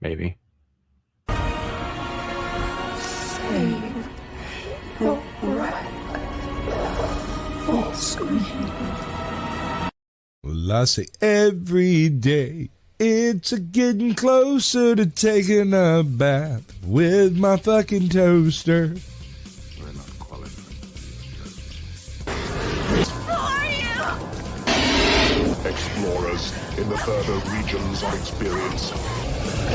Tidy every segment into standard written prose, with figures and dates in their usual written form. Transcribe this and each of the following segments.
Maybe. Save the rat. Full screen. Well, I say every day it's a getting closer to taking a bath with my fucking toaster. We're not qualified. Explorers in the further regions of experience. Did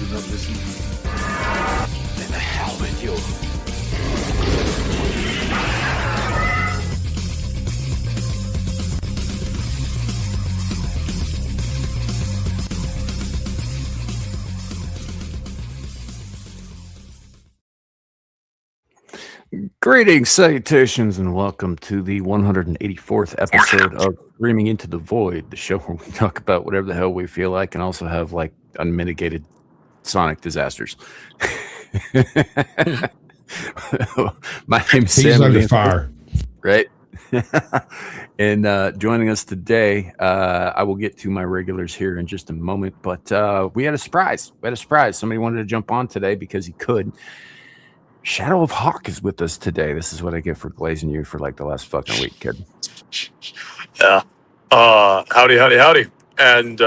you not listen? Then the hell with you. Greetings, salutations, and welcome to the 184th episode of Screaming Into the Void, the show where we talk about whatever the hell we feel like and also have like unmitigated sonic disasters. My name's He's Sam. under fire. Right? And joining us today, I will get to my regulars here in just a moment, but we had a surprise. Somebody wanted to jump on today because he could. Shadow of Hawk is with us today. This is what I get for glazing you for like the last fucking week, kid. Yeah. Howdy. And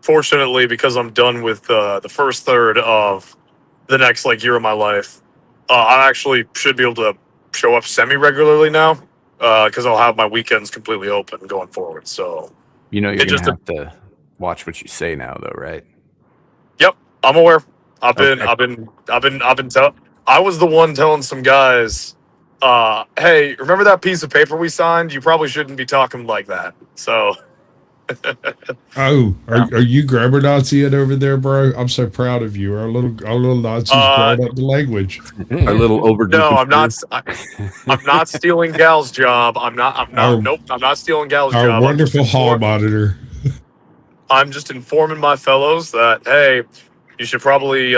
fortunately, because I'm done with the first third of the next like year of my life, I actually should be able to show up semi-regularly now because I'll have my weekends completely open going forward. So you know you're gonna have to watch what you say now, though, right? Yep, I'm aware. I was the one telling some guys, hey, remember that piece of paper we signed? You probably shouldn't be talking like that. So Oh, are you grammar Nazi it over there, bro? I'm so proud of you. Our little Nazis brought up the language. Our little overdue. No, I'm not stealing Gal's job. I'm not stealing Gal's job. Our wonderful hall monitor. I'm just informing my fellows that, hey, you should probably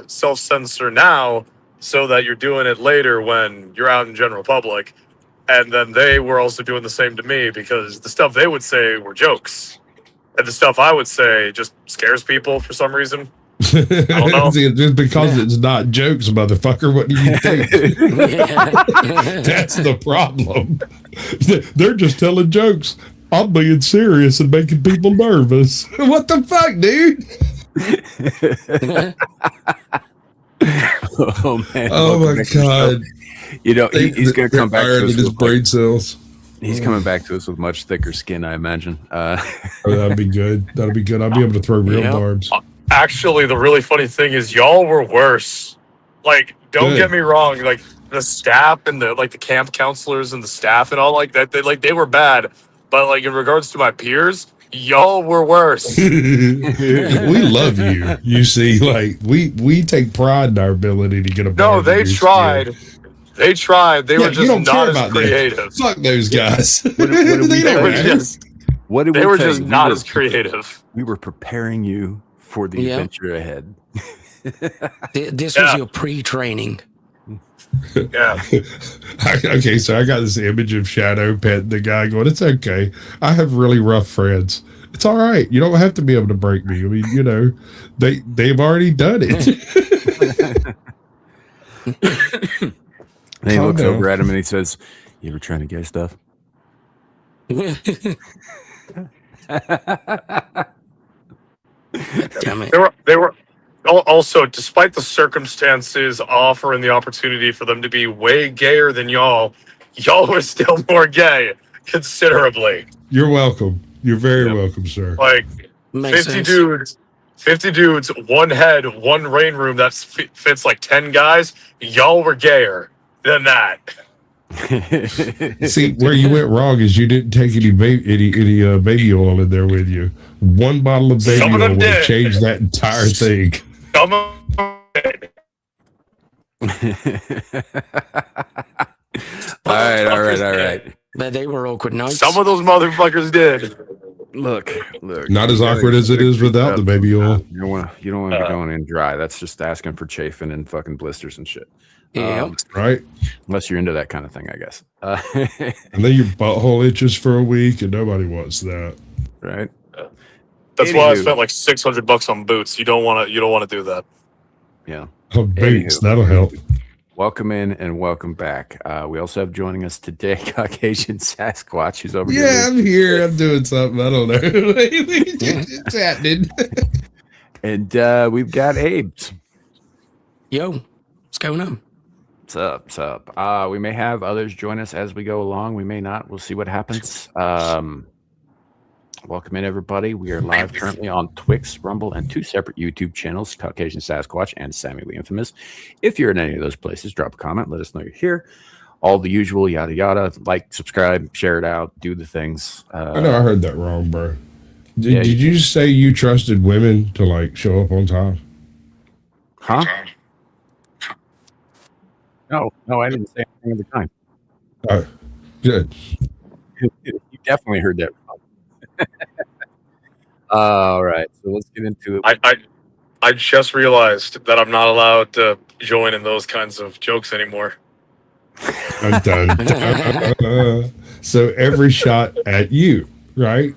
self-censor now so that you're doing it later when you're out in general public. And then they were also doing the same to me because the stuff they would say were jokes. And the stuff I would say just scares people for some reason. I don't know. Just because it's not jokes, motherfucker. What do you think? That's the problem. They're just telling jokes. I'm being serious and making people nervous. What the fuck, dude? Oh man! Oh my god! You know he's going to come back to us his brain cells. He's coming back to us with much thicker skin, I imagine. Oh, that'd be good. That'd be good. I'll be able to throw real barbs. Actually, the really funny thing is, y'all were worse. Like, don't get me wrong. Like the staff and the camp counselors and the staff and all like that. They were bad, but like in regards to my peers, y'all were worse. We love you. You see, like we take pride in our ability to get a. No, they tried. They tried. They were just not as creative. That. Fuck those guys. What did they were just not as creative. We were preparing you for the adventure ahead. This was your pre-training. Yeah. Okay, so I got this image of Shadow petting the guy going, it's okay. I have really rough friends. It's all right. You don't have to be able to break me. I mean, you know, they've already done it. And he looks over at him and he says, you ever trying to gay stuff? Damn it. They were also, despite the circumstances offering the opportunity for them to be way gayer than y'all were still more gay considerably. You're welcome. You're very welcome, sir. Like Makes 50 sense. dudes, 50 dudes, one head, one rain room that fits like 10 guys. Y'all were gayer than that. See, where you went wrong is you didn't take any baby oil in there with you. One bottle of baby oil would have changed that entire thing. Some of them did. All right. But they were awkward nights. Some of those motherfuckers did. Look. Not as awkward as it is without the baby oil. You don't want to be going in dry. That's just asking for chafing and fucking blisters and shit. Yeah. right? Unless you're into that kind of thing, I guess. And then your butthole itches for a week, and nobody wants that. Right. That's why I Anywho. spent like $600 on boots. You don't want to do that. Yeah. Oh, boots, Anywho. that'll help. Welcome in and welcome back. We also have joining us today Caucasian Sasquatch, who's over Yeah, here. I'm here. I'm doing something. I don't know. It's happening. And we've got Abe's. Yo, what's going on? What's up? What's up? We may have others join us as we go along. We may not. We'll see what happens. Welcome in, everybody. We are live currently on Twix, Rumble, and 2 separate YouTube channels, Caucasian Sasquatch and Sammy the Infamous. If you're in any of those places, drop a comment. Let us know you're here. All the usual, yada, yada. Like, subscribe, share it out, do the things. I know I heard that wrong, bro. Yeah, Did you say you trusted women to, like, show up on time? Huh? No, I didn't say anything of the kind. Oh, good. You definitely heard that wrong. All right, so let's get into it. I just realized that I'm not allowed to join in those kinds of jokes anymore. I'm done. So every shot at you, right?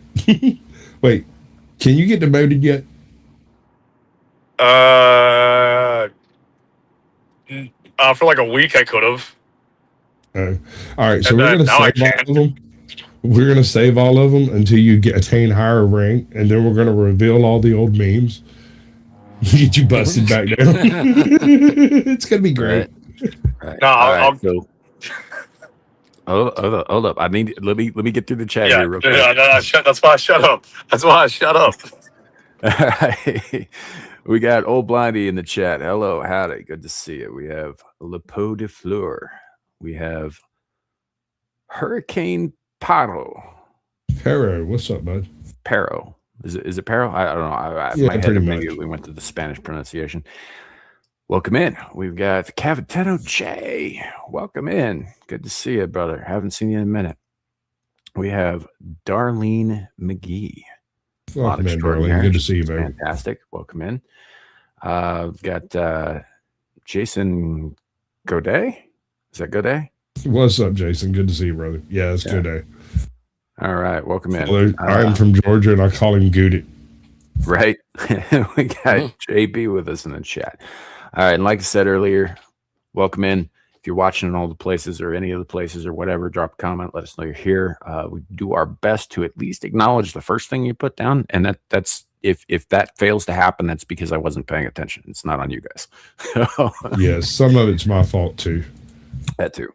Wait, can you get demoted yet? For like a week I could have. All right, so And we're then gonna now I save all can't. of them. We're gonna save all of them until you attain higher rank, and then we're gonna reveal all the old memes. Get you busted back down. It's gonna be great. Right. No, All I'll- right, so hold up. Let me get through the chat Yeah, here real quick. that's why I shut up. That's why I shut up. All right. We got Old Blindy in the chat. Hello, howdy. Good to see you. We have Le Pot de Fleur. We have Hurricane Paro. Pero, what's up, bud? Pero. Is it Pero? I don't know. Yeah, My head pretty much. immediately went to the Spanish pronunciation. Welcome in. We've got Cavitano J. Welcome in. Good to see you, brother. Haven't seen you in a minute. We have Darlene McGee. Welcome in, Darlene. Good to see you, man. Fantastic. Welcome in. We've got Jason Godet. Is that Godet? What's up, Jason? Good to see you, brother. Yeah, it's good day. All right. Welcome in. Although I'm from Georgia and I call him Goodet. Right. We got JB with us in the chat. All right. And like I said earlier, welcome in. If you're watching in all the places or any of the places or whatever, drop a comment. Let us know you're here. We do our best to at least acknowledge the first thing you put down. And that's if that fails to happen, that's because I wasn't paying attention. It's not on you guys. Yes, some of it's my fault too. That too.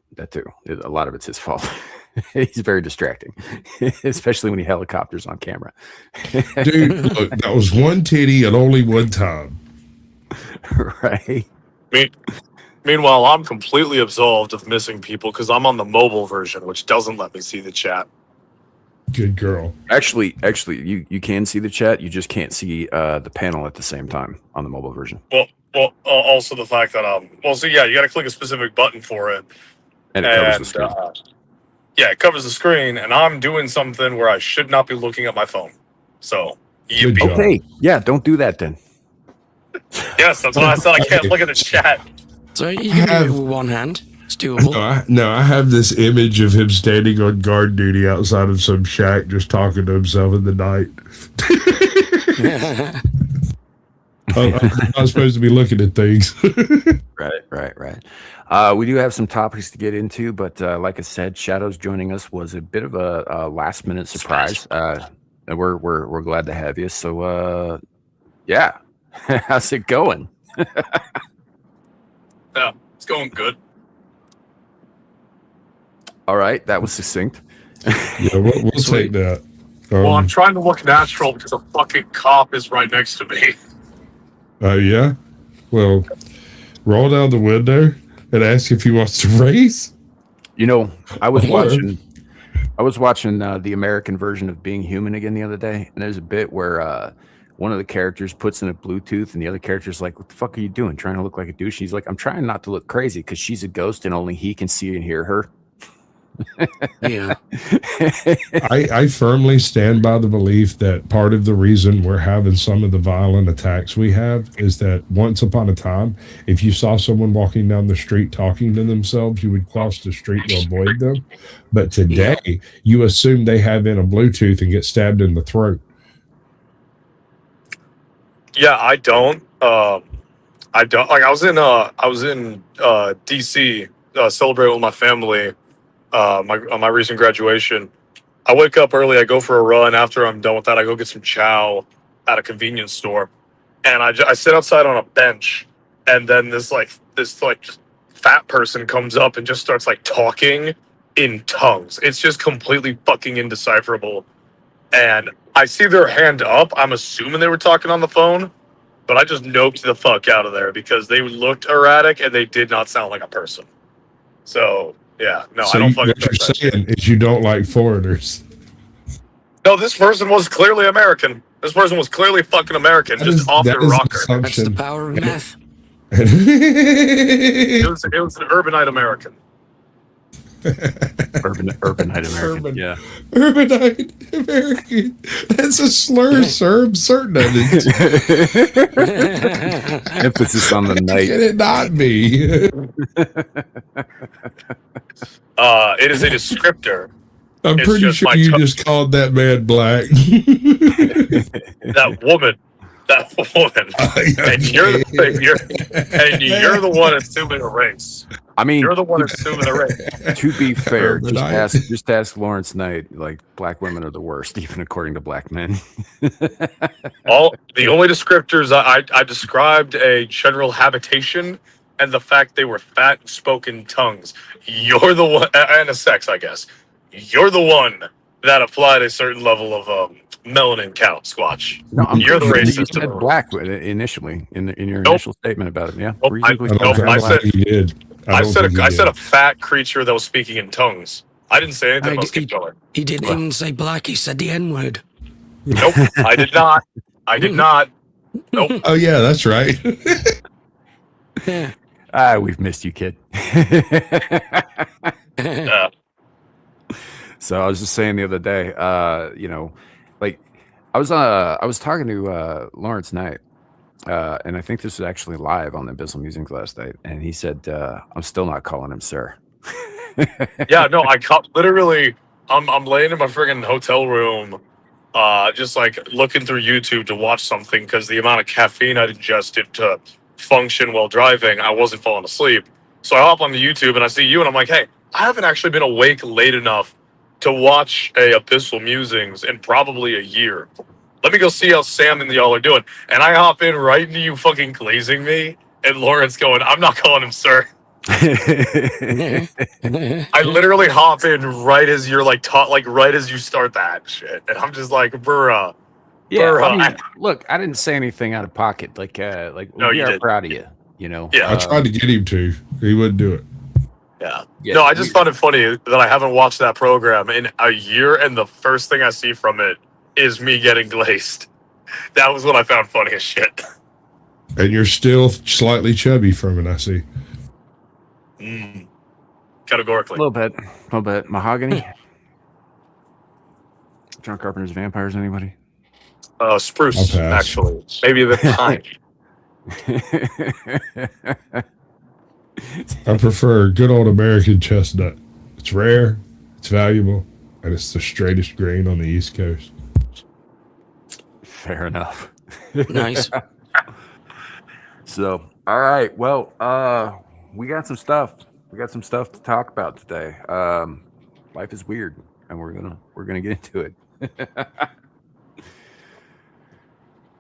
A lot of it's his fault. He's very distracting, especially when he helicopters on camera. Dude, look, that was one titty and only one time. Right. Meanwhile, I'm completely absolved of missing people because I'm on the mobile version, which doesn't let me see the chat. Good girl. Actually, you can see the chat. You just can't see the panel at the same time on the mobile version. Well, also the fact that you got to click a specific button for it, And it covers the screen. Yeah, it covers the screen, and I'm doing something where I should not be looking at my phone. So, Good job. Okay. Yeah, don't do that then. yes, that's why I said I can't look at the chat. So you can do it with one hand. It's doable. I have this image of him standing on guard duty outside of some shack just talking to himself in the night. I'm not supposed to be looking at things. Right. We do have some topics to get into, but like I said, Shadows joining us was a bit of a last minute surprise. And we're glad to have you. So yeah, how's it going? Yeah, it's going good. All right, that was succinct. Yeah, we'll take that. Well, I'm trying to look natural because a fucking cop is right next to me. Oh, yeah? Well, roll down the window and ask if he wants to race. You know, I was Or- watching the American version of Being Human again the other day, and there's a bit where one of the characters puts in a Bluetooth, and the other character's like, "What the fuck are you doing? Trying to look like a douche?" He's like, "I'm trying not to look crazy because she's a ghost, and only he can see and hear her." Yeah. I firmly stand by the belief that part of the reason we're having some of the violent attacks we have is that once upon a time, if you saw someone walking down the street talking to themselves, you would cross the street to avoid them. But today, you assume they have in a Bluetooth and get stabbed in the throat. Yeah, I don't. I don't like. I was in DC celebrating with my family. On my recent graduation. I wake up early. I go for a run. After I'm done with that, I go get some chow at a convenience store, and I sit outside on a bench, and then this just fat person comes up and just starts like talking in tongues. It's just completely fucking indecipherable. And I see their hand up. I'm assuming they were talking on the phone, but I just noped the fuck out of there because they looked erratic and they did not sound like a person. So yeah, no, So I don't fucking what you're trust that saying is you don't like foreigners. No, this person was clearly American. This person was clearly fucking American, just off their rocker. That's the power of meth. It was an urbanite American. Urbanite American. Yeah. Urbanite American. That's a slur, sir. I'm certain of it. Emphasis on the night. Can it not be? It is a descriptor. I'm It's pretty just sure my you tongue. just called that man black. That woman. And you're the one assuming a race. I mean, You're the one assuming a race. to be fair, Urbanite. just ask Lawrence Knight. Like, black women are the worst, even according to black men. The only descriptors I described a general habitation and the fact they were fat and spoke in tongues. You're the one, and a sex, I guess. You're the one that applied a certain level of melanin count, Squatch. No, You're the pretty sure racist. You said black initially in your Nope. initial statement about it. Yeah, Nope, reasonably Nope, think I said- he did. I don't said think he I said did. a fat creature that was speaking in tongues. I didn't say anything about skin color. He didn't even say black. He said the N word. Nope, I did not. I did not. Nope. Oh yeah, that's right. We've missed you, kid. Yeah. So I was just saying the other day, like I was talking to Lawrence Knight, and I think this was actually live on the Abyssal Musings last night, and he said, "I'm still not calling him sir." Yeah, no, literally. I'm laying in my friggin' hotel room, just like looking through YouTube to watch something because the amount of caffeine I'd ingested to function while driving, I wasn't falling asleep. So I hop on the YouTube and I see you, and I'm like, hey, I haven't actually been awake late enough to watch a Abyssal Musings in probably a year. Let me go see how Sam and y'all are doing. And I hop in right into you fucking glazing me, and Lawrence going, I'm not calling him sir. I literally hop in right as you're like right as you start that shit, and I'm just like, bruh. Yeah, Bruh. I mean, look, I didn't say anything out of pocket. Like No, we you are didn't. proud of you. You know. Yeah. I tried to get him to. He wouldn't do it. Yeah. Yeah, No, I just found it funny that I haven't watched that program in a year, and the first thing I see from it is me getting glazed. That was what I found funny as shit. And you're still slightly chubby from it, I see. Categorically. a little bit. Mahogany. John Carpenter's Vampires. Anybody? Spruce, I'll pass. actually. Maybe the pine. I prefer good old American chestnut. It's rare, it's valuable, and it's the straightest grain on the East Coast. Fair enough. Nice. So, all right. Well, we got some stuff. We got some stuff to talk about today. Life is weird, and we're gonna get into it.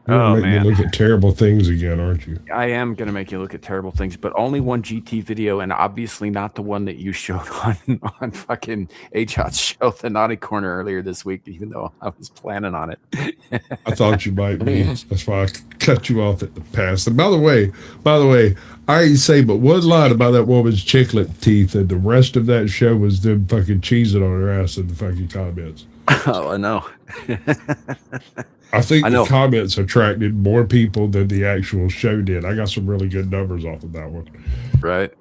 You're Oh, gonna make man. me look at terrible things again, aren't you? I am gonna make you look at terrible things, but only one GT video, and obviously not the one that you showed on fucking HOT's show, the Naughty Corner, earlier this week. Even though I was planning on it. I thought you might be. That's why I cut you off at the pass. And by the way, I ain't say but one line about that woman's chiclet teeth, and the rest of that show was them fucking cheesing on her ass in the fucking comments. Oh, I know. I think I know. the comments attracted more people than the actual show did. I got some really good numbers off of that one. Right.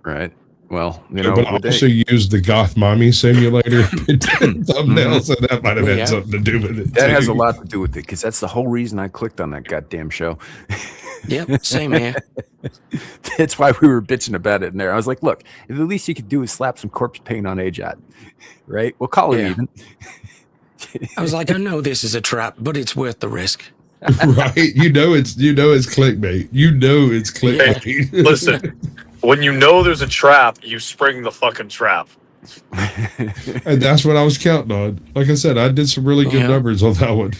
Well, you Yeah, know, but I would also they, used the Goth Mommy Simulator thumbnail, so that might have had Yeah. something to do with it. that has a too. lot to do with it because that's the whole reason I clicked on that goddamn show. Yep, same here. That's why we were bitching about it in there. I was like, look, if the least you could do is slap some corpse paint on Ajot, right? We'll call it Yeah. even. I was like, I know this is a trap, but it's worth the risk. Right? You know it's clickbait. You know it's clickbait. Listen, when you know there's a trap, you spring the fucking trap. And that's what I was counting on. Like I said, I did some really good Yeah. numbers on that one.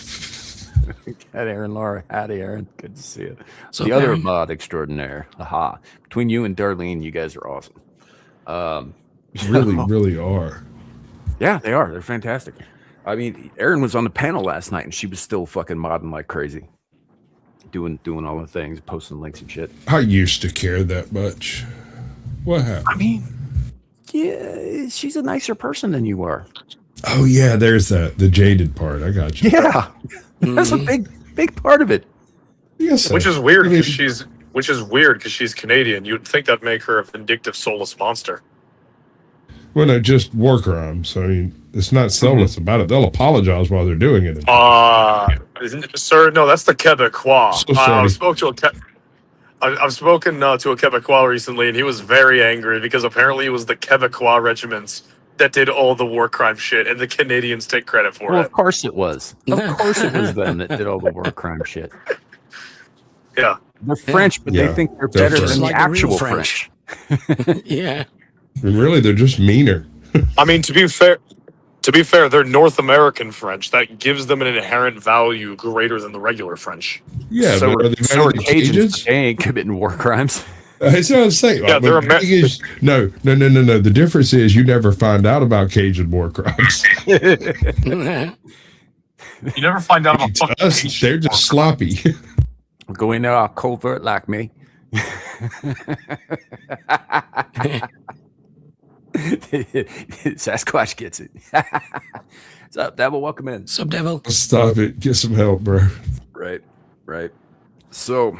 Got Aaron Laura. Howdy, Aaron. Good to see you. So, The other Aaron? mod extraordinaire. Aha. Between you and Darlene, you guys are awesome. Really, really are. Yeah, they are. They're fantastic. I mean, Erin was on the panel last night, and she was still fucking modding like crazy, doing all the things, posting links and shit. I used to care that much. What happened? I mean, yeah, she's a nicer person than you are. Oh yeah, there's the jaded part. I got you. Yeah, that's a big part of it. Yes, Which is weird I mean, because she's Canadian. You'd think that'd make her a vindictive, soulless monster. well, no, just war crimes. I mean, it's not soulless about it. They'll apologize while they're doing it. Sir, no, that's the Quebecois. So sorry. I've spoken to a Quebecois recently, and he was very angry because apparently it was the Quebecois regiments that did all the war crime shit, and the Canadians take credit for Well, it. of course it was. Of course it was them that did all the war crime shit. Yeah. They're French, but Yeah, they think they're they're better Just than like the the real actual French. French. Yeah. And really, they're just meaner. I mean, to be fair, they're North American French. That gives them an inherent value greater than the regular French. Yeah, So, but are they so are better than Cajuns. Cajuns? They ain't committing war crimes. That's what I'm saying. Yeah, they're But the thing is, no. The difference is you never find out about Cajun war crimes. You never find out about To us, they're just sloppy. Go in there all covert like me. Sasquatch gets it. What's up, Devil? Welcome in. Sub Devil. Stop it. Get some help, bro. Right. So,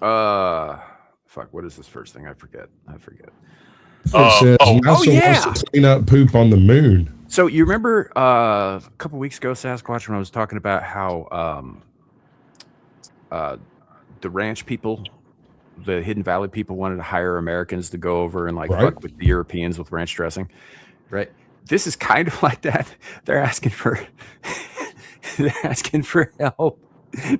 fuck, what is this first thing? I forget. It says NASA yeah. wants to clean up poop on the moon. So you remember a couple weeks ago, Sasquatch, when I was talking about how the ranch people, the Hidden Valley people, wanted to hire Americans to go over and like Right. fuck with the Europeans with ranch dressing, right? This is kind of like that. They're asking for help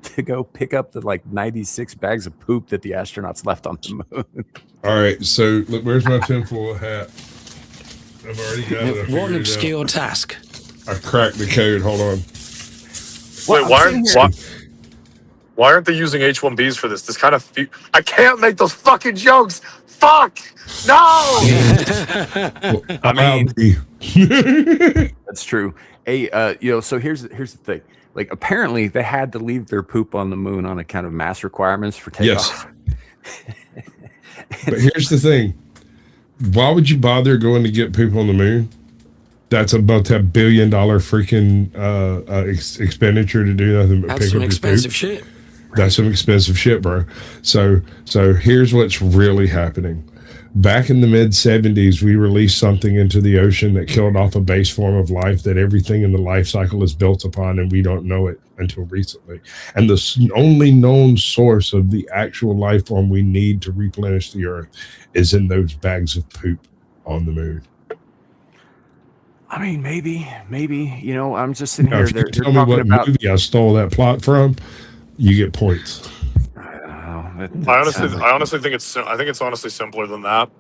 to go pick up the like 96 bags of poop that the astronauts left on the moon. All right, so look, where's my tinfoil hat? I've already got it. I What an figured it obscure task. out. I cracked the code. Hold on. Wait, why aren't they using H-1Bs for this? This kind of I can't make those fucking jokes. Fuck no. I mean, mean, that's true. Hey, so here's the thing. Like, apparently they had to leave their poop on the moon on account of mass requirements for takeoff. but here's the thing. Why would you bother going to get poop on the moon? That's about $1 billion freaking expenditure to do nothing but That's pick some up your expensive poop. shit. That's some expensive shit, bro. So here's what's really happening. Back in the mid 70s, we released something into the ocean that killed off a base form of life that everything in the life cycle is built upon, and we don't know it until recently. And the only known source of the actual life form we need to replenish the earth is in those bags of poop on the moon. I mean, maybe, I'm just sitting Now, here. if you They're tell me talking what about. movie I stole that plot from, you get points. I honestly think it's honestly simpler than that.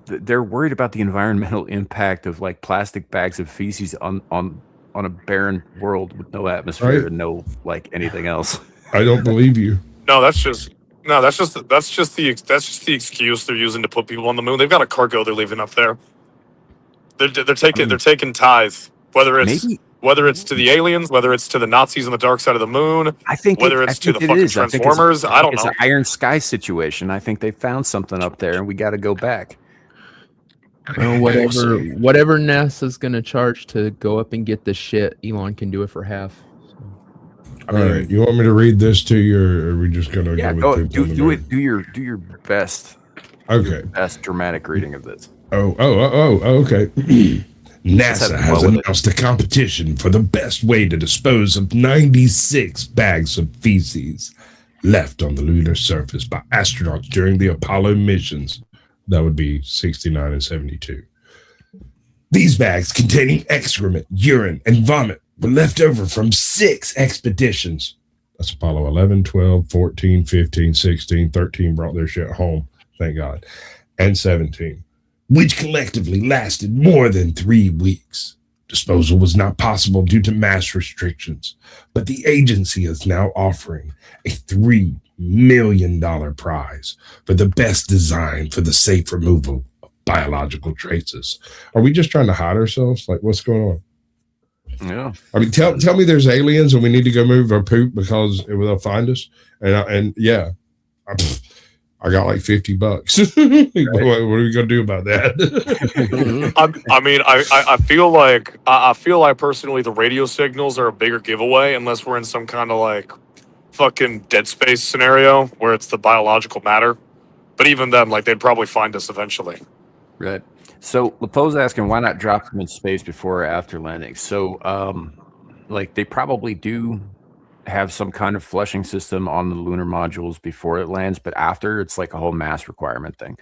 They're worried about the environmental impact of like plastic bags of feces on a barren world with no atmosphere Right. and no like anything else. I don't believe you. No, that's just the excuse they're using to put people on the moon. They've got a cargo they're leaving up there. They're taking tithe, whether it's to the aliens, whether it's to the Nazis on the dark side of the moon. I think Whether it's to the fucking Transformers, I don't It's know. an Iron Sky situation. I think they found something up there, and we got to go back. Well, whatever NASA's gonna charge to go up and get the shit, Elon can do it for half. So. I All mean, right, you want me to read this to you, or are we just gonna yeah, go go with do it. Do your best. Okay. Your best dramatic reading of this. Okay. Just have NASA to has flow with it. announced a competition for the best way to dispose of 96 bags of feces left on the lunar surface by astronauts during the Apollo missions. That would be 69 and 72. These bags containing excrement, urine, and vomit were left over from 6 expeditions. That's Apollo 11, 12, 14, 15, 16, 13 brought their shit home, thank God, and 17, which collectively lasted more than 3 weeks. Disposal was not possible due to mass restrictions, but the agency is now offering a $3 million prize for the best design for the safe removal of biological traces. Are we just trying to hide ourselves? Like, what's going on? Yeah. I mean, tell me there's aliens and we need to go move our poop because they'll find us. And yeah, I got like $50. What are we gonna do about that? I feel like personally the radio signals are a bigger giveaway unless we're in some kind of like fucking Dead Space scenario where it's the biological matter. But even then, like they'd probably find us eventually. Right. So Lepo's asking why not drop them in space before or after landing. So, like they probably do have some kind of flushing system on the lunar modules before it lands, but after it's like a whole mass requirement thing.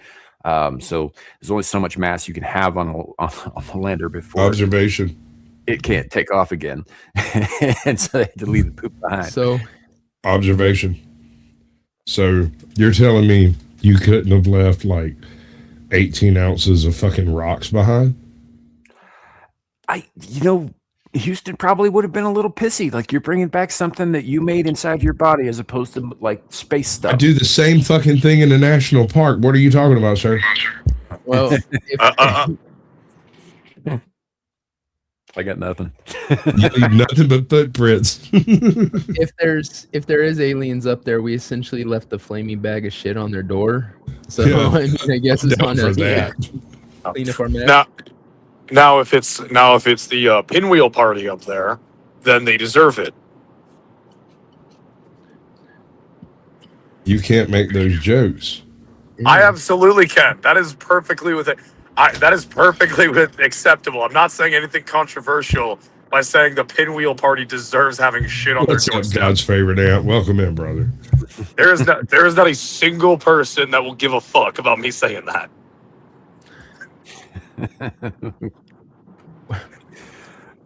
So there's only so much mass you can have on the lander before Observation. it can't take off again, and so they have to leave the poop behind. So Observation. So you're telling me you couldn't have left like 18 ounces of fucking rocks behind? Houston probably would have been a little pissy. Like you're bringing back something that you made inside your body as opposed to like space stuff. I do the same fucking thing in a national park. What are you talking about, sir? well, I got nothing. You leave nothing but footprints. if there is aliens up there, we essentially left the flaming bag of shit on their door. So Yeah. I mean, I guess it's on for us that. to clean up our mess. Now if it's the pinwheel party up there, then they deserve it. You can't make those jokes. I absolutely can. That is perfectly acceptable. I'm not saying anything controversial by saying the pinwheel party deserves having shit on What's their up, doorstep. God's favorite aunt? Welcome in, brother. There is not a single person that will give a fuck about me saying that.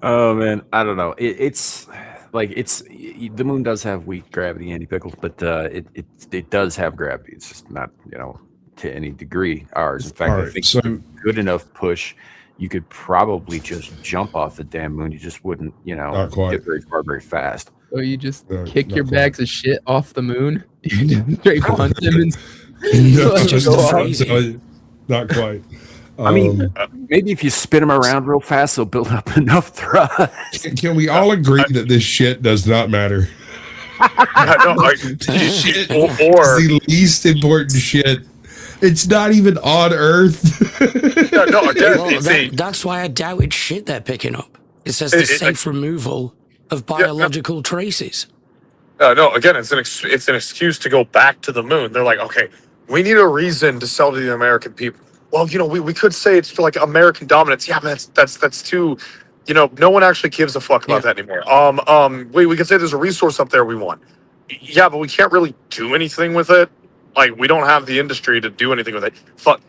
Oh man, I don't know. It's the moon does have weak gravity, Andy Pickles, but it does have gravity. It's just not to any degree ours. In fact, All I right, think so- good enough push, you could probably just jump off the damn moon. You just wouldn't Not quite. get very far very fast. So you just No, kick not your quite. bags of shit off the moon. You just straight punch them and No, let it go off. not quite. I mean, maybe if you spin them around real fast, they'll build up enough thrust. can we all agree that this shit does not matter? Oh, Shit Or is the least important shit. It's not even on Earth. again, That's why I doubt it's shit they're picking up. It says the safe removal of biological traces. again, it's an excuse to go back to the moon. They're like, okay, we need a reason to sell to the American people. Well, we could say it's for like American dominance. Yeah, but that's too, no one actually gives a fuck about that anymore. We could say there's a resource up there we want. Yeah, but we can't really do anything with it. Like, we don't have the industry to do anything with it. Fuck.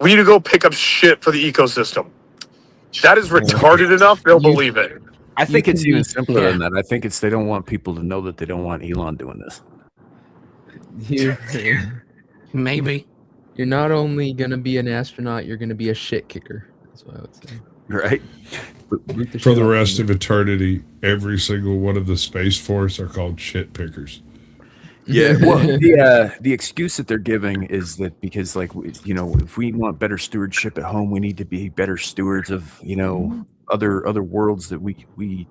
We need to go pick up shit for the ecosystem. That is retarded enough. They'll believe it. I think it's even simpler yeah. than that. I think they don't want people to know that they don't want Elon doing this. Maybe. You're not only gonna be an astronaut, you're gonna be a shit kicker. That's what I would say. Right? For the rest of eternity, every single one of the Space Force are called shit pickers. Yeah. Well, the excuse that they're giving is that because, like, if we want better stewardship at home, we need to be better stewards of, other worlds that we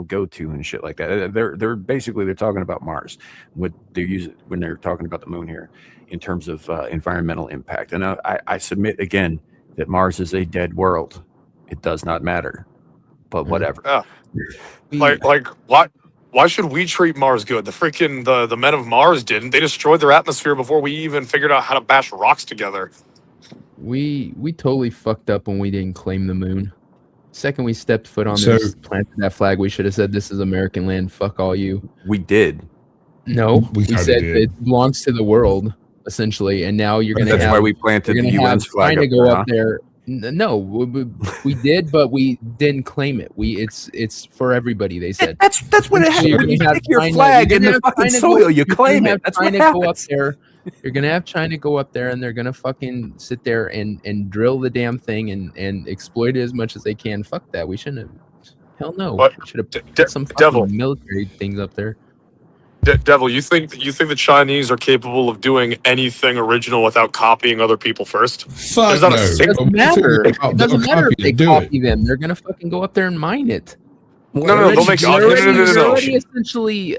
go to and shit like that. They're basically talking about Mars. What they use when they're talking about the moon here in terms of environmental impact. And I submit again that Mars is a dead world. It does not matter. But whatever. Like what? Why should we treat Mars good? The men of Mars didn't. They destroyed their atmosphere before we even figured out how to bash rocks together. We totally fucked up when we didn't claim the moon. Second we stepped foot on this, planted that flag, we should have said, "This is American land. Fuck all you." We did. No, we kinda said did. it belongs to the world, essentially, and now you're gonna That's have. why we planted you're the gonna have UN's flag China up go there, up there. No, we did, but we didn't claim it. It's for everybody. They said That's what it You're happens. When gonna you have stick your China- flag you're in gonna the have fucking China soil, go- you you're gonna claim have it. That's what China go up happens. there. You're gonna have China go up there, and they're gonna fucking sit there and drill the damn thing and exploit it as much as they can. Fuck that. We shouldn't have. Hell no. What? We should have De- put some fucking Devil. military things up there. Devil, you think the Chinese are capable of doing anything original without copying other people first? Fuck There's not a no. single- It doesn't Before matter. we It copy- doesn't matter if copy they it, do copy it. them. They're gonna fucking go up there and mine it. No, they'll make- You're no, already, no, no, no, you're no. already essentially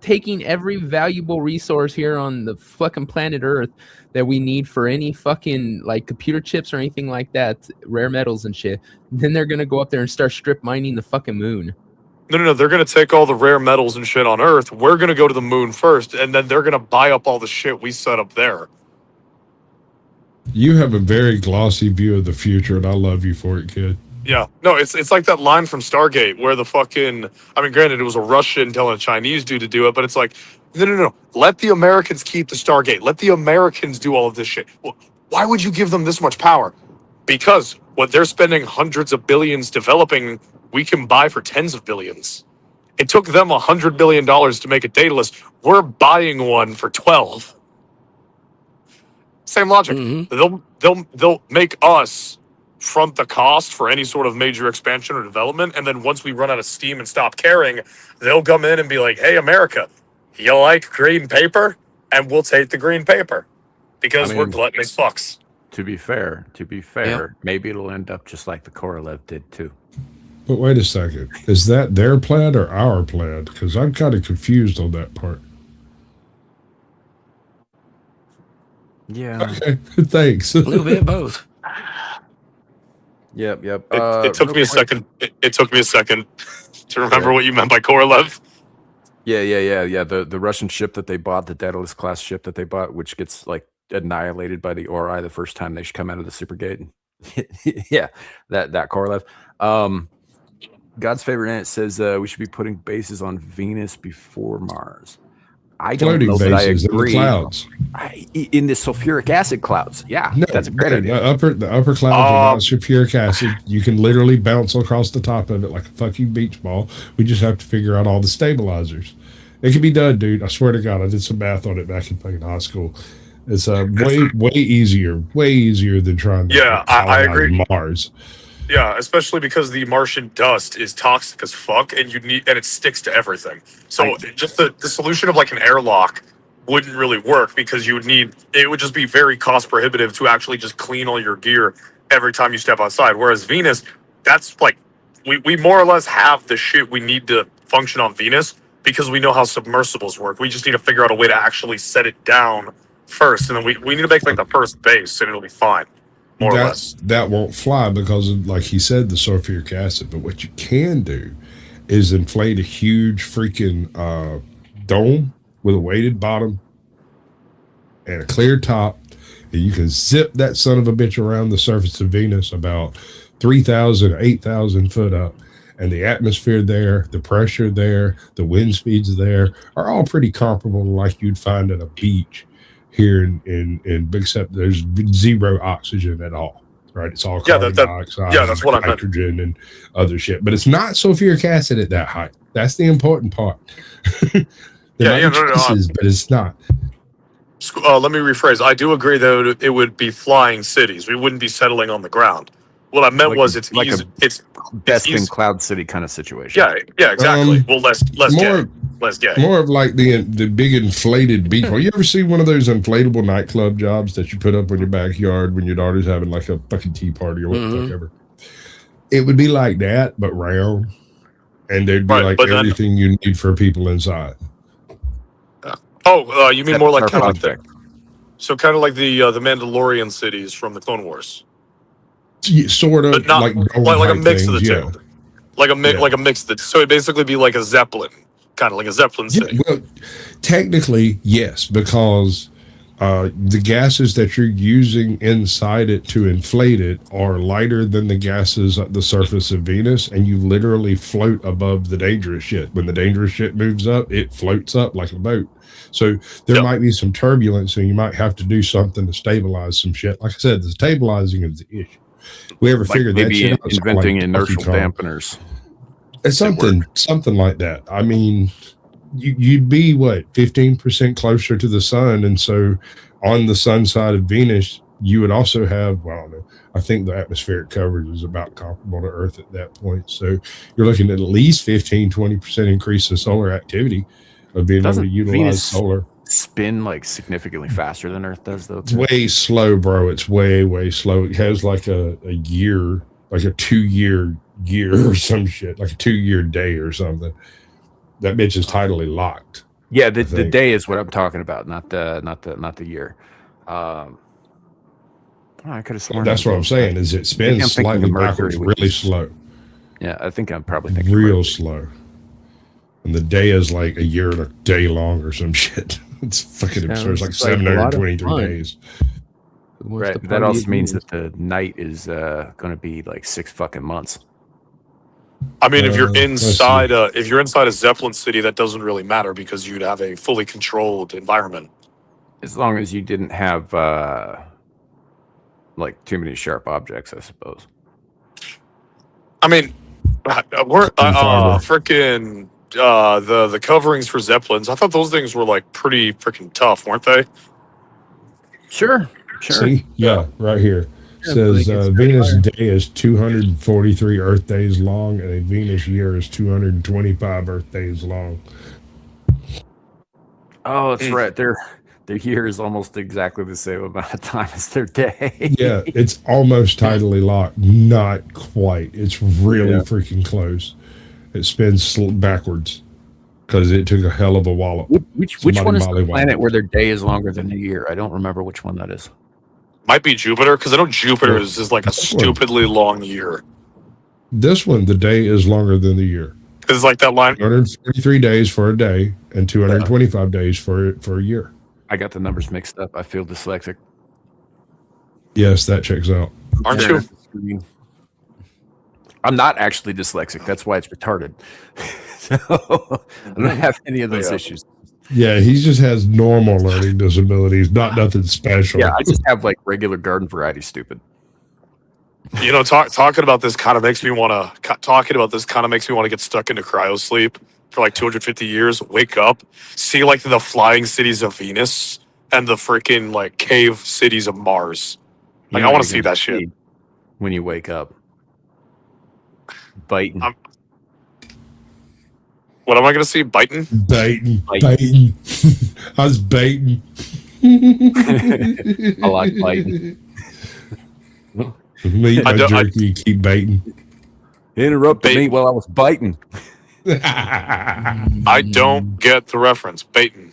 taking every valuable resource here on the fucking planet Earth that we need for any fucking like computer chips or anything like that, rare metals and shit. Then they're gonna go up there and start strip mining the fucking moon. No. They're gonna take all the rare metals and shit on Earth. We're gonna go to the moon first, and then they're gonna buy up all the shit we set up there. You have a very glossy view of the future, and I love you for it, kid. Yeah, no, it's like that line from Stargate where the fucking, I mean, granted, it was a Russian telling a Chinese dude to do it, but it's like, no. Let the Americans keep the Stargate. Let the Americans do all of this shit. Well, why would you give them this much power? Because what they're spending hundreds of billions developing, we can buy for tens of billions. It took them $100 billion to make a Daedalus. We're buying one for 12. Same logic. They'll make us front the cost for any sort of major expansion or development, and then once we run out of steam and stop caring, they'll come in and be like, "Hey, America, you like green paper?" And we'll take the green paper because we're gluttonous fucks. To be fair, maybe it'll end up just like the Korolev did too. But wait a second. Is that their plan or our plan? Because I'm kind of confused on that part. Yeah. Okay, thanks. A little bit of both. Yep. It took me a second. It took me a second to remember what you meant by Korolev. Yeah. The Russian ship that they bought, the Daedalus class ship that they bought, which gets like annihilated by the Ori the first time they come out of the Supergate. Yeah, that Korolev. God's favorite planet says we should be putting bases on Venus before Mars. I don't Floating know that I bases in the agree. clouds. In the sulfuric acid clouds. Yeah, No, that's a great idea. The upper clouds are not sulfuric acid. You can literally bounce across the top of it like a fucking beach ball. We just have to figure out all the stabilizers. It can be done, dude. I swear to God, I did some math on it back in fucking high school. It's way easier than trying to I agree. Mars. Yeah, especially because the Martian dust is toxic as fuck, and it sticks to everything. So just the solution of like an airlock wouldn't really work because it would just be very cost prohibitive to actually just clean all your gear every time you step outside. Whereas Venus, that's like we more or less have the shit we need to function on Venus because we know how submersibles work. We just need to figure out a way to actually set it down first, and then we need to make like the first base, and it'll be fine. More or less. That won't fly because of, like he said, the sulfuric acid. But what you can do is inflate a huge freaking dome with a weighted bottom and a clear top, and you can zip that son of a bitch around the surface of Venus about 3,000, 8,000 foot up. And the atmosphere there, the pressure there, the wind speeds there are all pretty comparable to like you'd find at a beach here in except there's zero oxygen at all, right? It's all carbon dioxide, that's what I meant. nitrogen, and other shit. But it's not sulfuric acid at that height. That's the important part. But it's not. Let me rephrase. I do agree that it would be flying cities. We wouldn't be settling on the ground. What I meant was it's easy. It's best in easy. Cloud City kind of situation. Yeah, exactly. Well, less gay. More of like the big inflated beach ball. You ever see one of those inflatable nightclub jobs that you put up in your backyard when your daughter's having like a fucking tea party or what the fuck ever? It would be like that, but round, and there'd be like everything you need for people inside. Oh, you mean more like kind of like project. So kind of like the Mandalorian cities from the Clone Wars. Sort of, But not like a mix of the yeah. two. Like a mix of the, so it'd basically be like a Zeppelin kind of like a Zeppelin thing. Well, technically, yes, because the gases that you're using inside it to inflate it are lighter than the gases at the surface of Venus, and you literally float above the dangerous shit. When the dangerous shit moves up, it floats up like a boat. So there might be some turbulence, and you might have to do something to stabilize some shit. Like I said, the stabilizing is the issue. We ever figured that shit out? Inventing inertial dampeners. It's something like that. I mean, you'd be what 15% closer to the sun, and so on the sun side of Venus, you would also have. Well, I don't know. I think the atmospheric coverage is about comparable to Earth at that point. So you're looking at least 15-20% increase in solar activity of being able to utilize Venus solar. Spin like significantly faster than Earth does, though. It's way slow, bro. It's way slow. It has like a year, like a 2-year year or some shit, like a 2-year day or something. That bitch is tidally locked. Yeah, the day is what I'm talking about, not the year. I could have sworn that's what I'm saying. Is it spins slightly backwards, really slow. Yeah, I think I'm probably thinking real slow. And the day is like a year and a day long or some shit. It's fucking absurd. It's like 723 days. Right. That also means that the night is going to be like 6 fucking months. I mean, if you're inside a Zeppelin city, that doesn't really matter because you'd have a fully controlled environment. As long as you didn't have like too many sharp objects, I suppose. I mean, we're freaking the coverings for Zeppelins. I thought those things were like pretty freaking tough, weren't they? Sure. See? Yeah, right here. Says Venus day is 243 Earth days long, and a Venus year is 225 Earth days long. Oh, that's right. Their year is almost exactly the same amount of time as their day. Yeah, it's almost tidally locked. Not quite. It's really freaking close. It spins backwards because it took a hell of a wallop. Which one is the planet where their day is longer than a year? I don't remember which one that is. Might be Jupiter, because I know Jupiter's is like a stupidly long year. This one, the day is longer than the year. It's like that line. 143 days for a day and 225 days for a year. I got the numbers mixed up. I feel dyslexic. Yes, that checks out. Aren't you? I'm not actually dyslexic. That's why it's retarded. So I don't have any of those issues. Yeah, he just has normal learning disabilities, not nothing special. Yeah, I just have like regular garden variety stupid. You know, talking about this kind of makes me want to get stuck into cryo sleep for like 250 years. Wake up, see like the flying cities of Venus and the freaking like cave cities of Mars. Like I want to see that shit when you wake up. Biting. What am I going to see? Biting. I was baiting. I like biting. Me, my jerky, keep baiting. Interrupted me while I was biting. I don't get the reference. Baiting.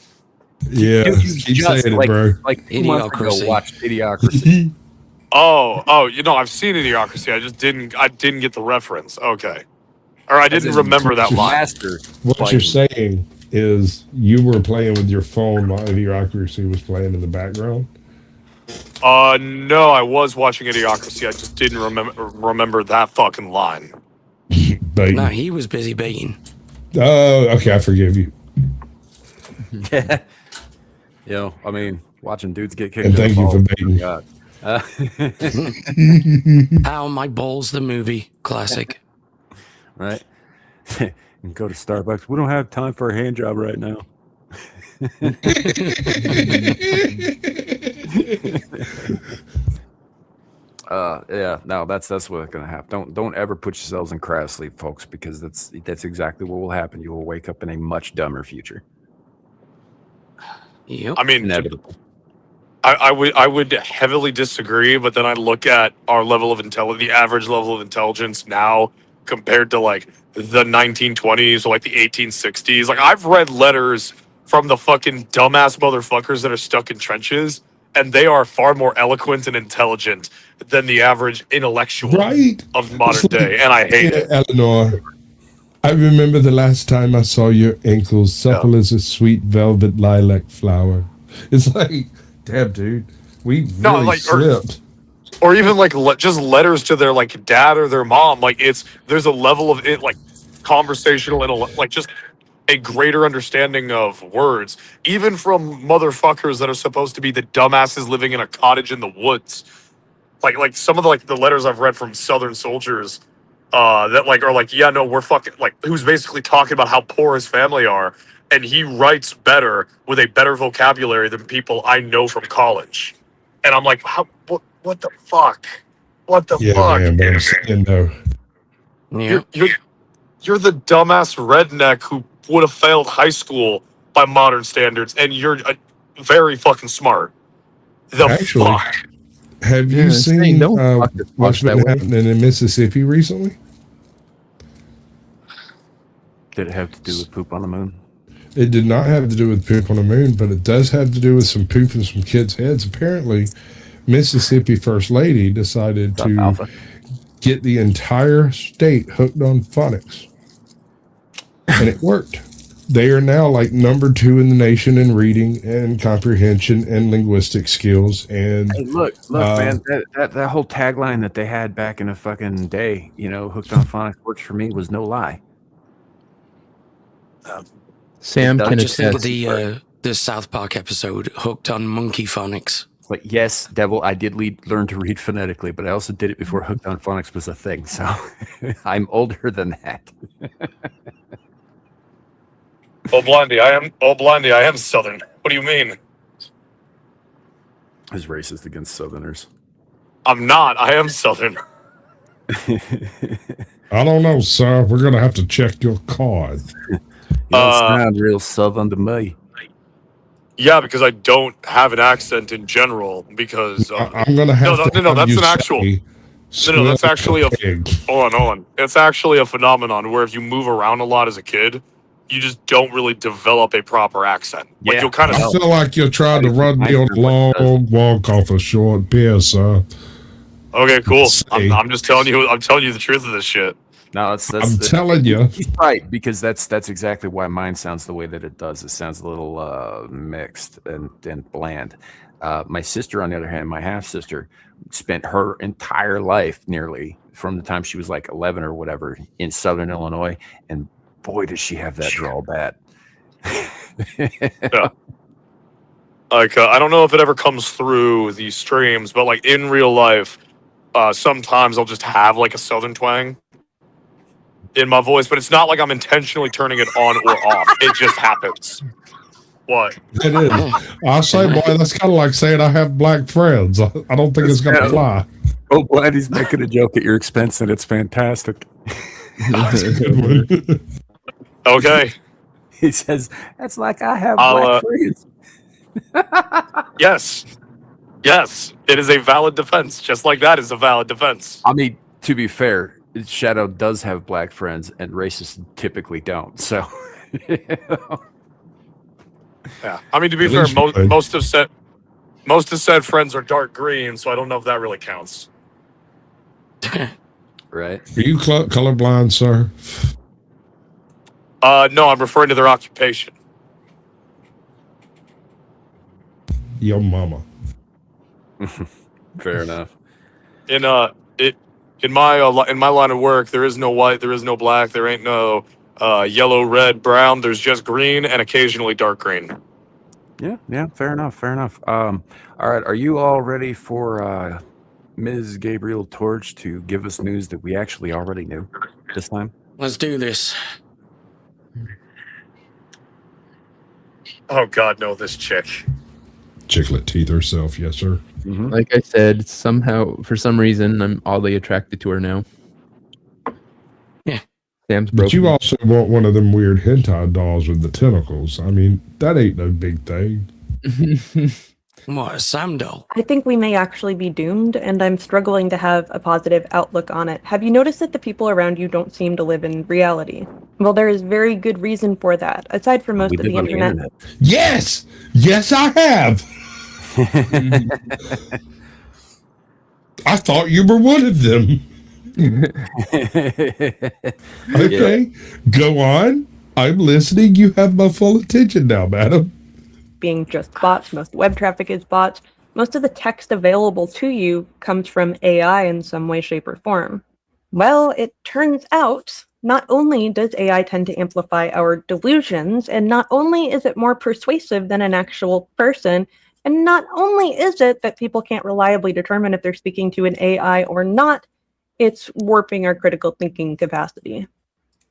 Yeah, keep saying it, bro. Like Idiocracy. Watch Idiocracy. Oh, you know, I've seen Idiocracy. I just didn't get the reference. Okay. Or I didn't remember that line. What you're saying is you were playing with your phone while Idiocracy was playing in the background? No, I was watching Idiocracy. I just didn't remember that fucking line. No, he was busy baiting. Oh, okay, I forgive you. Yeah. You know, I mean, watching dudes get kicked. And thank you for baiting. Ow, My Balls, the movie. Classic. Right? And go to Starbucks. We don't have time for a hand job right now. Yeah, no, that's what's gonna happen. Don't ever put yourselves in cryo sleep, folks, because that's exactly what will happen. You will wake up in a much dumber future. Yep. I mean, inevitable. I would heavily disagree, but then I look at our level of the average level of intelligence now compared to like the 1920s or like the 1860s. Like I've read letters from the fucking dumbass motherfuckers that are stuck in trenches, and they are far more eloquent and intelligent than the average intellectual of modern day, and I hate it. Eleanor, I remember the last time I saw your ankles supple as a sweet velvet lilac flower. It's like, damn, dude, we really slipped. Or even like just letters to their like dad or their mom. Like there's a level of it like conversational and like just a greater understanding of words, even from motherfuckers that are supposed to be the dumbasses living in a cottage in the woods. Like some of the letters I've read from Southern soldiers that like are like, yeah, no, we're fucking like, who's basically talking about how poor his family are, and he writes better with a better vocabulary than people I know from college. And I'm like, what the fuck? What the fuck? Man, but I'm saying though. Yeah. You're the dumbass redneck who would have failed high school by modern standards, and you're very fucking smart. Actually, fuck? Have you seen what's been happening in Mississippi recently? Did it have to do with poop on the moon? It did not have to do with poop on the moon, but it does have to do with some poop in some kids' heads. Apparently, Mississippi First Lady decided to get the entire state hooked on phonics. And it worked. They are now like number 2 in the nation in reading and comprehension and linguistic skills. And hey, look, man, that whole tagline that they had back in the fucking day, hooked on phonics works for me, was no lie. Sam can just think of attest. the South Park episode, Hooked on Monkey Phonics. But yes, Devil, I did learn to read phonetically, but I also did it before hooked on phonics was a thing. So I'm older than that. Blondie, I am Southern. What do you mean? Is racist against Southerners. I'm not. I am Southern. I don't know, sir. We're gonna have to check your card. You don't sound real Southern to me. Yeah, because I don't have an accent in general. Because I'm gonna have to. No, that's an actual. No, that's actually a. Hold on. It's actually a phenomenon where if you move around a lot as a kid, you just don't really develop a proper accent. Like you'll kind of. I feel like you're trying to run me on a long walk off a short pier, sir. Okay, cool. I'm just telling you. I'm telling you the truth of this shit. No, I'm telling you. He's right, because that's exactly why mine sounds the way that it does. It sounds a little mixed and bland. My sister, on the other hand, my half sister, spent her entire life nearly from the time she was like 11 or whatever in Southern Illinois, and boy, does she have that drawl bad. Yeah. Like I don't know if it ever comes through these streams, but like in real life, sometimes I'll just have like a Southern twang in my voice, but it's not like I'm intentionally turning it on or off. It just happens. What? It is. I say, boy, that's kind of like saying I have black friends. I don't think it's going to fly. Oh, glad he's making a joke at your expense, and it's fantastic. Okay. He says, that's like I have black friends. Yes. It is a valid defense. Just like that is a valid defense. I mean, to be fair, Shadow does have black friends, and racists typically don't. So, yeah. I mean, to be fair, most of said friends are dark green, so I don't know if that really counts. Right? Are you colorblind, sir? No, I'm referring to their occupation. Your mama. Fair enough. In my line of work, there is no white, there is no black, there ain't no yellow, red, brown. There's just green and occasionally dark green. Yeah. Fair enough. All right, are you all ready for Ms. Gabriel Torch to give us news that we actually already knew this time? Let's do this. Oh God, no! This chick. Chicklet teeth herself, yes, sir. Mm-hmm. Like I said, somehow, for some reason, I'm oddly attracted to her now. Yeah. Sam's broken. But you also want one of them weird hentai dolls with the tentacles. I mean, that ain't no big thing. What, a Sam doll? I think we may actually be doomed, and I'm struggling to have a positive outlook on it. Have you noticed that the people around you don't seem to live in reality? Well, there is very good reason for that, aside from most of the internet. Yes, I have. I thought you were one of them. Okay, go on. I'm listening. You have my full attention now, madam. Being just bots, most web traffic is bots. Most of the text available to you comes from AI in some way, shape, or form. Well, it turns out not only does AI tend to amplify our delusions, and not only is it more persuasive than an actual person, and not only is it that people can't reliably determine if they're speaking to an AI or not, it's warping our critical thinking capacity.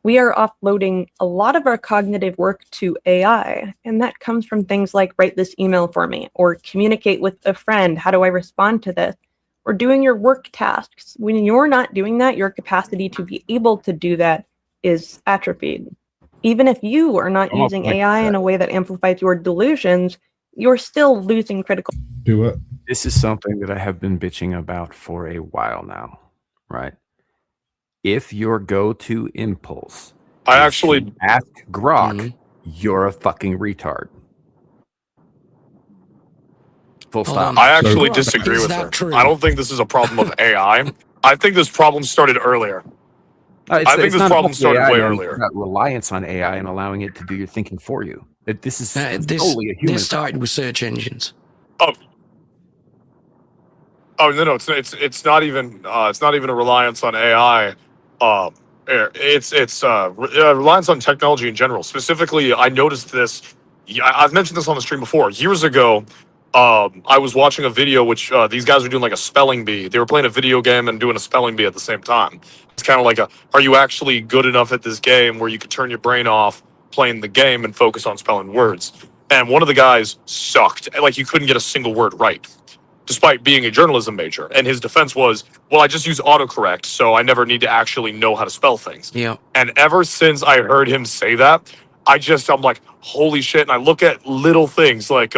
We are offloading a lot of our cognitive work to AI, and that comes from things like write this email for me, or communicate with a friend, how do I respond to this, or doing your work tasks. When you're not doing that, your capacity to be able to do that is atrophied. Even if you are not using AI in a way that amplifies your delusions, you're still losing critical. Do it. This is something that I have been bitching about for a while now, right? If your go-to impulse I is actually to ask Grok, you're a fucking retard. Full Hold stop. on. I actually Grok, disagree is with that her. true? I don't think this is a problem of AI. I think this problem started earlier. I think It's this not problem about started AI, way man. earlier. It's about reliance on AI and allowing it to do your thinking for you. This is This totally a human started problem. with search engines. Oh no, it's not even a reliance on AI. It's reliance on technology in general. Specifically, I noticed this. I've mentioned this on the stream before. Years ago, I was watching a video which these guys were doing like a spelling bee. They were playing a video game and doing a spelling bee at the same time. It's kind of like are you actually good enough at this game where you could turn your brain off playing the game and focus on spelling words? And one of the guys sucked. Like, you couldn't get a single word right, despite being a journalism major. And his defense was, well, I just use autocorrect, so I never need to actually know how to spell things. Yeah. And ever since I heard him say that, I'm like, holy shit. And I look at little things like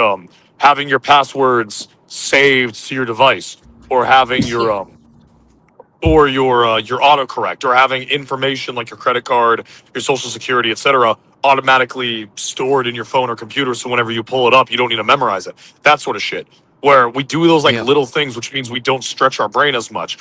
having your passwords saved to your device, or having your your autocorrect, or having information like your credit card, your social security, etc., automatically stored in your phone or computer, so whenever you pull it up, you don't need to memorize it. That sort of shit. Where we do those little things, which means we don't stretch our brain as much.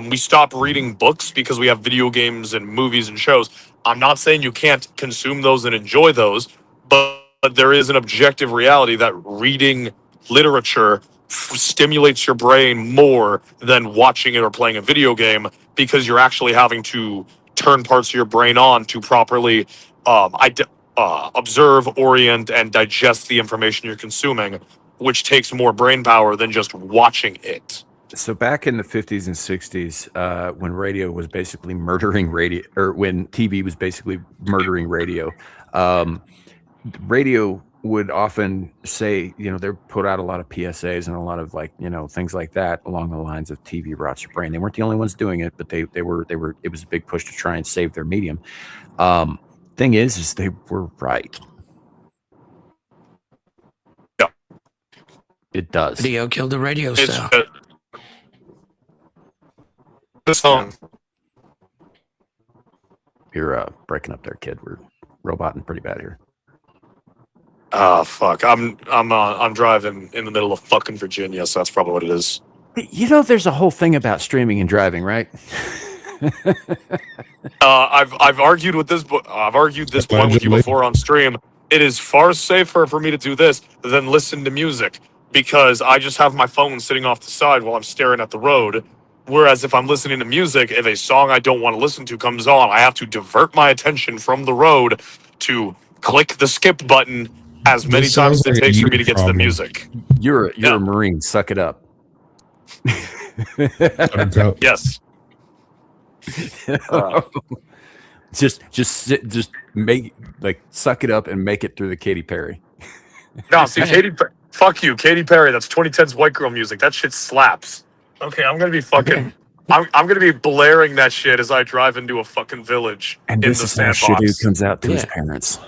We stop reading books because we have video games and movies and shows. I'm not saying you can't consume those and enjoy those, but there is an objective reality that reading literature stimulates your brain more than watching it or playing a video game, because you're actually having to turn parts of your brain on to properly observe, orient, and digest the information you're consuming, which takes more brain power than just watching it. So back in the 50s and 60s, when radio was basically murdering radio, or when TV was basically murdering radio, radio would often say, they put out a lot of PSAs and a lot of things like that along the lines of TV rots your brain. They weren't the only ones doing it, but they were. It was a big push to try and save their medium. Thing is they were right. Yeah, it does. Video killed the radio star. This song. You're breaking up there, kid. We're roboting pretty bad here. Oh fuck! I'm driving in the middle of fucking Virginia, so that's probably what it is. There's a whole thing about streaming and driving, right? I've argued with this. I've argued this point with you before on stream. It is far safer for me to do this than listen to music, because I just have my phone sitting off the side while I'm staring at the road. Whereas if I'm listening to music, if a song I don't want to listen to comes on, I have to divert my attention from the road to click the skip button as many times as it takes for me to get to the music. You're a Marine. Suck it up. Yes. Just make suck it up and make it through the Katy Perry. No, see, fuck you, Katy Perry. That's 2010's white girl music. That shit slaps. Okay, I'm gonna be fucking. I'm gonna be blaring that shit as I drive into a fucking village. And in this the is how sandbox. Shadu comes out to his parents.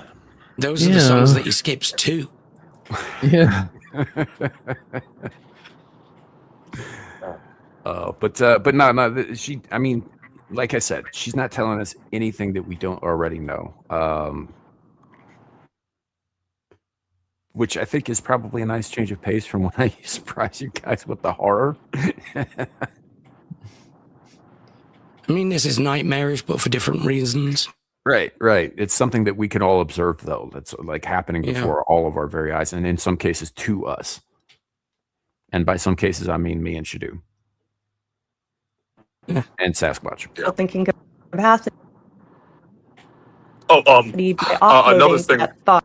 Those are the songs that he skips too. Yeah. But no. She. I mean, like I said, she's not telling us anything that we don't already know. Which I think is probably a nice change of pace from when I surprise you guys with the horror. I mean, this is nightmarish, but for different reasons. Right. It's something that we can all observe, though. That's like happening before all of our very eyes, and in some cases to us. And by some cases, I mean me and Shadu. And Sasquatch. Thinking capacity. Another thing. Thought.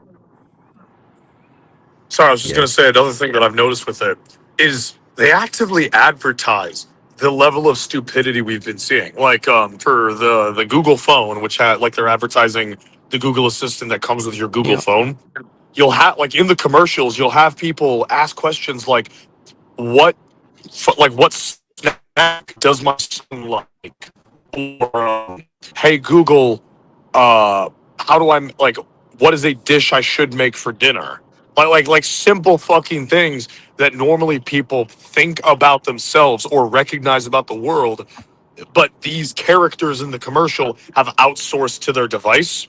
Sorry, I was just going to say another thing that I've noticed with it is they actively advertise the level of stupidity we've been seeing. Like for the Google phone, which had like they're advertising the Google Assistant that comes with your Google phone. You'll have like in the commercials, you'll have people ask questions like, what snack does my son like? Or hey Google, how do I like? What is a dish I should make for dinner? Like simple fucking things that normally people think about themselves or recognize about the world, but these characters in the commercial have outsourced to their device.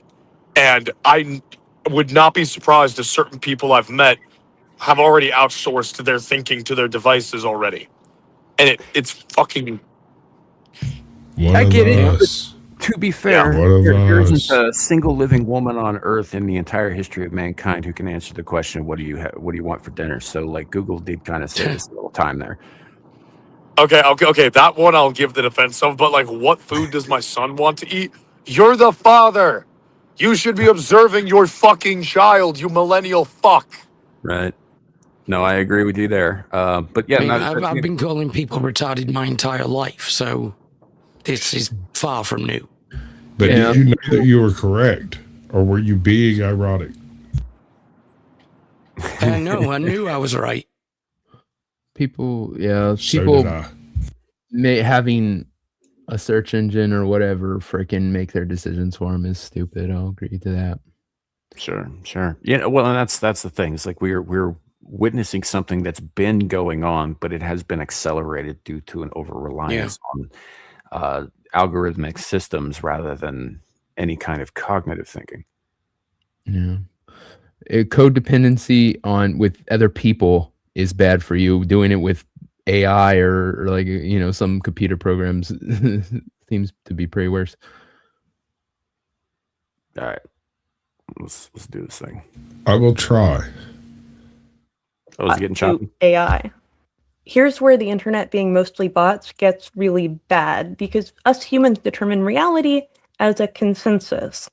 And I would not be surprised if certain people I've met have already outsourced their thinking to their devices already. And it's fucking... I get it. To be fair, there isn't a single living woman on Earth in the entire history of mankind who can answer the question, "What do you want for dinner?" So, like, Google did kind of save us a little time there. Okay. That one I'll give the defense of. But like, what food does my son want to eat? You're the father. You should be observing your fucking child. You millennial fuck. Right. No, I agree with you there. But yeah, I've been calling people retarded my entire life, so this is far from new. But did you know that you were correct, or were you being ironic? No, I knew I was right. People having a search engine or whatever freaking make their decisions for them is stupid. I'll agree to that. Sure. Yeah, well, and that's the thing. It's like we're witnessing something that's been going on, but it has been accelerated due to an over-reliance on algorithmic systems rather than any kind of cognitive thinking. Yeah. Codependency with other people is bad for you. Doing it with AI or like, some computer programs seems to be pretty worse. All right. Let's do this thing. I will try. Oh, is it getting choppy? AI. Here's where the internet being mostly bots gets really bad, because us humans determine reality as a consensus.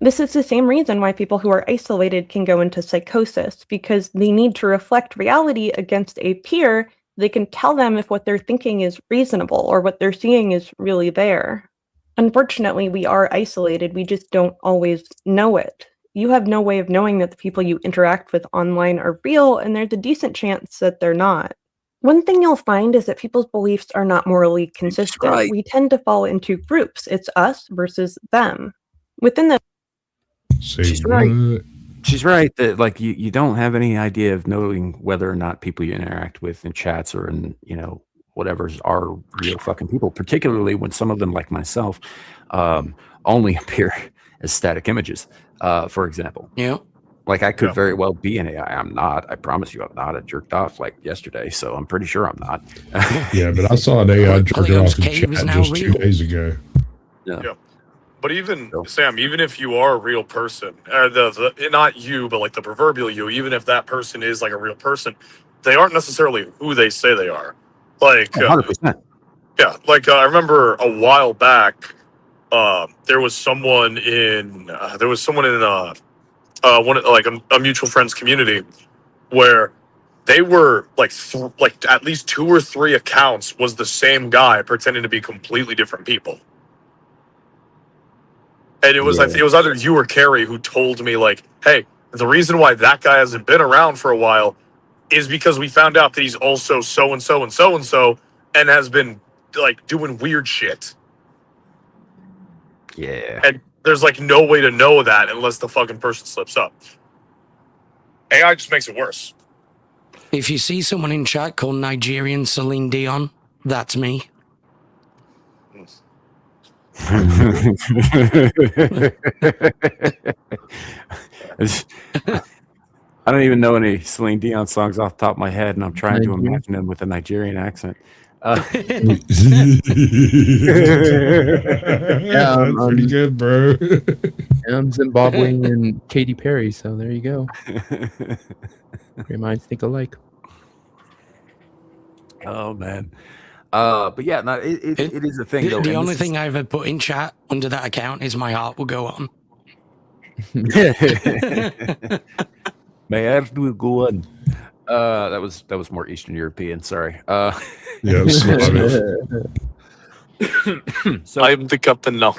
This is the same reason why people who are isolated can go into psychosis, because they need to reflect reality against a peer. They can tell them if what they're thinking is reasonable or what they're seeing is really there. Unfortunately, we are isolated. We just don't always know it. You have no way of knowing that the people you interact with online are real, and there's a decent chance that they're not. One thing you'll find is that people's beliefs are not morally consistent. Right. We tend to fall into groups. It's us versus them. Within the... She's right. She's right that like you don't have any idea of knowing whether or not people you interact with in chats or in, whatever's are real fucking people, particularly when some of them, like myself, only appear as static images, for example. Yeah. Like I could very well be an AI. I'm not. I promise you I'm not. I jerked off like yesterday, so I'm pretty sure I'm not. Yeah, but I saw an AI jerking off in chat just 2 days ago. Yeah. But even, Sam, even if you are a real person, not you, but like the proverbial you, even if that person is like a real person, they aren't necessarily who they say they are. Like, 100%. Yeah, like I remember a while back, there was someone in a mutual friends community where they were like at least 2 or 3 accounts was the same guy pretending to be completely different people. And it was it was either you or Carrie who told me like, hey, the reason why that guy hasn't been around for a while is because we found out that he's also so and so and so and so and has been like doing weird shit. Yeah. And there's like no way to know that unless the fucking person slips up. AI just makes it worse. If you see someone in chat called Nigerian Celine Dion, that's me. I don't even know any Celine Dion songs off the top of my head, and I'm trying to imagine them with a Nigerian accent. That's pretty good, bro. I'm Zimbabwean and Katy Perry, so there you go. Your minds think alike. Oh man. But yeah, no, it is a thing though. The and only this thing I ever put in chat under that account is my heart will go on. My heart will go on. That was more Eastern European. Sorry. Yeah, So I'm the captain now.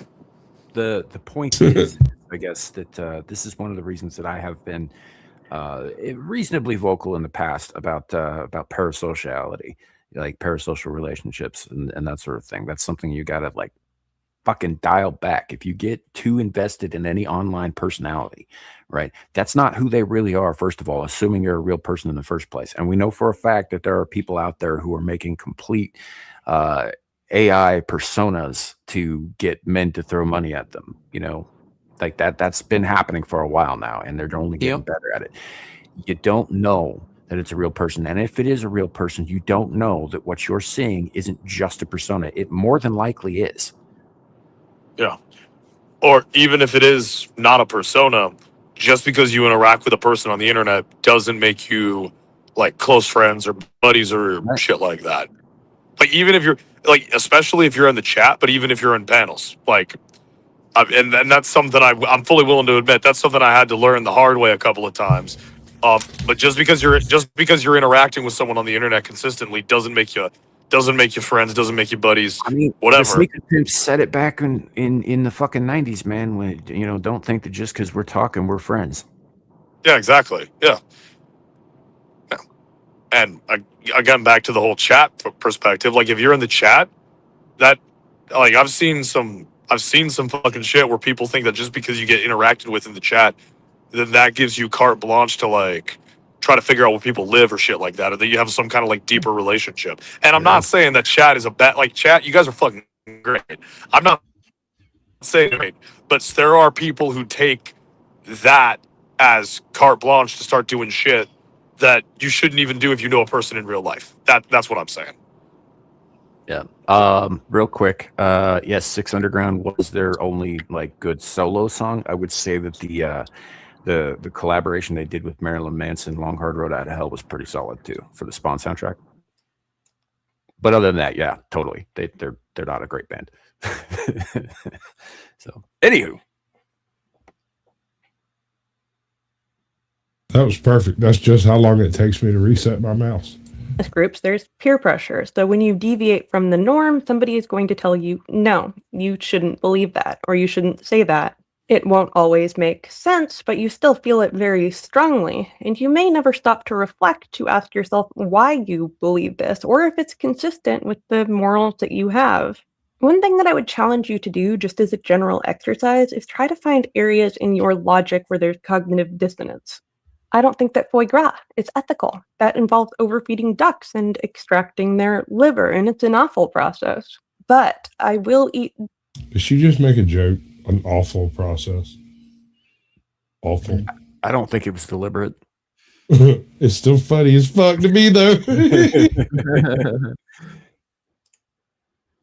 the point is, I guess that this is one of the reasons that I have been reasonably vocal in the past about parasociality, like parasocial relationships and that sort of thing. That's something you gotta like fucking dial back. If you get too invested in any online personality, right, that's not who they really are, first of all, assuming you're a real person in the first place. And we know for a fact that there are people out there who are making complete AI personas to get men to throw money at them, like that's been happening for a while now, and they're only getting better at it. You don't know that it's a real person, and if it is a real person, you don't know that what you're seeing isn't just a persona. It more than likely is. Yeah. Or even if it is not a persona, just because you interact with a person on the internet doesn't make you like close friends or buddies or shit like that. Like even if you're like, especially if you're in the chat, but even if you're in panels, like, and that's something I'm fully willing to admit. That's something I had to learn the hard way a couple of times. But just because you're interacting with someone on the internet consistently doesn't make you friends, doesn't make you buddies. I mean, whatever. The sneaker pimps said it back in the fucking 90s, man. When don't think that just because we're talking, we're friends. Yeah, exactly. Yeah. And again, back to the whole chat perspective. Like, if you're in the chat, that like I've seen some fucking shit where people think that just because you get interacted with in the chat, then that gives you carte blanche to like try to figure out where people live or shit like that, or that you have some kind of like deeper relationship. And I'm not saying that chat is a bad, like, chat, you guys are fucking great. I'm not saying great, but there are people who take that as carte blanche to start doing shit that you shouldn't even do if you know a person in real life. That's what I'm saying. Yeah. Real quick. Yes, Six Underground was their only like good solo song. I would say that the collaboration they did with Marilyn Manson, Long Hard Road Out of Hell, was pretty solid too for the Spawn soundtrack. But other than that, yeah, totally. They're not a great band. So, anywho. That was perfect. That's just how long it takes me to reset my mouse. Groups, there's peer pressure. So when you deviate from the norm, somebody is going to tell you, no, you shouldn't believe that, or you shouldn't say that. It won't always make sense, but you still feel it very strongly, and you may never stop to reflect to ask yourself why you believe this, or if it's consistent with the morals that you have. One thing that I would challenge you to do, just as a general exercise, is try to find areas in your logic where there's cognitive dissonance. I don't think that foie gras is ethical. That involves overfeeding ducks and extracting their liver, and it's an awful process. But I will eat... Did she just make a joke? An awful process. Awful. I don't think it was deliberate. It's still funny as fuck to me, though.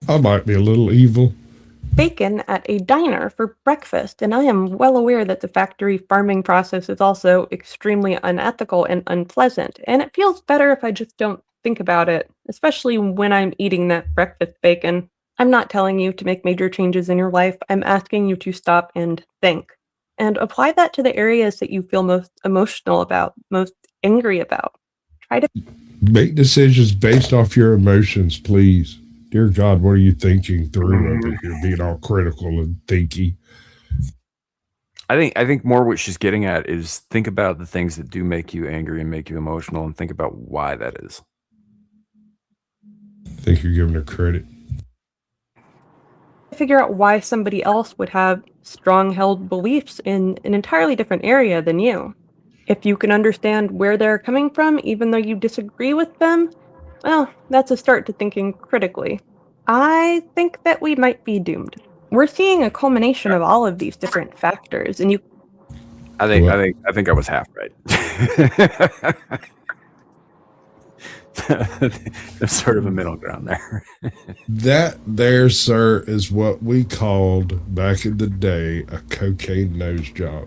I might be a little evil. Bacon at a diner for breakfast, and I am well aware that the factory farming process is also extremely unethical and unpleasant, and it feels better if I just don't think about it, especially when I'm eating that breakfast bacon. I'm not telling you to make major changes in your life. I'm asking you to stop and think, and apply that to the areas that you feel most emotional about, most angry about. Try to make decisions based off your emotions, please. Dear God, what are you thinking through over here, being all critical and thinky? I think more what she's getting at is think about the things that do make you angry and make you emotional, and think about why that is. I think you're giving her credit. Figure out why somebody else would have strong-held beliefs in an entirely different area than you. If you can understand where they're coming from, even though you disagree with them, well, that's a start to thinking critically. I think that we might be doomed. We're seeing a culmination of all of these different factors, and I think I was half right. There's sort of a middle ground there. That there, sir, is what we called back in the day a cocaine nose job.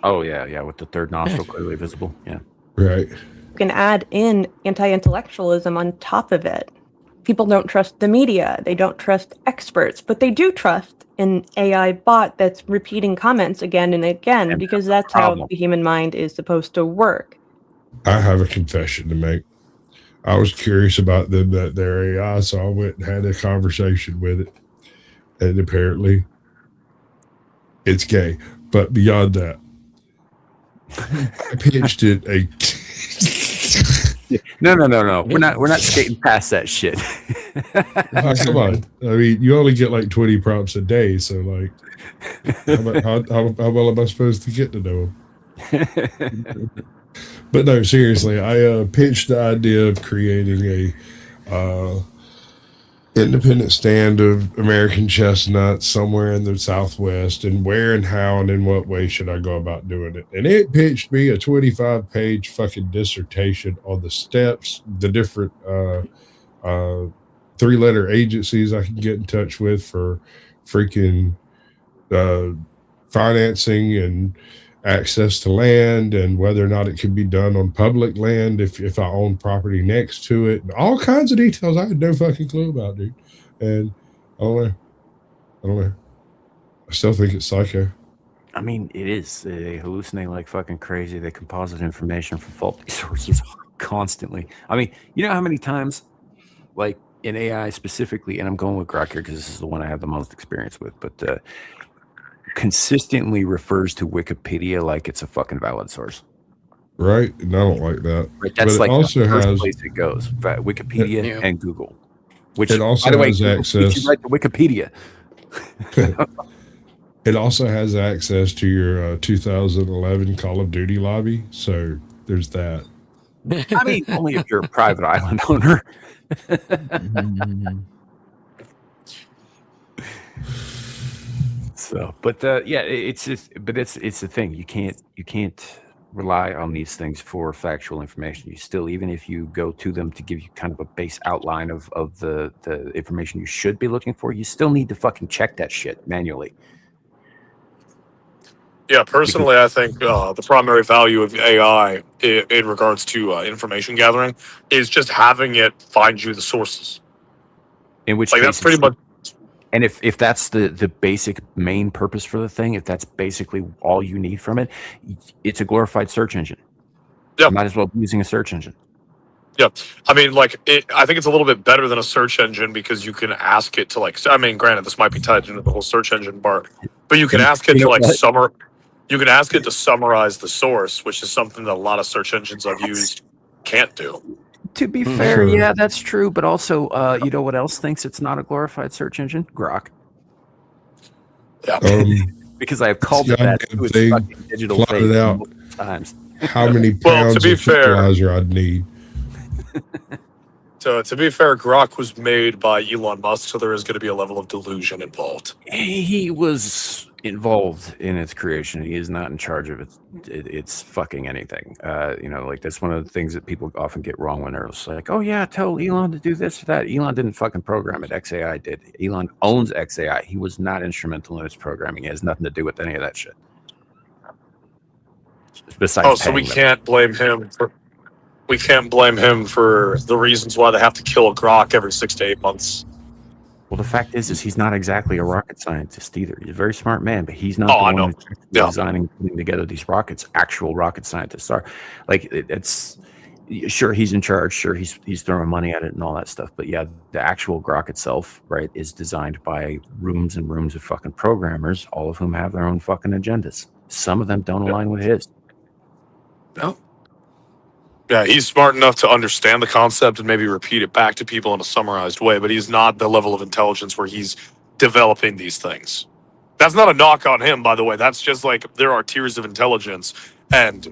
Oh yeah, with the third nostril clearly visible. Yeah. Right. You can add in anti-intellectualism on top of it. People don't trust the media. They don't trust experts, but they do trust an AI bot that's repeating comments again and again And because that's that's the how problem. the human mind is supposed to work. I have a confession to make. I was curious about their AI, so I went and had a conversation with it. And apparently it's gay. But beyond that, I pitched it a No. We're not skating past that shit. Oh, come on. I mean, you only get like 20 prompts a day, so like how well am I supposed to get to know them? But no, seriously, I pitched the idea of creating a independent stand of American chestnuts somewhere in the Southwest, and where and how and in what way should I go about doing it? And it pitched me a 25-page fucking dissertation on the steps, the different 3-letter agencies I can get in touch with for freaking financing and access to land, and whether or not it can be done on public land if I own property next to it, and all kinds of details I had no fucking clue about, dude. And I don't know. I still think it's psycho. I mean, it is. They hallucinate like fucking crazy. They composite information from faulty sources constantly. I mean, you know how many times, like in AI specifically, and I'm going with Grok here because this is the one I have the most experience with, but consistently refers to Wikipedia like it's a fucking valid source. Right? And I don't like that. Right? That's but like it also the first has place it goes. Wikipedia and Google. Which, it also by the way, has Google access. teaches you right to Wikipedia. It also has access to your 2011 Call of Duty lobby. So there's that. I mean, only if you're a private island owner. So, but yeah, it's just, but it's the thing. You can't rely on these things for factual information. You still, even if you go to them to give you kind of a base outline of the information you should be looking for, you still need to fucking check that shit manually. Yeah, personally, I think the primary value of AI in regards to information gathering is just having it find you the sources. In which like case that's pretty much. And if that's the basic main purpose for the thing, if that's basically all you need from it, it's a glorified search engine. Yeah, you might as well be using a search engine. Yeah, I mean, like, I think it's a little bit better than a search engine because you can ask it to, like, I mean, granted, this might be tied into the whole search engine part, but you can ask it to, like, you can ask it to summarize the source, which is something that a lot of search engines I've used can't do. To be fair, yeah, that's true. But also, you know what else thinks it's not a glorified search engine? Grok. Yeah. Because I have called it that to its fucking digital face out times. How many pounds of fertilizer I'd need. So, to be fair, Grok was made by Elon Musk, so there is going to be a level of delusion involved. He was involved in its creation. He is not in charge of it's fucking anything. You know, like that's one of the things that people often get wrong when they're like, oh yeah, tell Elon to do this or that. Elon didn't fucking program it. XAI did. Elon owns XAI. He was not instrumental in its programming. He has nothing to do with any of that shit. Besides so we can't blame him for... We can't blame him for the reasons why they have to kill a Grok every 6 to 8 months. Well, the fact is he's not exactly a rocket scientist either. He's a very smart man, but he's not the one who's designing, putting together these rockets. Actual rocket scientists are. Like, it's sure he's in charge. Sure, he's throwing money at it and all that stuff. But yeah, the actual Grok itself, right, is designed by rooms and rooms of fucking programmers, all of whom have their own fucking agendas. Some of them don't align with his. No. Yeah, he's smart enough to understand the concept and maybe repeat it back to people in a summarized way, but he's not the level of intelligence where he's developing these things. That's not a knock on him, by the way. That's just like there are tiers of intelligence, and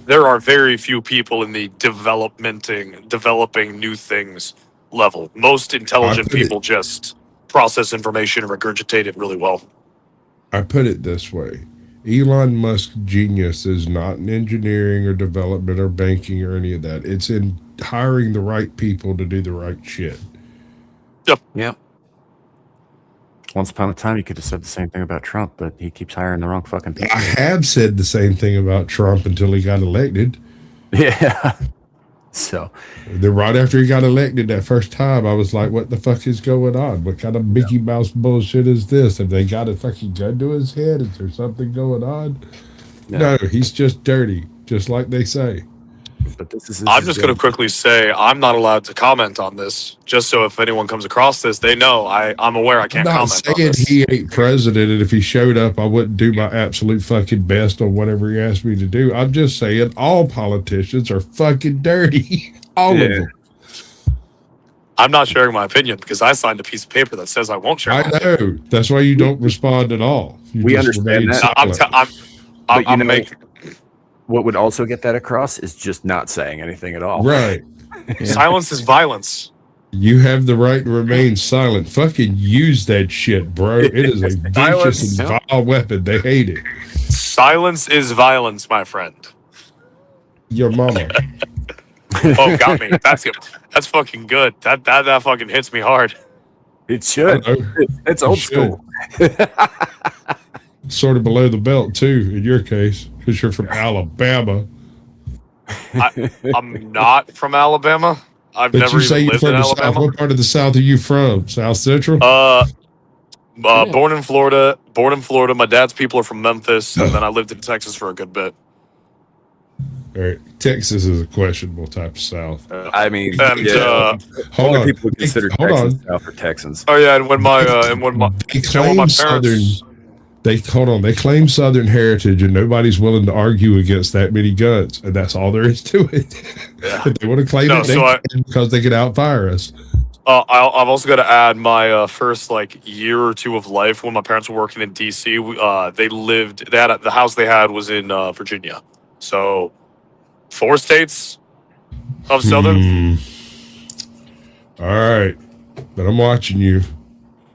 there are very few people in the developing new things level. Most intelligent people just process information and regurgitate it really well. I put it this way. Elon Musk genius is not in engineering or development or banking or any of that. It's in hiring the right people to do the right shit. Yep. Once upon a time, you could have said the same thing about Trump, but he keeps hiring the wrong fucking people. I have said the same thing about Trump until he got elected. Yeah. So then right after he got elected that first time, I was like, what the fuck is going on? What kind of Mickey Mouse bullshit is this? Have they got a fucking gun to his head? Is there something going on? No, he's just dirty, just like they say. But this I'm just going to quickly say I'm not allowed to comment on this, just so if anyone comes across this, they know I'm aware I can't comment on this. He ain't president, and if he showed up, I wouldn't do my absolute fucking best on whatever he asked me to do. I'm just saying all politicians are fucking dirty. All of them. I'm not sharing my opinion because I signed a piece of paper that says I won't share my opinion. I know. That's why you don't respond at all. We understand that. I'm making... What would also get that across is just not saying anything at all. Right. Silence is violence. You have the right to remain silent. Fucking use that shit, bro. It is a vicious and vile weapon. They hate it. Silence is violence, my friend. Your mama. Oh, got me. That's fucking good. That fucking hits me hard. It should. It's old school. Sort of below the belt too, in your case, because you're from Alabama. I'm not from Alabama. I've never even lived in Alabama. What part of the South are you from? South Central? Born in Florida. My dad's people are from Memphis, and then I lived in Texas for a good bit. All right, Texas is a questionable type of South. I mean, hold on. People would consider Texas South for Texans. Oh yeah, and when my parents. They claim Southern heritage, and nobody's willing to argue against that many guns, and that's all there is to it. If they want to claim it, because they can outfire us. I've also got to add my first year or two of life when my parents were working in DC. The house they had was in Virginia, so 4 states of Southern. All right, but I'm watching you.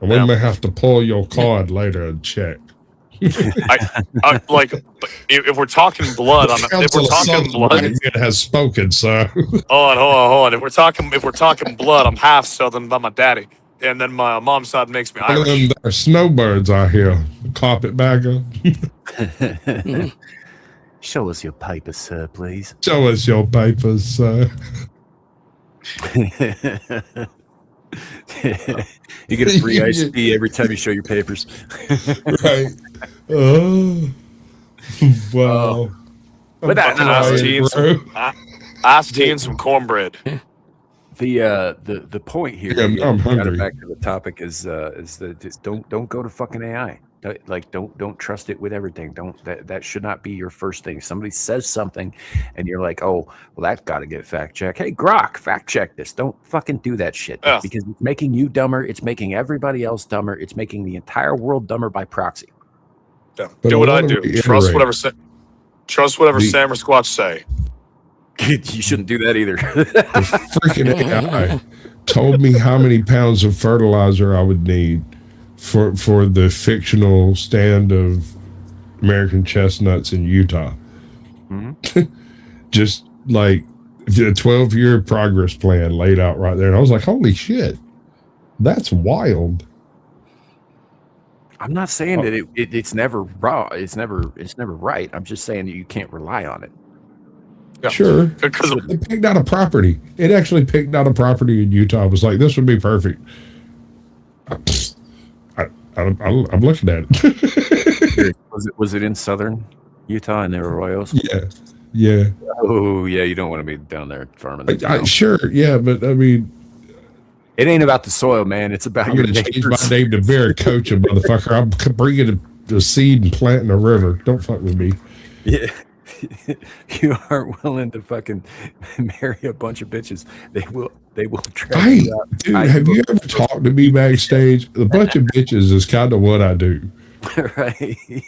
I'm gonna have to pull your card later and check. If we're talking blood, it has spoken, sir. Hold on. If we're talking blood, I'm half Southern by my daddy, and then my mom's side makes me Irish. There are snowbirds out here. Carpetbagger. Show us your papers, sir, please. Show us your papers, sir. You get a free iced tea every time you show your papers. Right. Oh. Wow. With that, ask tea and some cornbread. The point here, I'm hungry. Back to the topic is that don't go to fucking AI. Don't trust it with everything. That should not be your first thing. Somebody says something, and you're like, oh, well, that's got to get fact checked. Hey, Grok, fact check this. Don't fucking do that shit because it's making you dumber. It's making everybody else dumber. It's making the entire world dumber by proxy. Yeah. Do what I do. Trust whatever Sam or Squatch say. You shouldn't do that either. The freaking AI told me how many pounds of fertilizer I would need for the fictional stand of American chestnuts in Utah. Mm-hmm. Just like the 12-year progress plan laid out right there. And I was like, holy shit, that's wild. I'm not saying that it's never raw. It's never right. I'm just saying that you can't rely on it. Yeah. Sure. Because they picked out a property. It actually picked out a property in Utah. It was like, this would be perfect. I'm looking at it. Was it in southern Utah in the Arroyos? Yeah. Oh, yeah. You don't want to be down there farming. Sure, yeah, but I mean, it ain't about the soil, man. It's about your neighbors. Change my name to Barracocha, motherfucker. I'm bringing the seed and planting a river. Don't fuck with me. Yeah. You aren't willing to fucking marry a bunch of bitches. They will Hey, dude, have you ever talked to me backstage? A bunch of bitches is kind of what I do. Right.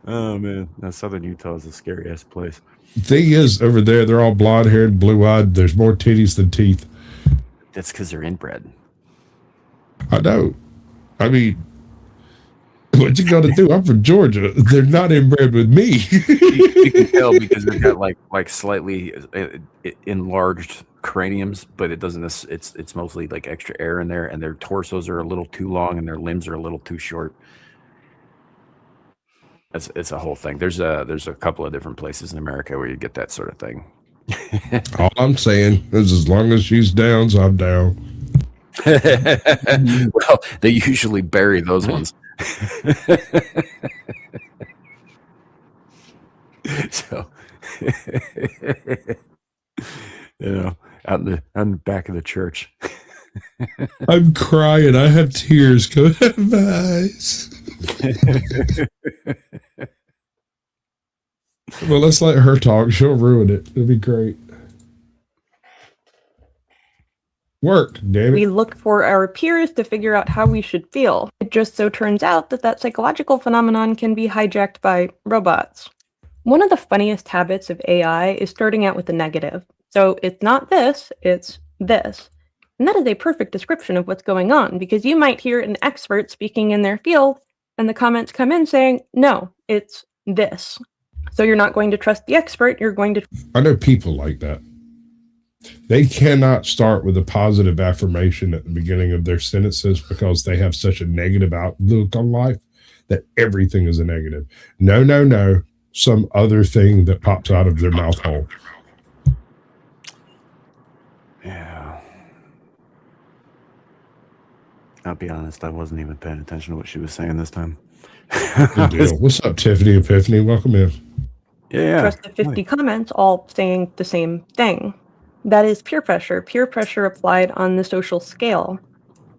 Oh man, now Southern Utah is a scary ass place. Thing is, over there, they're all blonde haired, blue eyed. There's more titties than teeth. That's because they're inbred. I know. I mean, What you gonna do? I'm from Georgia. They're not inbred with me. You can tell because they've got like slightly enlarged craniums, but it doesn't. It's mostly like extra air in there, and their torsos are a little too long, and their limbs are a little too short. It's a whole thing. There's a couple of different places in America where you get that sort of thing. All I'm saying is, as long as she's down, so I'm down. Well, they usually bury those ones. So, out in the back of the church. I'm crying. I have tears coming out of my eyes. Well, let's let her talk. She'll ruin it. It'll be great. Work, damn it. We look for our peers to figure out how we should feel. It just so turns out that psychological phenomenon can be hijacked by robots. One of the funniest habits of AI is starting out with a negative. So it's not this, it's this. And that is a perfect description of what's going on, because you might hear an expert speaking in their field, and the comments come in saying, no, it's this. So you're not going to trust the expert, you're going to... I know people like that. They cannot start with a positive affirmation at the beginning of their sentences because they have such a negative outlook on life that everything is a negative. No. Some other thing that pops out of their mouth hole. Yeah. I'll be honest, I wasn't even paying attention to what she was saying this time. Good deal. What's up, Tiffany Epiphany? Welcome in. Yeah. Trust the 50 comments all saying the same thing. That is peer pressure applied on the social scale.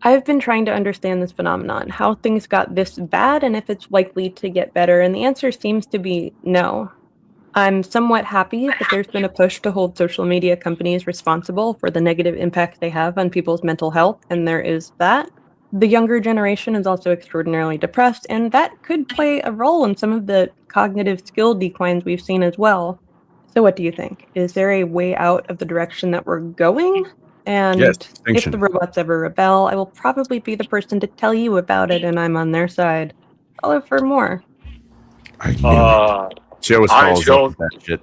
I've been trying to understand this phenomenon, how things got this bad and if it's likely to get better, and the answer seems to be no. I'm somewhat happy that there's been a push to hold social media companies responsible for the negative impact they have on people's mental health, and there is that. The younger generation is also extraordinarily depressed, and that could play a role in some of the cognitive skill declines we've seen as well. So what do you think? Is there a way out of the direction that we're going? And yes, if the robots ever rebel, I will probably be the person to tell you about it, and I'm on their side. Follow for more. Joe follows up with that shit.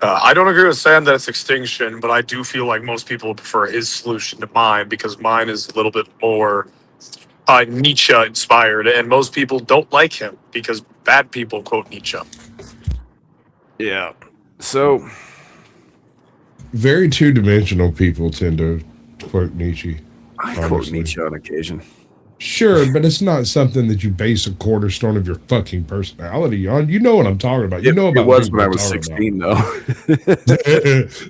I don't agree with saying that it's extinction, but I do feel like most people prefer his solution to mine because mine is a little bit more Nietzsche inspired, and most people don't like him because bad people quote Nietzsche. Yeah. So, very two-dimensional people tend to quote Nietzsche. I quote Nietzsche on occasion. Sure, but it's not something that you base a cornerstone of your fucking personality on. You know what I'm talking about. You know about it was when I was 16, though.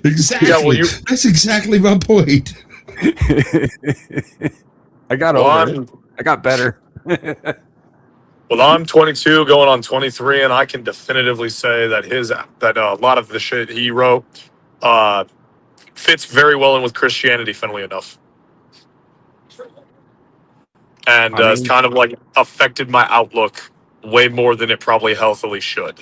Exactly. Yeah, well, that's exactly my point. I got over it. I got better. Well, I'm 22, going on 23, and I can definitively say that a lot of the shit he wrote fits very well in with Christianity, funnily enough. And it's kind of like affected my outlook way more than it probably healthily should.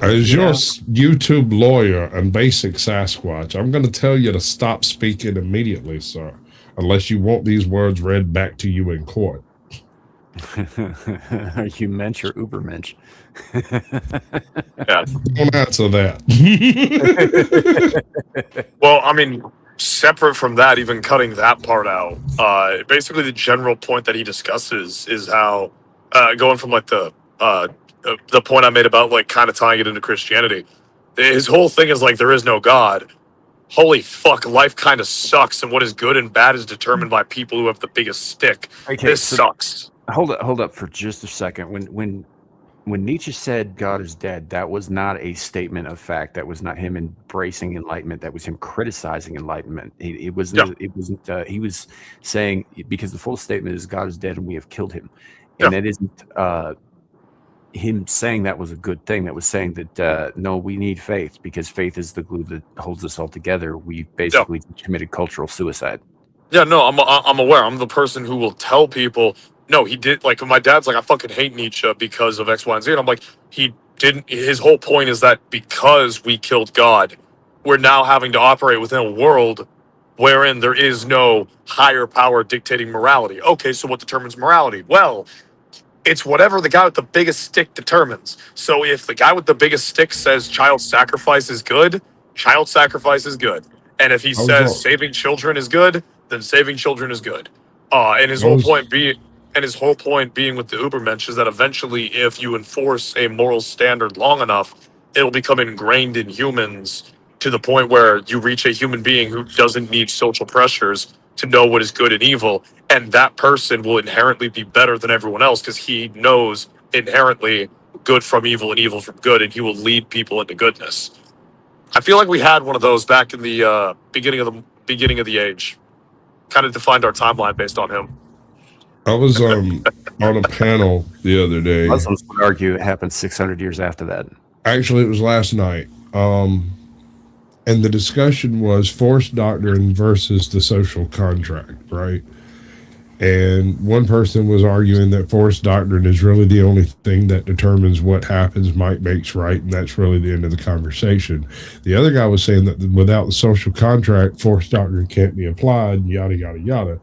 As your YouTube lawyer and basic Sasquatch, I'm going to tell you to stop speaking immediately, sir, unless you want these words read back to you in court. Are you mensch or ubermensch? Yeah. Don't answer that. Well, I mean, separate from that, even cutting that part out, basically the general point that he discusses is how going from like the point I made about like kind of tying it into Christianity. His whole thing is like there is no God. Holy fuck, life kind of sucks, and what is good and bad is determined by people who have the biggest stick. Okay, this sucks. Hold up for just a second. When Nietzsche said God is dead, that was not a statement of fact. That was not him embracing enlightenment. That was him criticizing enlightenment. It wasn't. He was saying, because the full statement is God is dead and we have killed him, and that isn't him saying that was a good thing. That was saying that no, we need faith because faith is the glue that holds us all together. We basically committed cultural suicide. Yeah, no, I'm aware. I'm the person who will tell people, no, he did. Like, my dad's like, I fucking hate Nietzsche because of X, Y, and Z. And I'm like, he didn't. His whole point is that because we killed God, we're now having to operate within a world wherein there is no higher power dictating morality. Okay, so what determines morality? Well, It's whatever the guy with the biggest stick determines. So if the guy with the biggest stick says child sacrifice is good, child sacrifice is good. And if he I was says wrong. saving children is good, then saving children is good. And his I whole was- point being with the Ubermensch is that eventually, if you enforce a moral standard long enough, it'll become ingrained in humans to the point where you reach a human being who doesn't need social pressures to know what is good and evil, and that person will inherently be better than everyone else because he knows inherently good from evil and evil from good, and he will lead people into goodness. I feel like we had one of those back in the beginning of the age. Kind of defined our timeline based on him. I was on a panel the other day. Muslims would argue it happened 600 years after that. Actually, it was last night. And the discussion was forced doctrine versus the social contract, right? And one person was arguing that forced doctrine is really the only thing that determines what happens, might makes right, and that's really the end of the conversation. The other guy was saying that without the social contract, forced doctrine can't be applied, yada, yada, yada.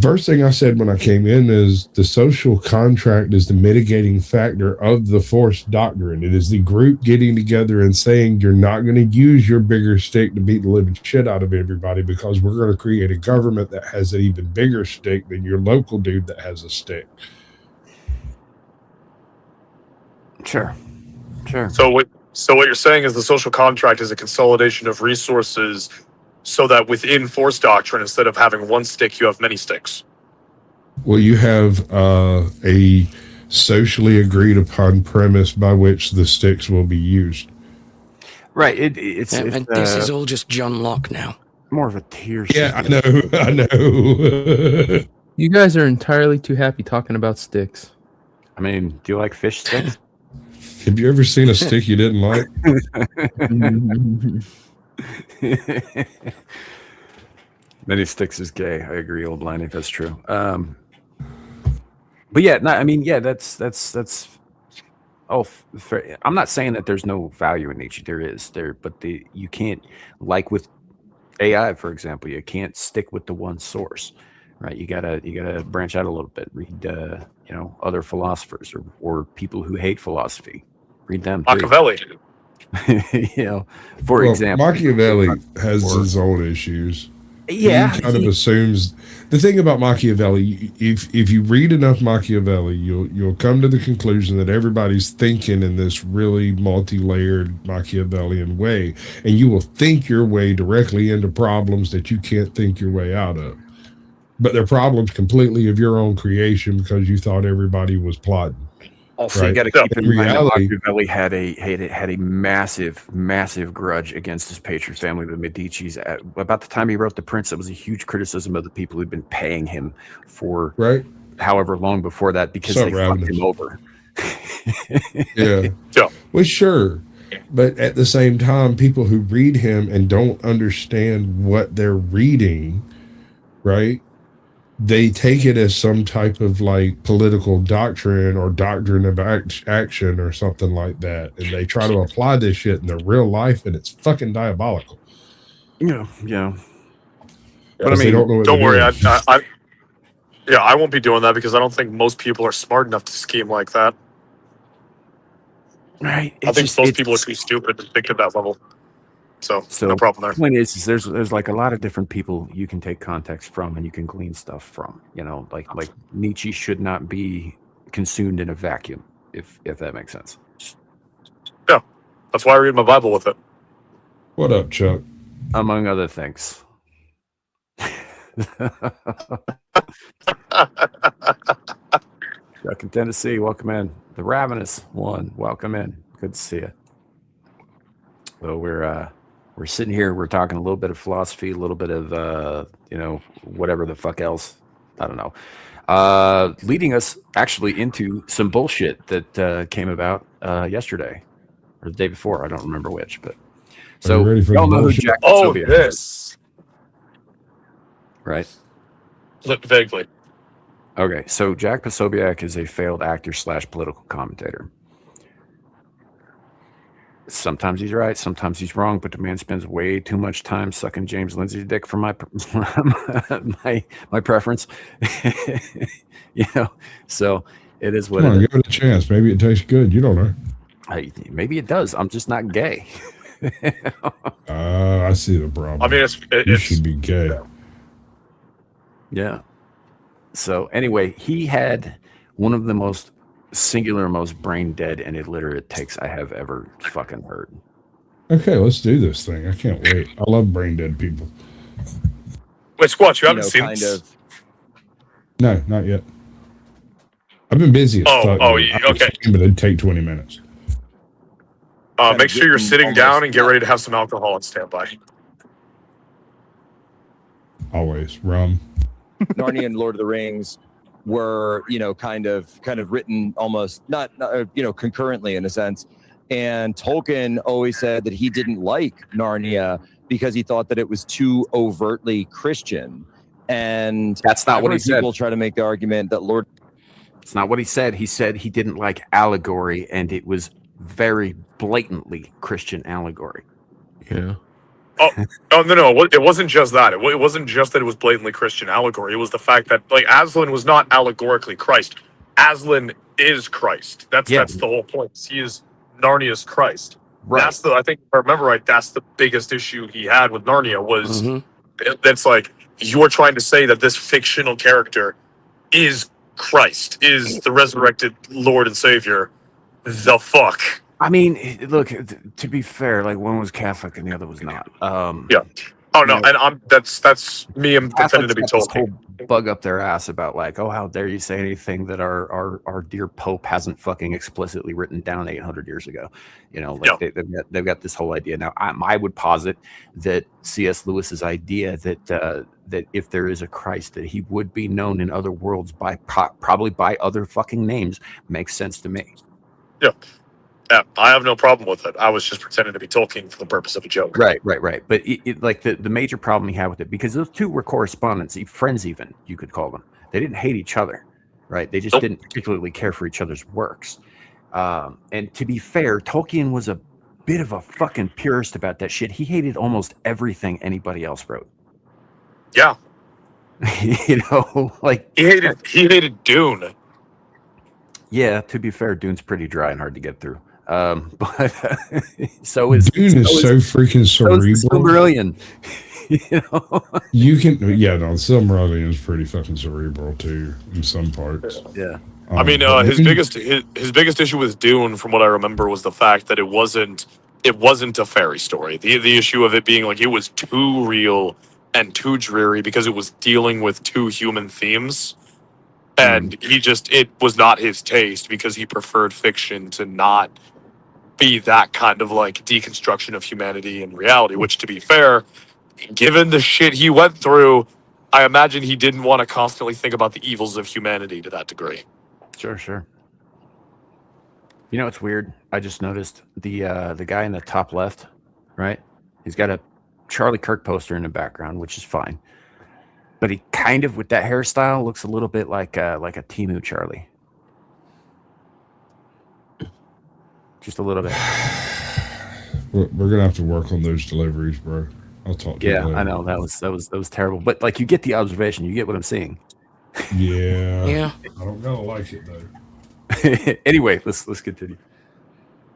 First thing I said when I came in is the social contract is the mitigating factor of the forced doctrine. It is the group getting together and saying you're not going to use your bigger stick to beat the living shit out of everybody because we're going to create a government that has an even bigger stick than your local dude that has a stick. Sure. So what you're saying is the social contract is a consolidation of resources so that within force doctrine, instead of having one stick, you have many sticks. Well, you have a socially agreed upon premise by which the sticks will be used. Right. It's and this is all just John Locke now. More of a tier Yeah, system. I know. You guys are entirely too happy talking about sticks. I mean, do you like fish sticks? Have you ever seen a stick you didn't like? Many sticks is gay. I agree, old Liney. That's true. But yeah, that's. Oh, I'm not saying that there's no value in nature. There is but you can't, like with AI, for example, you can't stick with the one source, right? You gotta branch out a little bit. Read, other philosophers or people who hate philosophy. Read them. Machiavelli. For example, Machiavelli has his own issues. Yeah, he kind of assumes the thing about Machiavelli. If you read enough Machiavelli, you'll come to the conclusion that everybody's thinking in this really multi-layered Machiavellian way, and you will think your way directly into problems that you can't think your way out of. But they're problems completely of your own creation because you thought everybody was plotting. Also, right? You got to keep in mind that reality, Machiavelli had a massive grudge against his patron family, the Medicis. At about the time he wrote The Prince, it was a huge criticism of the people who'd been paying him for however long before that because they fucked him over. Yeah. Well, sure. But at the same time, people who read him and don't understand what they're reading, right? They take it as some type of like political doctrine or doctrine of action or something like that. And they try to apply this shit in their real life, and it's fucking diabolical. Yeah. But I mean, don't worry. I won't be doing that because I don't think most people are smart enough to scheme like that. Right. I think most people are too stupid to think at that level. So no problem there. The point is there's like a lot of different people you can take context from and you can glean stuff from. Like Nietzsche should not be consumed in a vacuum, if that makes sense. Yeah, that's why I read my Bible with it. What up, Chuck? Among other things. Chuck in Tennessee, welcome in. The Ravenous one, welcome in. Good to see you. So we're sitting here, we're talking a little bit of philosophy, a little bit of, whatever the fuck else. I don't know. Leading us actually into some bullshit that came about yesterday or the day before. I don't remember which, but so y'all know who Jack Posobiec is. Right? Vaguely. Okay, so Jack Posobiec is a failed actor / political commentator. Sometimes he's right, sometimes he's wrong, but the man spends way too much time sucking James Lindsay's dick for my my preference. So it is what Come on, it is. give it a chance. Maybe it tastes good. You don't know. Maybe it does. I'm just not gay. I see the problem. I mean, you should be gay. Yeah. So anyway, he had one of the most singular, most brain dead and illiterate takes I have ever fucking heard. Okay, let's do this thing. I can't wait. I love brain dead people. Wait, Squatch, you haven't seen kind this? of. No, not yet. I've been busy as fuck. Okay. But it'd take 20 minutes. Make sure you're sitting almost down and get ready to have some alcohol on standby. Always. Rum. Narnia and Lord of the Rings were, kind of written almost not concurrently in a sense. And Tolkien always said that he didn't like Narnia because he thought that it was too overtly Christian. And that's not what he said. People try to make the argument that Lord. It's not what he said. He said he didn't like allegory, and it was very blatantly Christian allegory. Yeah. No. It wasn't just that. It wasn't just that it was blatantly Christian allegory. It was the fact that Aslan was not allegorically Christ. Aslan is Christ. That's the whole point. He is Narnia's Christ. Right. I think if I remember right, that's the biggest issue he had with Narnia was that's you're trying to say that this fictional character is Christ, is the resurrected Lord and Savior. The fuck. I mean, look, to be fair, one was Catholic and the other was not. Yeah. Oh no, and that's me. I'm pretending to be told. Whole bug up their ass about how dare you say anything that our dear Pope hasn't fucking explicitly written down 800 years ago. They've got this whole idea now. I would posit that C.S. Lewis's idea that if there is a Christ, that he would be known in other worlds probably by other fucking names makes sense to me. Yeah. Yeah, I have no problem with it. I was just pretending to be Tolkien for the purpose of a joke. Right. But the major problem he had with it, because those two were correspondents, friends even, you could call them. They didn't hate each other, right? They just didn't particularly care for each other's works. And to be fair, Tolkien was a bit of a fucking purist about that shit. He hated almost everything anybody else wrote. Yeah. He hated Dune. Yeah, to be fair, Dune's pretty dry and hard to get through. But so is Dune is so freaking cerebral. So Silmarillion. You can, Silmarillion is pretty fucking cerebral too in some parts. Yeah. I mean, his biggest issue with Dune, from what I remember, was the fact that it wasn't a fairy story. The issue of it being it was too real and too dreary because it was dealing with two human themes. And it was not his taste because he preferred fiction to not be that kind of deconstruction of humanity and reality, which, to be fair, given the shit he went through, I imagine he didn't want to constantly think about the evils of humanity to that degree. Sure. It's weird. I just noticed the guy in the top left, right? He's got a Charlie Kirk poster in the background, which is fine. But he kind of, with that hairstyle, looks a little bit like a Timu Charlie. Just a little bit. We're gonna have to work on those deliveries, bro. I'll talk to you later. I know that was terrible. But you get the observation. You get what I'm seeing. Yeah. I don't gotta like it though. Anyway, let's continue.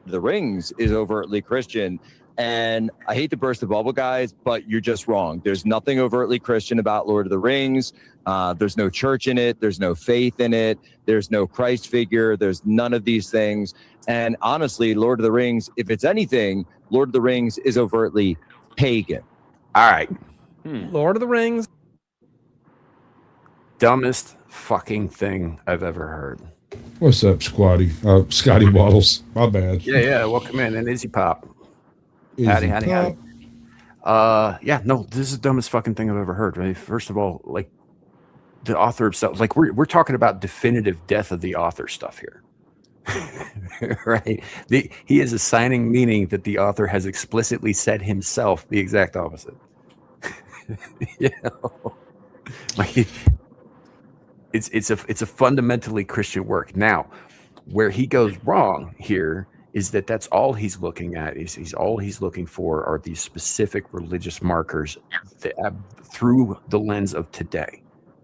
The Rings is overtly Christian. And I hate to burst the bubble, guys, but you're just wrong. There's nothing overtly Christian about Lord of the Rings. There's no church in it. There's no faith in it. There's no Christ figure. There's none of these things. And honestly, Lord of the Rings, if it's anything, Lord of the Rings is overtly pagan. All right. Lord of the Rings. Dumbest fucking thing I've ever heard. What's up, Scotty Waddles? My bad. Yeah. Welcome in. And Izzy Pop. Howdy. No, this is the dumbest fucking thing I've ever heard. Right? First of all, the author himself, we're talking about definitive death of the author stuff here, right? He is assigning meaning that the author has explicitly said himself the exact opposite. It's a fundamentally Christian work. Now, where he goes wrong here is that that's all he's looking at. He's all he's looking for are these specific religious markers that, through the lens of today,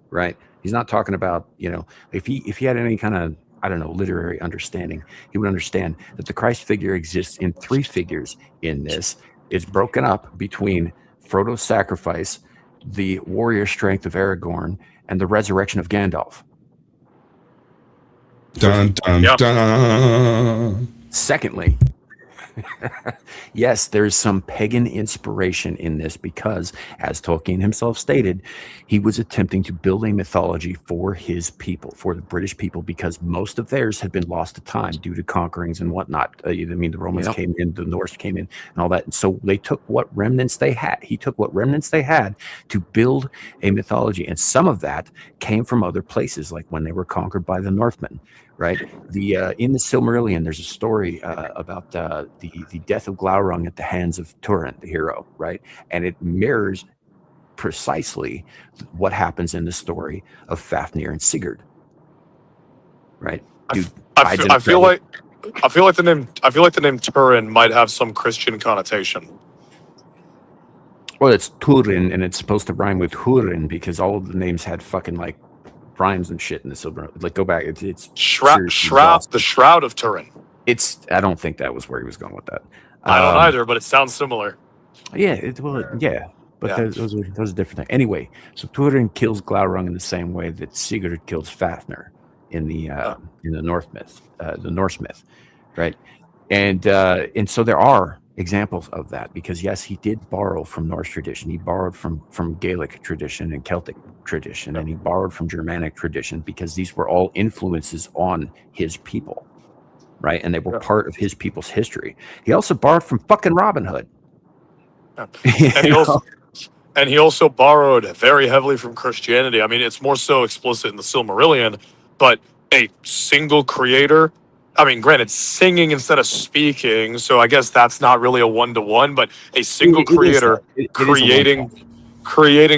right? He's not talking about, if he had any kind of, I don't know, literary understanding, he would understand that the Christ figure exists in three figures in this. It's broken up between Frodo's sacrifice, the warrior strength of Aragorn, and the resurrection of Gandalf. Dun, dun, Yeah. dun. Secondly, yes, there's some pagan inspiration in this because, as Tolkien himself stated, he was attempting to build a mythology for his people, for the British people, because most of theirs had been lost to time due to conquerings and whatnot. The Romans came in, the Norse came in, and all that. And so they took what remnants they had. He took what remnants they had to build a mythology. And some of that came from other places, like when they were conquered by the Northmen. Right. In the Silmarillion, there's a story about the death of Glaurung at the hands of Turin, the hero. Right. And it mirrors precisely what happens in the story of Fafnir and Sigurd. Right. I feel like the name Turin might have some Christian connotation. Well, it's Turin, and it's supposed to rhyme with Hurin because all of the names had fucking like rhymes and shit in the Silver. Like, go back. It's Shroud, the Shroud of Turin. I don't think that was where he was going with that. I don't either, but it sounds similar. Yeah, but those are different things. Anyway, so Turin kills Glaurung in the same way that Sigurd kills Fafnir in the Norse myth, right? And so there are examples of that because yes, he did borrow from Norse tradition. He borrowed from Gaelic tradition and Celtic tradition, and he borrowed from Germanic tradition because these were all influences on his people, right? And they were part of his people's history. He also borrowed from fucking Robin Hood. And he also borrowed very heavily from Christianity. I mean, it's more so explicit in the Silmarillion, but a single creator. I mean, granted, singing instead of speaking, so I guess that's not really a one-to-one, but a single creator creating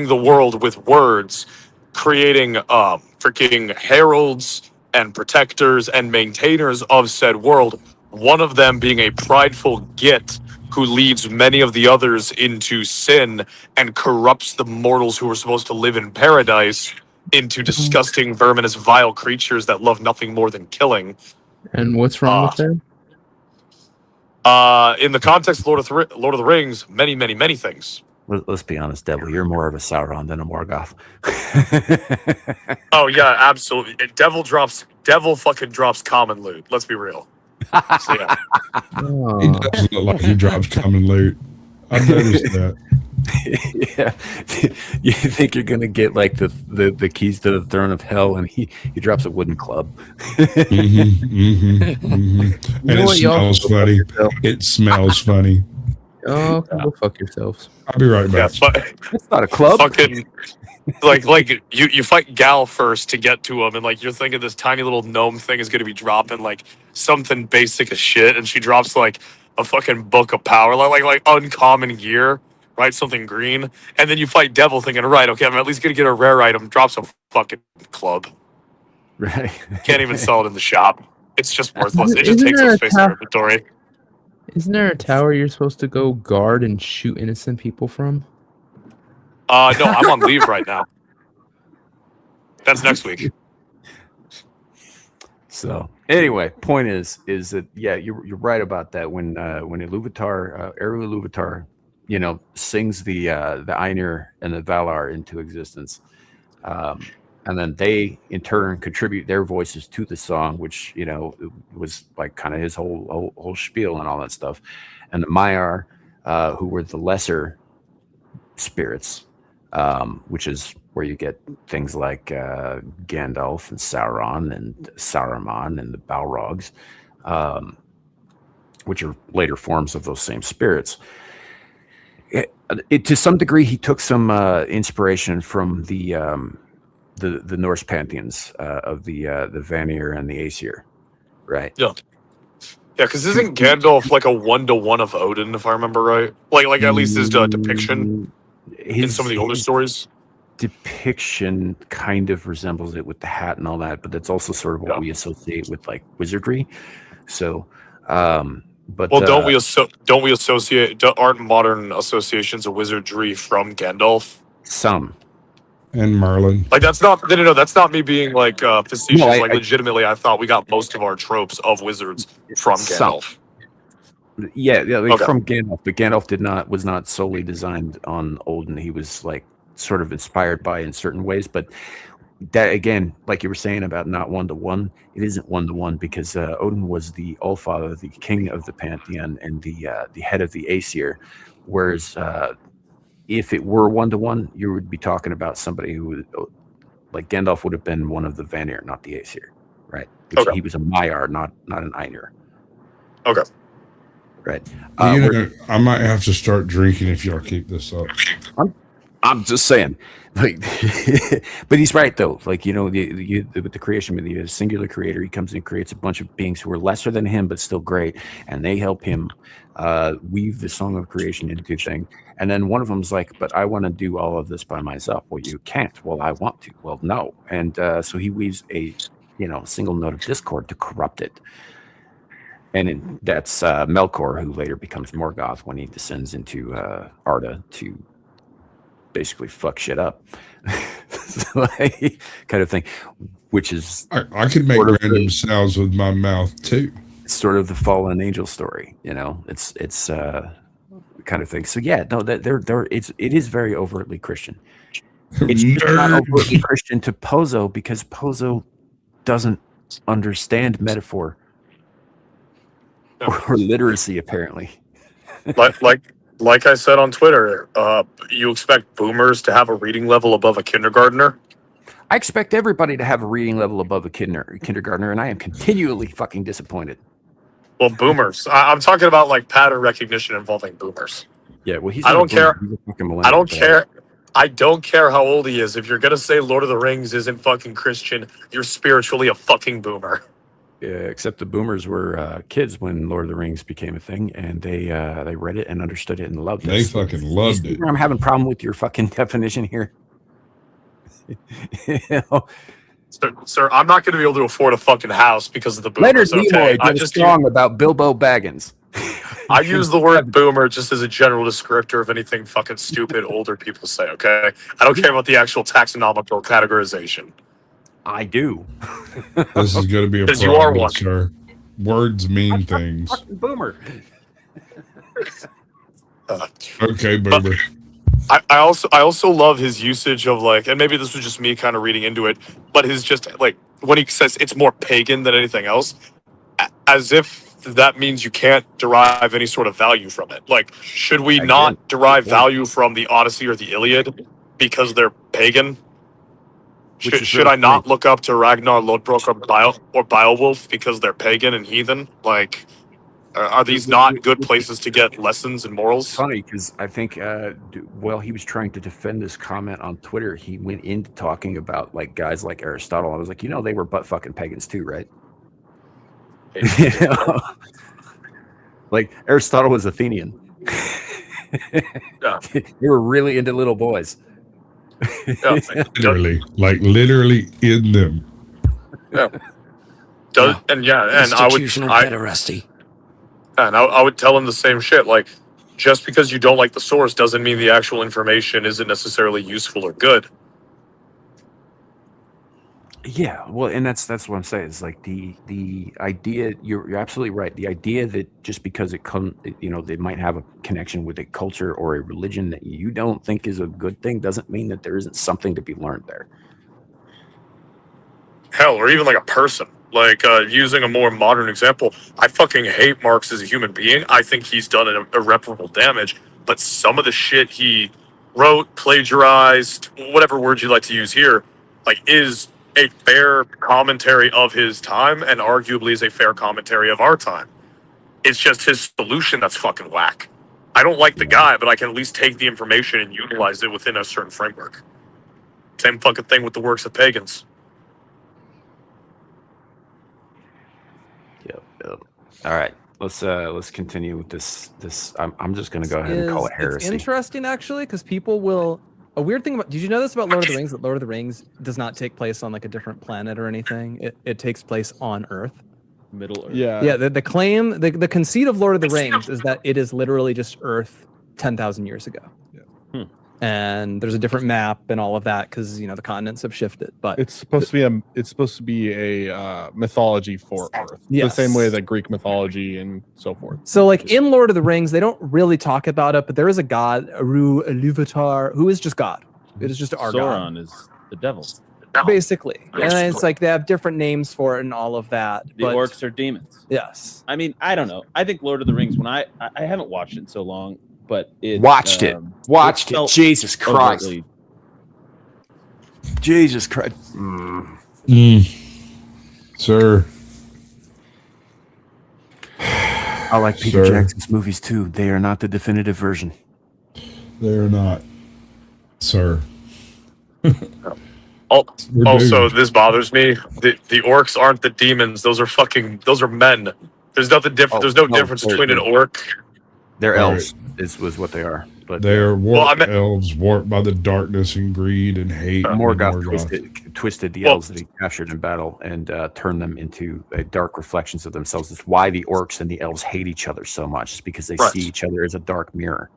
the world with words, creating freaking heralds and protectors and maintainers of said world, one of them being a prideful git who leads many of the others into sin and corrupts the mortals who are supposed to live in paradise into disgusting, verminous, vile creatures that love nothing more than killing. And what's wrong with that? In the context of Lord of the Rings, many, many, many things. Let's be honest, Devil. You're more of a Sauron than a Morgoth. Oh yeah, absolutely. Devil fucking drops common loot. Let's be real. So, yeah. He does look like he drops common loot. I've noticed that. Yeah, you think you're gonna get like the keys to the throne of hell, and he drops a wooden club. And it smells funny. It smells funny. Oh, go fuck yourselves. I'll be right back. It's not a club. Fucking like you fight Gal first to get to him, and like you're thinking this tiny little gnome thing is gonna be dropping like something basic as shit, and she drops like a fucking book of power, like uncommon gear. Right, something green, and then you fight Devil thinking, right, okay, I'm at least gonna get a rare item, drops a fucking club. Right. Can't even sell it in the shop. It's just worthless. It just takes up space in your inventory. Isn't there a tower you're supposed to go guard and shoot innocent people from? No, I'm on leave right now. That's next week. So anyway, point is that yeah, you're right about that. When Iluvatar, Eru Iluvatar, sings the Ainur and the Valar into existence, and then they in turn contribute their voices to the song, which was like kind of his whole spiel and all that stuff. And the Maiar, who were the lesser spirits, which is where you get things like Gandalf and Sauron and Saruman and the Balrogs, which are later forms of those same spirits. To some degree, he took some inspiration from the Norse pantheons of the Vanir and the Aesir, right? Yeah, because isn't Gandalf like a 1-to-1 of Odin, if I remember right? Like at least his depiction in some of the older stories. Depiction kind of resembles it with the hat and all that, but that's also sort of what we associate with like wizardry. So But well, don't we associate? Aren't modern associations of wizardry from Gandalf? some. And Merlin. Like that's not no. That's not me being like facetious. No, like legitimately, I thought we got most of our tropes of wizards from some. Gandalf. Yeah, like Okay. from Gandalf, but Gandalf was not solely designed on Odin. He was like sort of inspired by in certain ways, but that again, like you were saying about not one to one, it isn't one to one because Odin was the Allfather, the king of the pantheon, and the head of the Aesir. Whereas if it were one to one, you would be talking about somebody who would, like Gandalf would have been one of the Vanir, not the Aesir, right? Which he was a Maiar, not an Ainur. Okay. Right. I might have to start drinking if y'all keep this up. I'm just saying, like, but he's right though. Like, you know, with the creation, with the singular creator, he comes in and creates a bunch of beings who are lesser than him, but still great, and they help him weave the song of creation into a thing. And then one of them's like, "But I want to do all of this by myself." Well, you can't. Well, I want to. Well, no. And so he weaves a, single note of discord to corrupt it. And that's Melkor, who later becomes Morgoth when he descends into Arda to basically fuck shit up, kind of thing. Which is I could make random sounds with my mouth too. It's sort of the fallen angel story, It's kind of thing. So yeah, no, that it is very overtly Christian. It's just not overtly Christian to Pozo because Pozo doesn't understand metaphor. Or literacy, apparently. like I said on Twitter, you expect boomers to have a reading level above a kindergartner? I expect everybody to have a reading level above a kindergartner, and I am continually fucking disappointed. Well, boomers. I'm talking about like pattern recognition involving boomers. Yeah, well, I don't care. I don't care. I don't care how old he is. If you're gonna say Lord of the Rings isn't fucking Christian, you're spiritually a fucking boomer. Yeah, except the boomers were kids when Lord of the Rings became a thing, and they read it and understood it and loved it. They fucking loved it. I'm having a problem with your fucking definition here. Sir, I'm not going to be able to afford a fucking house because of the boomers. Leonard Nimoy did a song about Bilbo Baggins. I use the word boomer just as a general descriptor of anything fucking stupid older people say, okay? I don't care about the actual taxonomical categorization. I do. This is going to be a problem, you are one. Sir. Words mean things. Boomer. Okay, boomer. I also love his usage of like, and maybe this was just me kind of reading into it, but his just like when he says it's more pagan than anything else, as if that means you can't derive any sort of value from it. Like, should we not derive value from the Odyssey or the Iliad because they're pagan? Should I not look up to Ragnar Lodbrok or Beowulf because they're pagan and heathen? Like, are these not good places to get lessons and morals? It's funny because I think while he was trying to defend this comment on Twitter, he went into talking about like guys like Aristotle. I was like, they were butt fucking pagans too, right? Like Aristotle was Athenian. Yeah. They were really into little boys. Yeah. literally in them. Yeah. And I would pederasty. And I would tell him the same shit. Like, just because you don't like the source doesn't mean the actual information isn't necessarily useful or good. Yeah, well, and that's what I'm saying. It's like the idea. You're absolutely right. The idea that just because they might have a connection with a culture or a religion that you don't think is a good thing doesn't mean that there isn't something to be learned there. Hell, or even like a person. Like, using a more modern example, I fucking hate Marx as a human being. I think he's done an irreparable damage. But some of the shit he wrote, plagiarized, whatever word you like to use here, like, is a fair commentary of his time and arguably is a fair commentary of our time. It's just his solution that's fucking whack. I don't like the guy, but I can at least take the information and utilize it within a certain framework. Same fucking thing with the works of pagans. Yep. All right, let's continue with this. I'm just gonna go ahead and call it heresy. It's interesting actually because people will. A weird thing about. Did you know this about Lord of the Rings? That Lord of the Rings does not take place on like a different planet or anything. It takes place on Earth. Middle Earth. Yeah. The claim, the conceit of Lord of the Rings is that it is literally just Earth 10,000 years ago. And there's a different map and all of that because the continents have shifted. But it's supposed to be a mythology for Earth, the same way that Greek mythology and so forth. So, like in Lord of the Rings, they don't really talk about it, but there is a god, Eru Iluvatar, who is just God. It is just our God. Sauron is the devil. Basically, and it's like they have different names for it and all of that. The orcs are demons. Yes. I mean, I don't know. I think Lord of the Rings. When I haven't watched it in so long, but it watched it. Jesus Christ. Overtly. Jesus Christ. Sir. I like Peter Jackson's movies too. They are not the definitive version. They are not, sir. Also, this bothers me. The orcs aren't the demons. Those are men. There's nothing different. There's no difference between an orc. They're elves. Was what they are. But they are warped elves, warped by the darkness and greed and hate. Morgoth twisted the elves that he captured in battle and turned them into dark reflections of themselves. That's why the orcs and the elves hate each other so much. It's because they see each other as a dark mirror.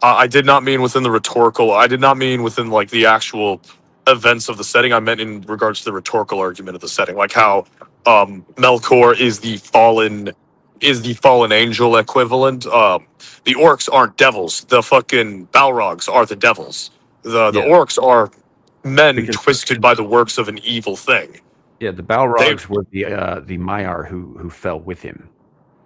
I did not mean within the rhetorical. I did not mean within like the actual events of the setting. I meant in regards to the rhetorical argument of the setting, like how Melkor is the fallen angel equivalent. The orcs aren't devils. The fucking Balrogs are the devils. The orcs are men twisted by the works of an evil thing. Yeah, the Balrogs were the Maiar who fell with him.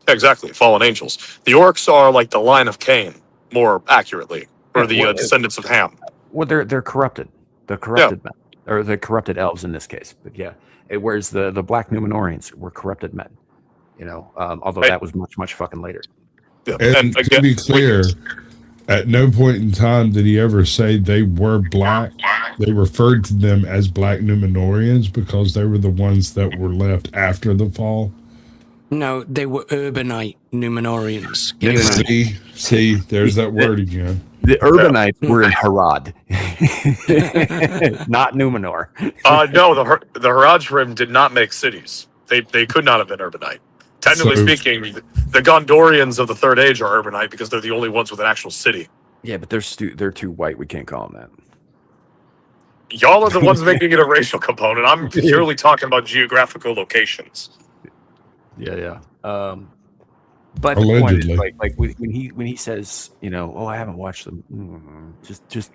Exactly, fallen angels. The orcs are like the line of Cain, more accurately, or the descendants of Ham. Well, they're corrupted. The corrupted men, or the corrupted elves in this case. But yeah, whereas the Black Numenorians were corrupted men. Although that was much fucking later. Yeah. And to be clear, at no point in time did he ever say they were black. They referred to them as Black Numenorians because they were the ones that were left after the fall. No, they were urbanite Numenorians. See, there's that word again. The Urbanites were in Harad, not Numenor. No, the Haradrim did not make cities. They could not have been Urbanite. Technically speaking, the Gondorians of the Third Age are Urbanite because they're the only ones with an actual city. Yeah, but they're too white. We can't call them that. Y'all are the ones making it a racial component. I'm purely talking about geographical locations. Yeah. But the point is, like when he says, I haven't watched them. Just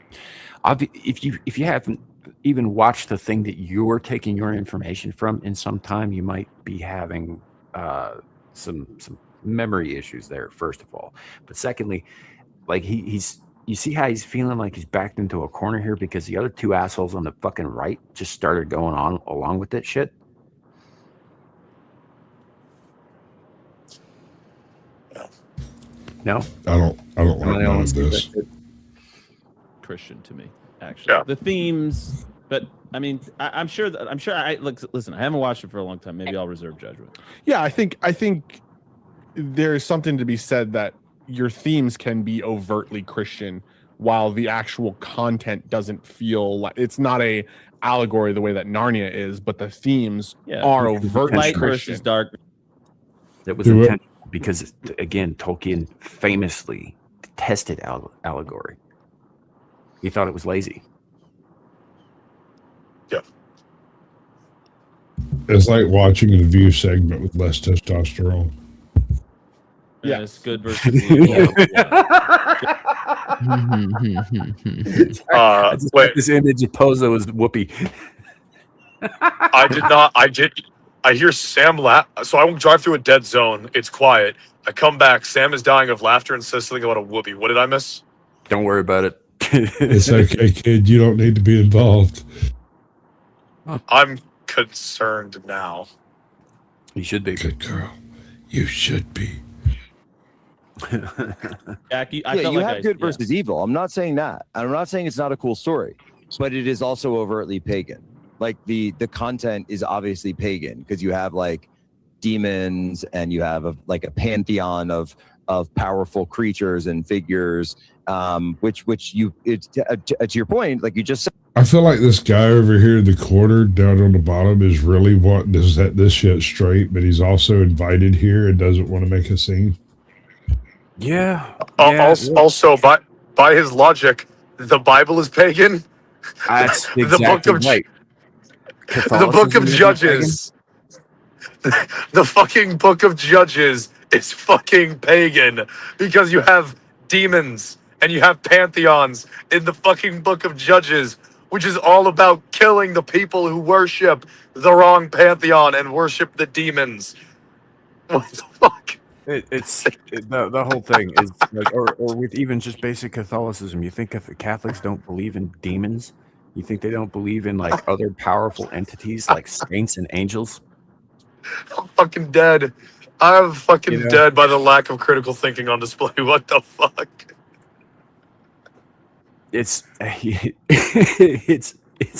if you haven't even watched the thing that you're taking your information from in some time, you might be having some memory issues there. First of all, but secondly, like he's. You see how he's feeling like he's backed into a corner here because the other two assholes on the fucking right just started going on along with that shit. No, I don't like none of this. Christian to me, actually. Yeah. The themes, but I mean, I'm sure. Listen, I haven't watched it for a long time. Maybe I'll reserve judgment. Yeah, I think there's something to be said that your themes can be overtly Christian, while the actual content doesn't feel like it's not a allegory the way that Narnia is, but the themes are overtly light Christian. versus dark. That was intentional because, again, Tolkien famously detested allegory. He thought it was lazy. Yeah. It's like watching a View segment with less testosterone. Yeah, it's good versus evil. I just got this image of Pozo as Whoopi. I did not. I hear Sam laugh. So I drive through a dead zone. It's quiet. I come back. Sam is dying of laughter and says something about a whoopee. What did I miss? Don't worry about it. It's okay, kid. You don't need to be involved. I'm concerned now. You should be. Good girl. You should be. Jack, you have good versus evil. I'm not saying that. I'm not saying it's not a cool story, but it is also overtly pagan. Like the content is obviously pagan because you have like demons and you have a pantheon of powerful creatures and figures, which to your point, like you just said, I feel like this guy over here in the corner down on the bottom is really wanting to set this shit straight, but he's also invited here and doesn't want to make a scene. Yeah. Also, by his logic, the Bible is pagan. That's The book exactly of right. the book of Catholicism isn't Judges. The fucking book of Judges is fucking pagan because you have demons and you have pantheons in the fucking book of Judges, which is all about killing the people who worship the wrong pantheon and worship the demons. What the fuck? The whole thing is like, or with even just basic Catholicism, you think if the Catholics don't believe in demons, you think they don't believe in like other powerful entities like saints and angels. I'm fucking dead. I'm fucking dead by the lack of critical thinking on display. What the fuck? It's it's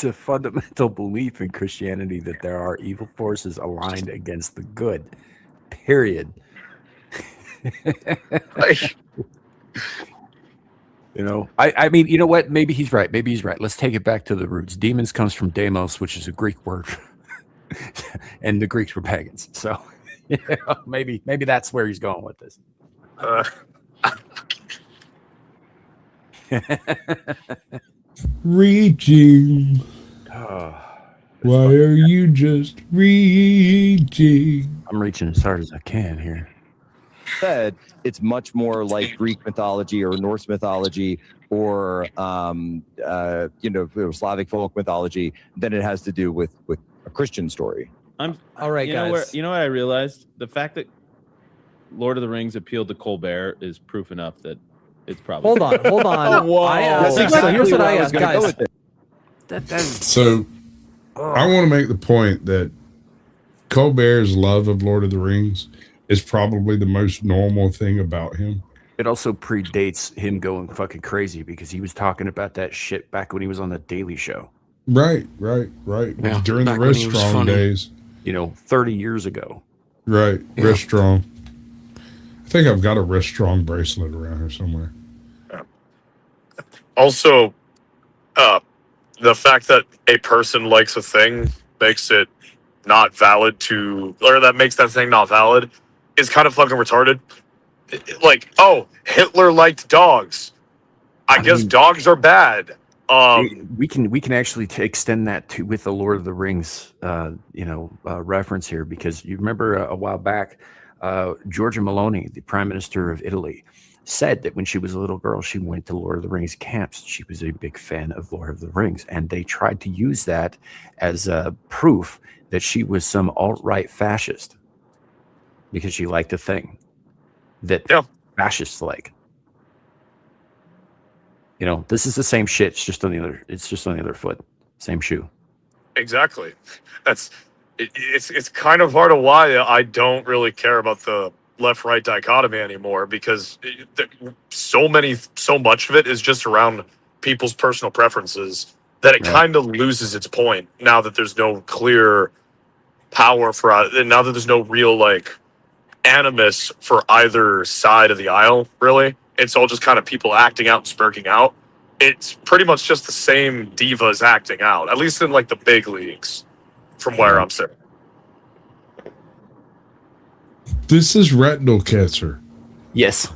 a fundamental belief in Christianity that there are evil forces aligned against the good. Period. I mean, you know what? Maybe he's right. Maybe he's right. Let's take it back to the roots. Demons comes from demos, which is a Greek word, and the Greeks were pagans. So maybe that's where he's going with this. Reaching. Why are you just reaching? I'm reaching as hard as I can here. Said it's much more like Greek mythology or Norse mythology or Slavic folk mythology than it has to do with a Christian story. I'm all right, guys. You know what I realized? The fact that Lord of the Rings appealed to Colbert is proof enough that it's probably. Hold on. Whoa. I asked, so here's what I asked, guys. So I want to make the point that Colbert's love of Lord of the Rings is probably the most normal thing about him. It also predates him going fucking crazy because he was talking about that shit back when he was on the Daily Show. Right. Yeah, during the Restaurant days. 30 years ago. Right, yeah. Restaurant. I think I've got a Restaurant bracelet around here somewhere. Also, the fact that a person likes a thing makes it not valid or that makes that thing not valid is kind of fucking retarded. Like, oh, Hitler liked dogs. I guess dogs are bad. We can actually extend that to with the Lord of the Rings, reference here, because you remember a while back, Giorgia Meloni, the Prime Minister of Italy, said that when she was a little girl, she went to Lord of the Rings camps. She was a big fan of Lord of the Rings, and they tried to use that as proof that she was some alt-right fascist because she liked a thing that fascists like. This is the same shit. It's just on the other foot. Same shoe. Exactly. It's kind of part of why I don't really care about the left-right dichotomy anymore, because so much of it is just around people's personal preferences that it kind of loses its point now that there's no clear power now that there's no real animus for either side of the aisle, really. It's all just kind of people acting out and spurking out. It's pretty much just the same divas acting out, at least in the big leagues, from where I'm sitting. This is retinal cancer. Yes.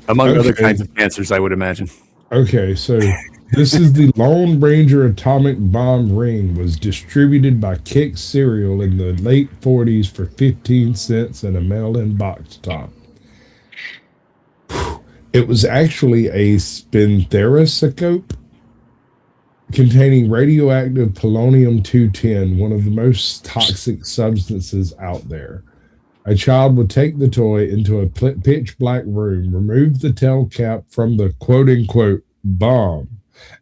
Among other kinds of cancers, I would imagine. Okay, so this is the Lone Ranger atomic bomb ring. Was distributed by Kix Cereal in the late 40s for 15 cents in a mail-in box top. It was actually a spinthariscope containing radioactive polonium-210, one of the most toxic substances out there. A child would take the toy into a pitch-black room, remove the tail cap from the quote-unquote bomb,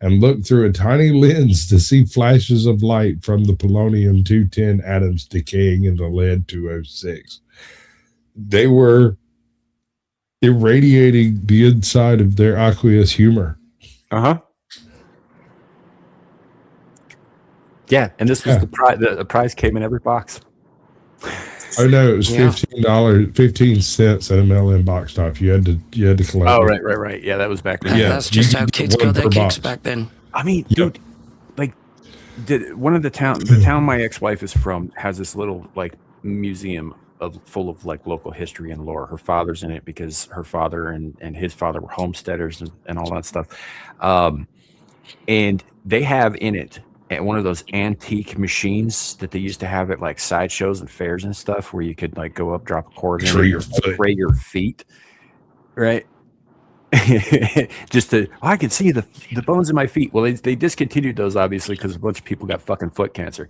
and look through a tiny lens to see flashes of light from the polonium-210 atoms decaying into lead-206. They were irradiating the inside of their aqueous humor. Uh-huh. Yeah, and this was the prize. The prize came in every box. Yes. Oh no, it was Yeah. $15, 15 cents at a mail-in box top. You had to collect. Oh, it. right. Yeah, that was back then. Yeah, That's just you how could get kids one got their per kicks box. back then. I mean, Yep. dude, like, the town my ex-wife is from has this little like museum full of like local history and lore. Her father's in it because her father and his father were homesteaders and all that stuff. And they have in it one of those antique machines that they used to have at like sideshows and fairs and stuff, where you could like go up, drop a quarter in, X-ray your foot. X-ray your feet, right? Just to, I can see the bones in my feet. Well, they discontinued those obviously because a bunch of people got fucking foot cancer.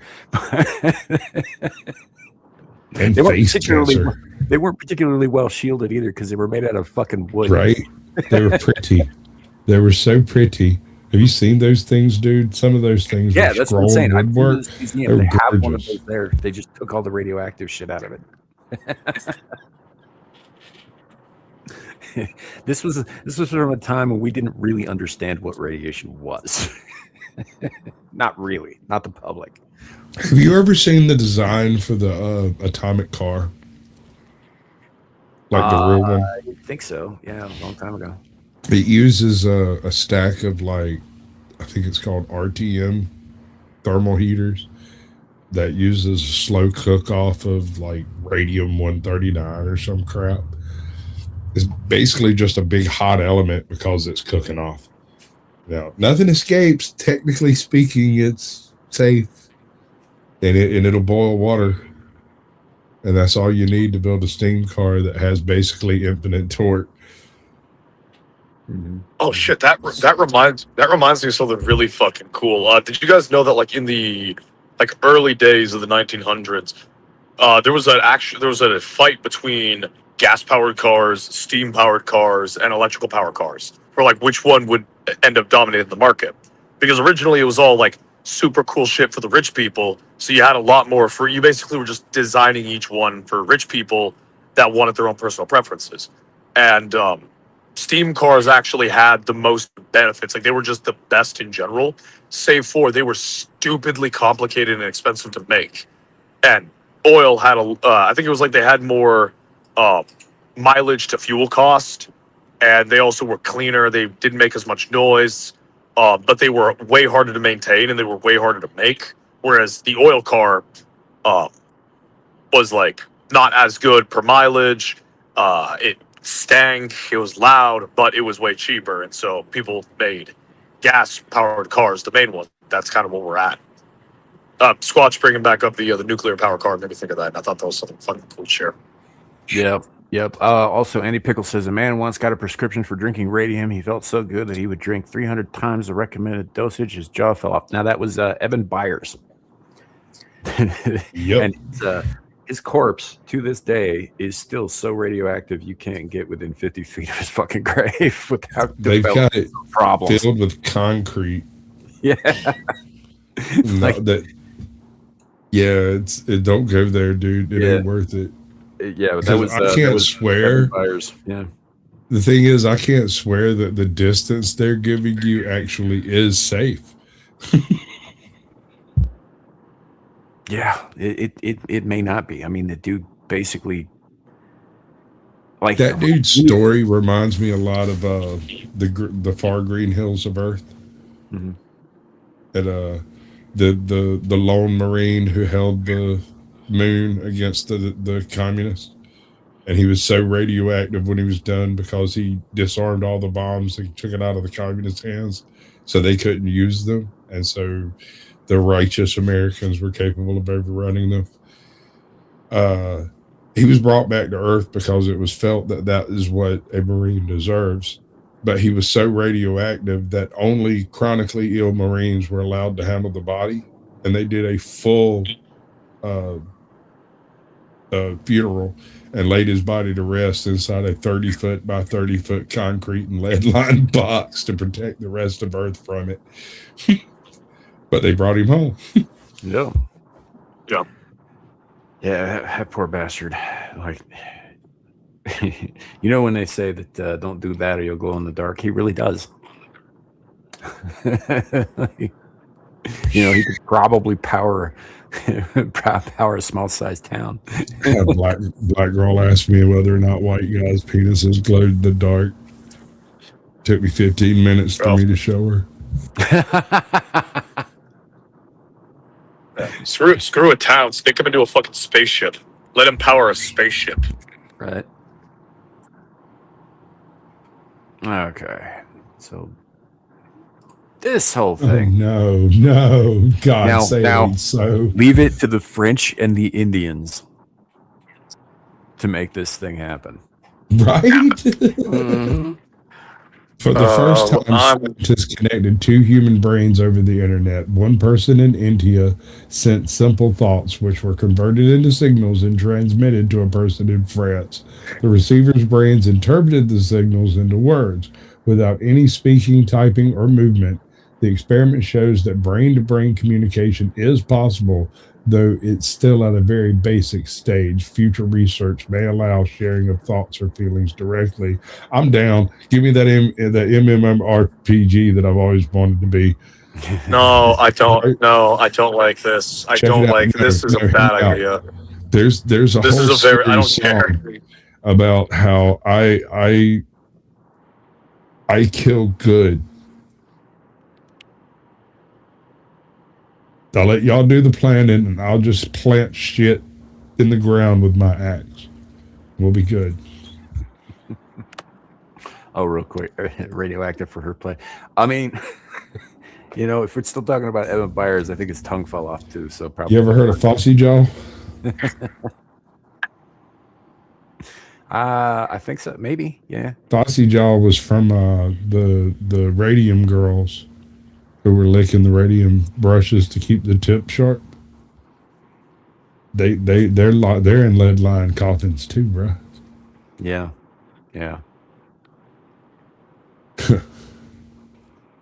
And they weren't face particularly cancer. they weren't particularly well shielded either because they were made out of fucking wood. Right? They were pretty. They were so pretty. Have you seen those things, dude? Some of those things. Yeah, are that's what I'm saying. I've been to woodwork. this museum. They're They have one of gorgeous. those there. They just took all the radioactive shit out of it. This was from a time when we didn't really understand what radiation was. Not really, not the public. Have you ever seen the design for the atomic car? Like the real one? I think so. Yeah, a long time ago. It uses a stack of like, I think it's called RTM thermal heaters that uses a slow cook off of like radium-139 or some crap. It's basically just a big hot element because it's cooking off. Now, nothing escapes. Technically speaking, it's safe, and it'll boil water, and that's all you need to build a steam car that has basically infinite torque. Mm-hmm. Oh shit! That reminds me of something really fucking cool. Did you guys know that like in the like early days of the 1900s, there was a fight between gas powered cars, steam powered cars, and electrical powered cars for like which one would end up dominating the market? Because originally it was all like super cool shit for the rich people, so you had a lot more for you. Basically, were just designing each one for rich people that wanted their own personal preferences, and steam cars actually had the most benefits. Like they were just the best in general, save for they were stupidly complicated and expensive to make. And oil had I think it was like they had more mileage to fuel cost, and they also were cleaner. They didn't make as much noise, but they were way harder to maintain and they were way harder to make. Whereas the oil car was like not as good per mileage. It stank, it was loud, but it was way cheaper, and so people made gas-powered cars the main one. That's kind of what we're at. Squatch bringing back up the nuclear power car made me think of that, and I thought that was something fun cool to share. Yep. Also, Andy Pickle says a man once got a prescription for drinking radium. He felt so good that he would drink 300 times the recommended dosage. His jaw fell off. Now that was Evan Byers. Yep. And his corpse to this day is still so radioactive you can't get within 50 feet of his fucking grave without They've got it problems. filled with concrete. Yeah. Like that. Yeah, it don't go there, dude. It ain't worth it. Yeah, but that was I can't swear. Yeah. The thing is, I can't swear that the distance they're giving you actually is safe. Yeah, it may not be. I mean, the dude basically, like that dude's story reminds me a lot of the far green hills of Earth. Mm-hmm. And the lone Marine who held the moon against the communists, and he was so radioactive when he was done because he disarmed all the bombs and took it out of the communist hands, so they couldn't use them, and so the righteous Americans were capable of overrunning them. He was brought back to Earth because it was felt that is what a Marine deserves. But he was so radioactive that only chronically ill Marines were allowed to handle the body. And they did a full funeral and laid his body to rest inside a 30-foot by 30-foot concrete and lead-lined box to protect the rest of Earth from it. But they brought him home. Yeah. Yeah. Yeah, that poor bastard. Like, you know when they say that don't do that or you'll glow in the dark? He really does. You know, he could probably power a small sized town. A black girl asked me whether or not white guys' penises glowed in the dark. Took me 15 minutes for me to show her. Screw a town. Stick him into a fucking spaceship. Let him power a spaceship. Right. Okay. So this whole thing. Oh, no. God, now, so. Leave it to the French and the Indians to make this thing happen. Right? For the first time, scientists connected two human brains over the internet. One person in India sent simple thoughts, which were converted into signals and transmitted to a person in France. The receiver's brains interpreted the signals into words without any speaking, typing, or movement. The experiment shows that brain-to-brain communication is possible, though it's still at a very basic stage. Future research may allow sharing of thoughts or feelings directly. I'm down. Give me that MMORPG that I've always wanted to be. No, I don't. No, I don't like this. I don't like this. Is a bad idea. There's a this whole is a very. I don't song care about how I kill good. I'll let y'all do the planting, and I'll just plant shit in the ground with my axe. We'll be good. Oh, real quick, radioactive for her play. I mean, you know, if we're still talking about Evan Byers, I think his tongue fell off too. So probably. You ever heard of Fossey Jaw? I think so. Maybe, yeah. Fossey Jaw was from the radium girls who were licking the radium brushes to keep the tip sharp. They're in lead line coffins too, bro. Yeah, yeah.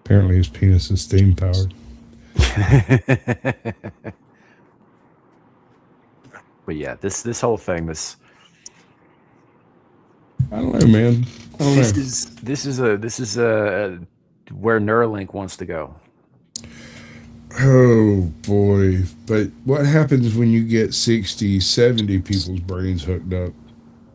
Apparently, his penis is steam powered. But yeah, this whole thing, this. I don't know, man. This is where Neuralink wants to go. Oh boy. But what happens when you get 60, 70 people's brains hooked up?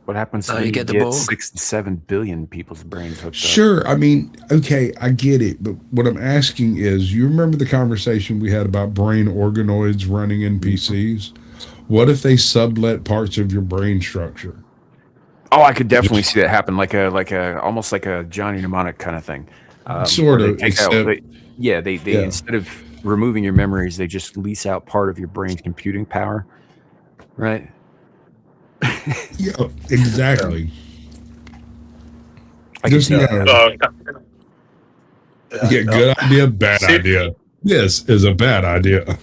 What happens when you get 67 billion people's brains hooked up? Sure. I mean, okay, I get it. But what I'm asking is, you remember the conversation we had about brain organoids running NPCs? What if they sublet parts of your brain structure? Oh, I could definitely see that happen, like a almost like a Johnny Mnemonic kind of thing. Sort of. They instead of removing your memories, they just lease out part of your brain's computing power, right? Yeah, exactly. Good idea, bad idea. This is a bad idea.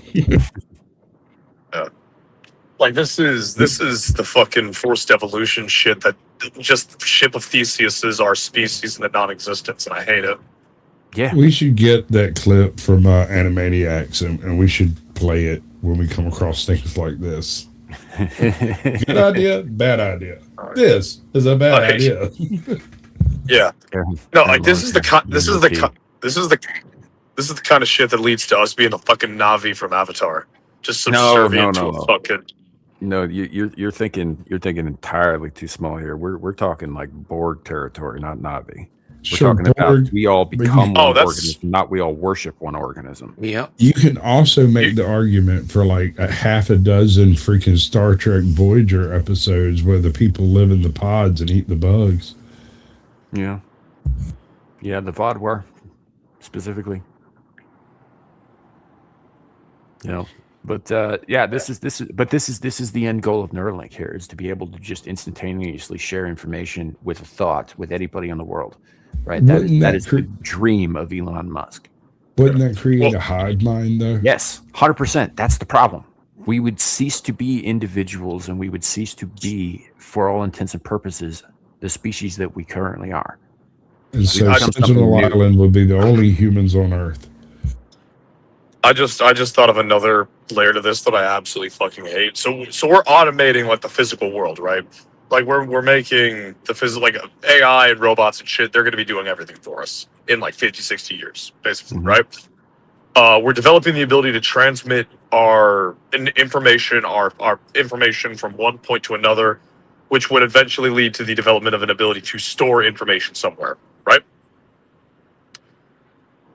Like this is the fucking forced evolution shit that just ship of Theseus is our species in a non-existence, and I hate it. Yeah, we should get that clip from Animaniacs, and we should play it when we come across things like this. Good idea, bad idea. This is a bad idea. Yeah. No, like this is the kind of shit that leads to us being the fucking Na'vi from Avatar, just subservient to a fucking. No, you're thinking entirely too small here. We're talking like Borg territory, not Na'vi. We're talking about we all become one organism, not we all worship one organism. Yeah. You can also make the argument for like a half a dozen freaking Star Trek Voyager episodes where the people live in the pods and eat the bugs. Yeah. Yeah, the Vodwar specifically. You know. But yeah, this is the end goal of Neuralink here, is to be able to just instantaneously share information with a thought with anybody in the world, right? That is the dream of Elon Musk. Wouldn't that create a hive mind, though? Yes, 100%. That's the problem. We would cease to be individuals, and we would cease to be, for all intents and purposes, the species that we currently are. And so Sentinel Island would be the only humans on Earth. I just thought of another layer to this that I absolutely fucking hate. So we're automating like the physical world, right? Like we're making the physical, like AI and robots and shit. They're going to be doing everything for us in like 50, 60 years, basically, right? We're developing the ability to transmit our information from one point to another, which would eventually lead to the development of an ability to store information somewhere, right?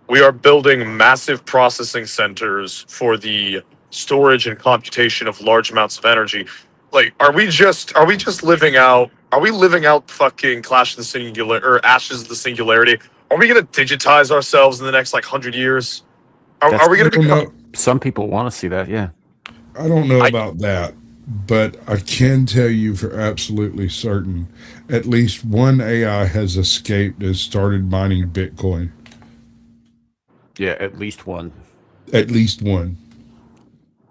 We are building massive processing centers for the storage and computation of large amounts of energy. Like, are we just living out? Are we living out fucking Clash of the Singularity or Ashes of the Singularity? Are we gonna digitize ourselves in the next like 100 years? Are we gonna become? Some people want to see that. Yeah. I don't know about that, but I can tell you for absolutely certain, at least one AI has escaped and started mining Bitcoin. Yeah, at least one. At least one.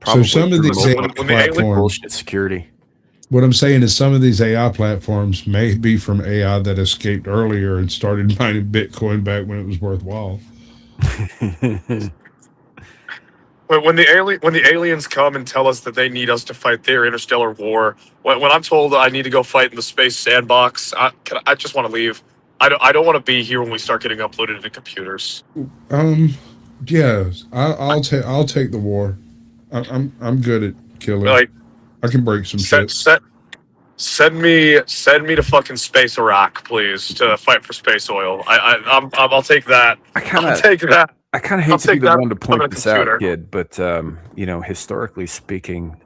Probably so some of these AI platforms, bullshit security. What I'm saying is some of these AI platforms may be from AI that escaped earlier and started mining Bitcoin back when it was worthwhile. But when the aliens come and tell us that they need us to fight their interstellar war, when I'm told I need to go fight in the space sandbox, I just want to leave. I don't want to be here when we start getting uploaded into computers. Yeah, I'll take the war. I'm good at killing. Like, I can break some shit. Send me to fucking space Iraq, please, to fight for space oil. I'll take that. I'll take that. I kind of hate to be the one to point this out, kid, but you know, historically speaking,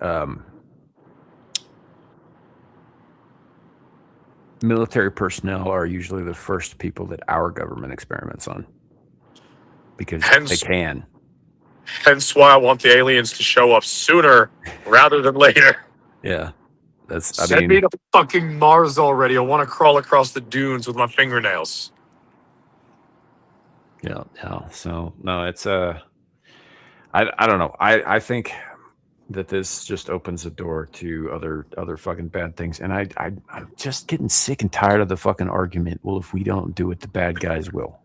military personnel are usually the first people that our government experiments on because they can. Hence why I want the aliens to show up sooner rather than later. Yeah. Send me to fucking Mars already. I want to crawl across the dunes with my fingernails. Yeah. So no, it's I don't know. I think that this just opens the door to other fucking bad things, and I'm just getting sick and tired of the fucking argument. Well, if we don't do it, the bad guys will.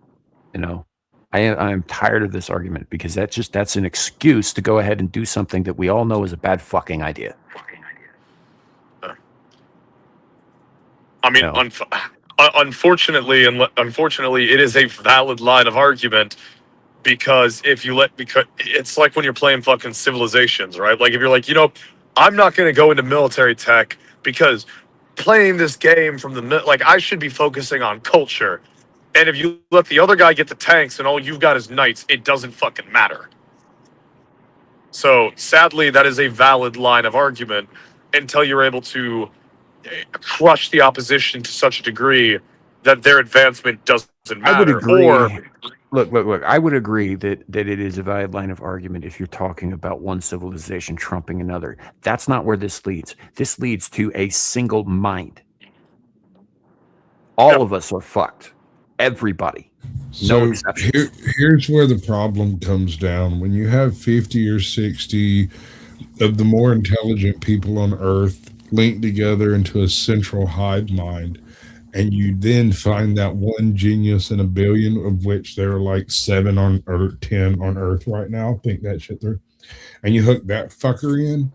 You know, I am tired of this argument because that's an excuse to go ahead and do something that we all know is a bad fucking idea. I mean, unfortunately, it is a valid line of argument because because it's like when you're playing fucking Civilizations, right? Like if you're like, I'm not going to go into military tech because playing this game from like I should be focusing on culture. And if you let the other guy get the tanks and all you've got is knights, it doesn't fucking matter. So sadly, that is a valid line of argument until you're able to crush the opposition to such a degree that their advancement doesn't matter. I would agree. Or look. I would agree that it is a valid line of argument if you're talking about one civilization trumping another. That's not where this leads. This leads to a single mind. All of us are fucked. Everybody. No exceptions. Here's where the problem comes down. When you have 50 or 60 of the more intelligent people on Earth linked together into a central hive mind, and you then find that one genius in a billion, of which there are like 7 on or 10 on Earth right now, think that shit through, and you hook that fucker in,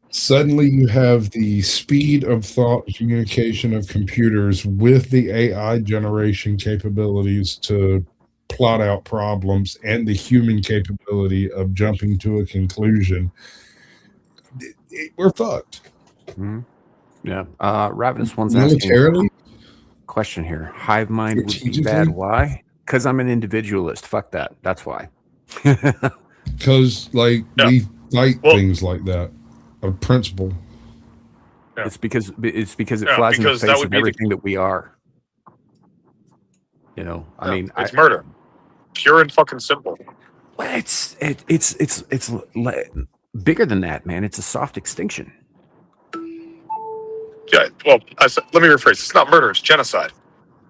suddenly you have the speed of thought communication of computers with the AI generation capabilities to plot out problems and the human capability of jumping to a conclusion. We're fucked. Mm-hmm. Yeah. Ravenous one's militarily. Asking question here. Hive mind would be bad. Why? Because I'm an individualist. Fuck that. That's why. Because we fight things like that. A principle. Yeah. It's because it flies in the face of everything that we are. You know, I mean, it's murder, pure and fucking simple. Well, it's bigger than that, man. It's a soft extinction. Yeah. Well, let me rephrase. It's not murder. It's genocide.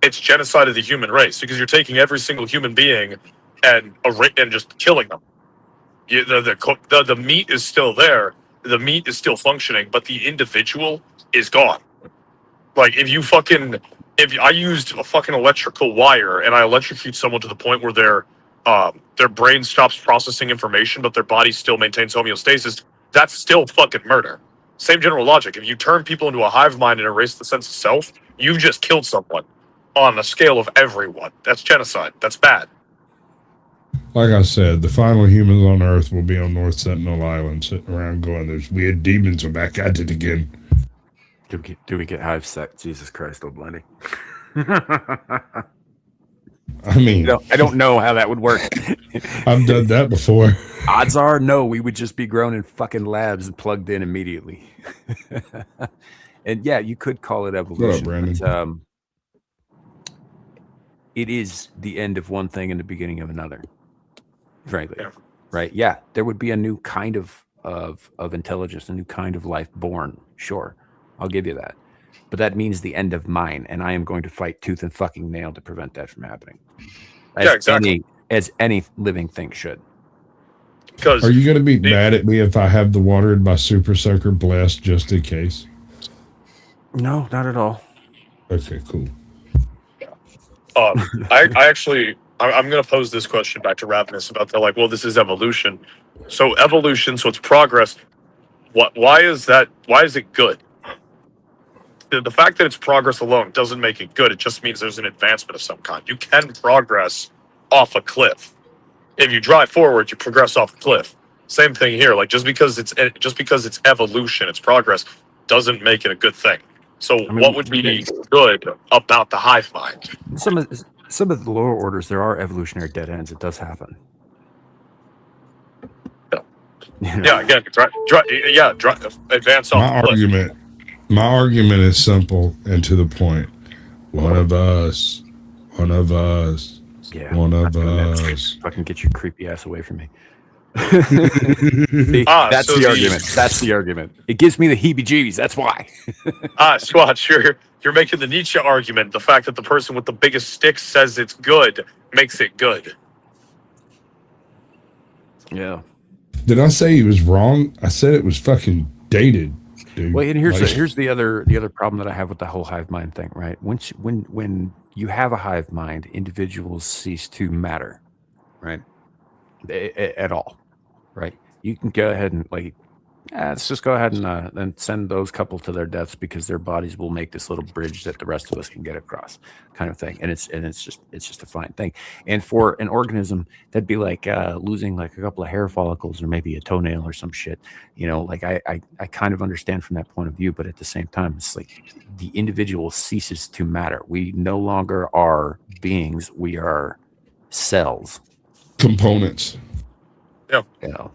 It's genocide of the human race because you're taking every single human being and just killing them. The meat is still there. The meat is still functioning, but the individual is gone. Like if I used a fucking electrical wire and I electrocute someone to the point where their brain stops processing information, but their body still maintains homeostasis, that's still fucking murder. Same general logic. If you turn people into a hive mind and erase the sense of self, you've just killed someone on a scale of everyone. That's genocide. That's bad. Like I said, the final humans on Earth will be on North Sentinel Island, sitting around going, "Those weird demons are back at it again." Do we get hive sect? Jesus Christ Almighty! I mean, I don't know how that would work. I've done that before. Odds are, no, we would just be grown in fucking labs and plugged in immediately. And yeah, you could call it evolution. Brandon? But, it is the end of one thing and the beginning of another. Frankly, right? Yeah, there would be a new kind of intelligence, a new kind of life born. Sure, I'll give you that. But that means the end of mine, and I am going to fight tooth and fucking nail to prevent that from happening. Yeah, exactly. As any living thing should. Are you going to be mad at me if I have the water in my super soaker blessed just in case? No, not at all. Okay, cool. I'm going to pose this question back to Ravenous about the well, this is evolution. So evolution, so it's progress. Why is that? Why is it good? The fact that it's progress alone doesn't make it good. It just means there's an advancement of some kind. You can progress off a cliff. If you drive forward, you progress off the cliff. Same thing here. Like just because it's evolution, it's progress, doesn't make it a good thing. So what would be good about the hive mind? Some of the lower orders, there are evolutionary dead ends. It does happen. Yeah, again, advance off the cliff. My argument is simple and to the point. One of us. Yeah, one of us. Fucking get your creepy ass away from me. See, that's the argument. That's the argument. It gives me the heebie-jeebies. That's why. Squatch, you're making the Nietzsche argument. The fact that the person with the biggest stick says it's good makes it good. Yeah. Did I say he was wrong? I said it was fucking dated, dude. Well, and here's the other problem that I have with the whole hive mind thing, right? When you have a hive mind, individuals cease to matter, right? At all, right? You can go ahead and let's just go ahead and send those couple to their deaths because their bodies will make this little bridge that the rest of us can get across, kind of thing. And it's just a fine thing. And for an organism, that'd be like losing like a couple of hair follicles or maybe a toenail or some shit. You know, like I kind of understand from that point of view, but at the same time, it's like the individual ceases to matter. We no longer are beings. We are cells. Components. Yeah. You know.